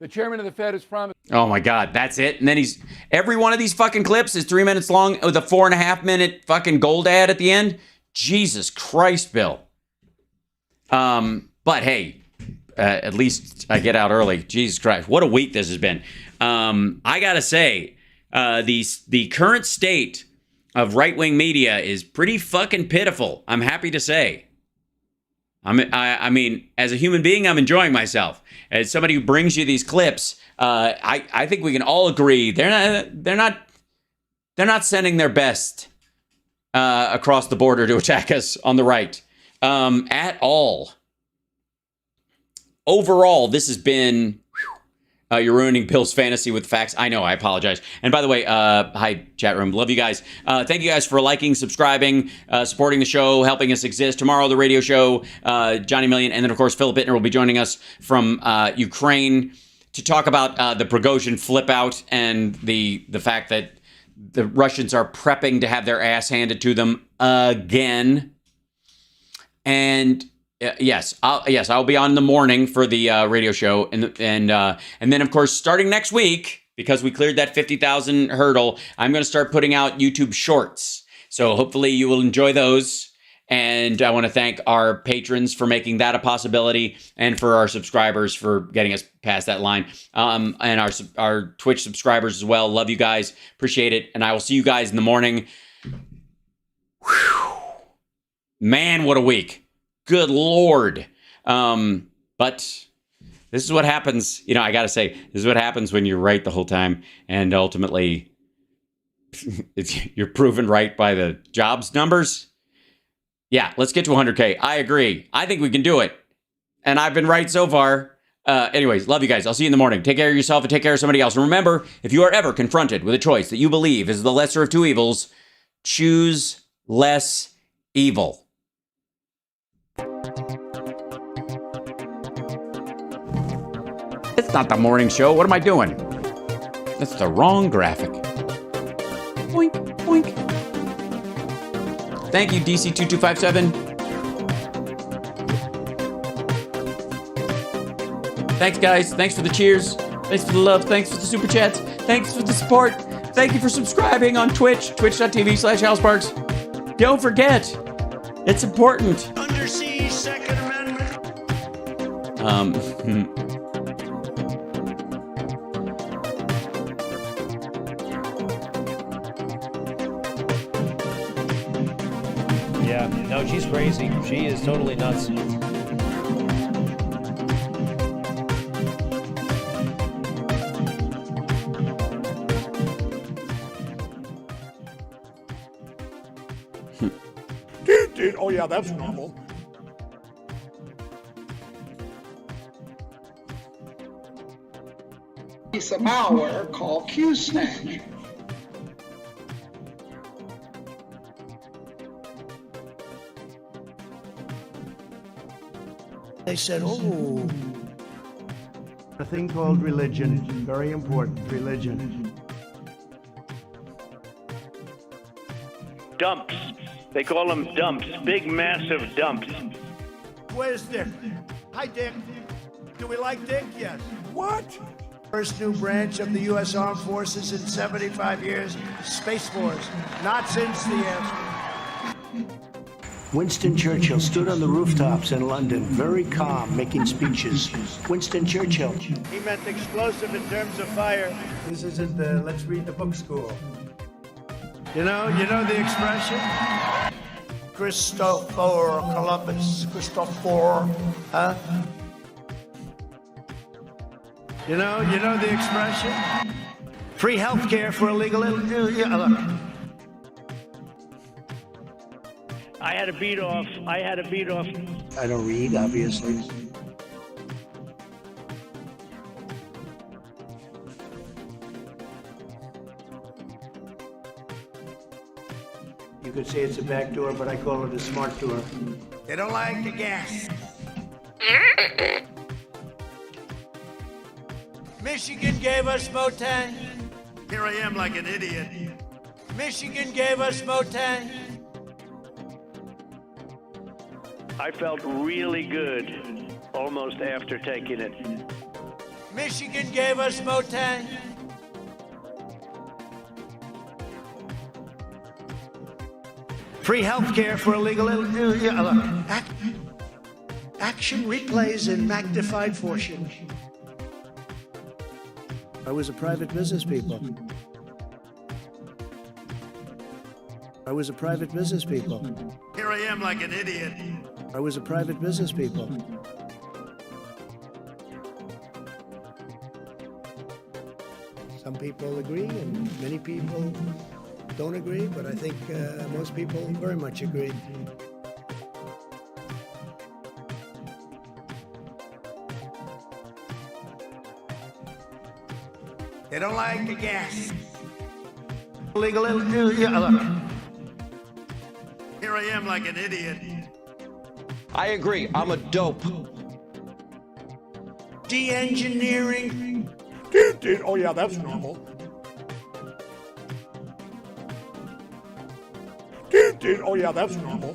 The chairman of the Fed has promised. Oh my God, that's it. And then every one of these fucking clips is 3 minutes long with a 4.5 minute fucking gold ad at the end. Jesus Christ, Bill. But hey, at least I get out early. Jesus Christ, what a week this has been. I gotta say, the current state of right-wing media is pretty fucking pitiful. I'm happy to say. I mean, as a human being, I'm enjoying myself. As somebody who brings you these clips, I think we can all agree they're not sending their best across the border to attack us on the right at all. Overall, this has been. You're ruining Bill's fantasy with facts. I know, I apologize. And by the way, hi, chat room. Love you guys. Thank you guys for liking, subscribing, supporting the show, helping us exist. Tomorrow, the radio show, Johnny Million. And then, of course, Philip Bittner will be joining us from Ukraine to talk about the Prigozhin flip out and the fact that the Russians are prepping to have their ass handed to them again. And yes, I'll be on in the morning for the radio show, and then of course starting next week, because we cleared that 50,000 hurdle, I'm going to start putting out YouTube Shorts. So hopefully you will enjoy those, and I want to thank our patrons for making that a possibility, and for our subscribers for getting us past that line, and our Twitch subscribers as well. Love you guys, appreciate it, and I will see you guys in the morning. Whew. Man, what a week. Good Lord. But this is what happens. You know, I got to say, this is what happens when you're right the whole time. And ultimately, you're proven right by the jobs numbers. Yeah, let's get to 100K. I agree. I think we can do it. And I've been right so far. Anyways, love you guys. I'll see you in the morning. Take care of yourself and take care of somebody else. And remember, if you are ever confronted with a choice that you believe is the lesser of two evils, choose less evil. It's not the morning show. What am I doing? That's the wrong graphic. Boink, boink. Thank you, DC2257. Thanks, guys. Thanks for the cheers. Thanks for the love. Thanks for the super chats. Thanks for the support. Thank you for subscribing on Twitch, twitch.tv/HouseParks. Don't forget, it's important. Undersea Second Amendment. Yeah, no, she's crazy. She is totally nuts. Oh, yeah, that's normal. Piece of malware called Q-Snatch. They said, oh, a thing called religion, very important, religion. Dumps. They call them dumps, big, massive dumps. Where's Dick? Hi, Dick. Do we like Dick? Yes. What? First new branch of the U.S. Armed Forces in 75 years, Space Force. Not since the end. Winston Churchill stood on the rooftops in London, very calm, making speeches. Winston Churchill. He meant explosive in terms of fire. This isn't the let's read the book school. You know the expression? Christopher Columbus. Christopher, huh? You know the expression? Free health care for illegal. Yeah, look. I had a beat off. I don't read, obviously. You could say it's a back door, but I call it a smart door. They don't like the gas. Michigan gave us Methane. Here I am like an idiot. Michigan gave us Methane. I felt really good. almost after taking it. Michigan gave us Methane. Free health care for illegal. Look, action replays in magnified fortune. I was a private business people. I was a private business people. Here I am like an idiot. I was a private business people. Some people agree and many people don't agree, but I think most people very much agree. They don't like the gas. Illegal. Look. Here I am like an idiot. I agree. I'm a dope. De-engineering. Oh, yeah, that's normal. Oh, yeah, that's normal.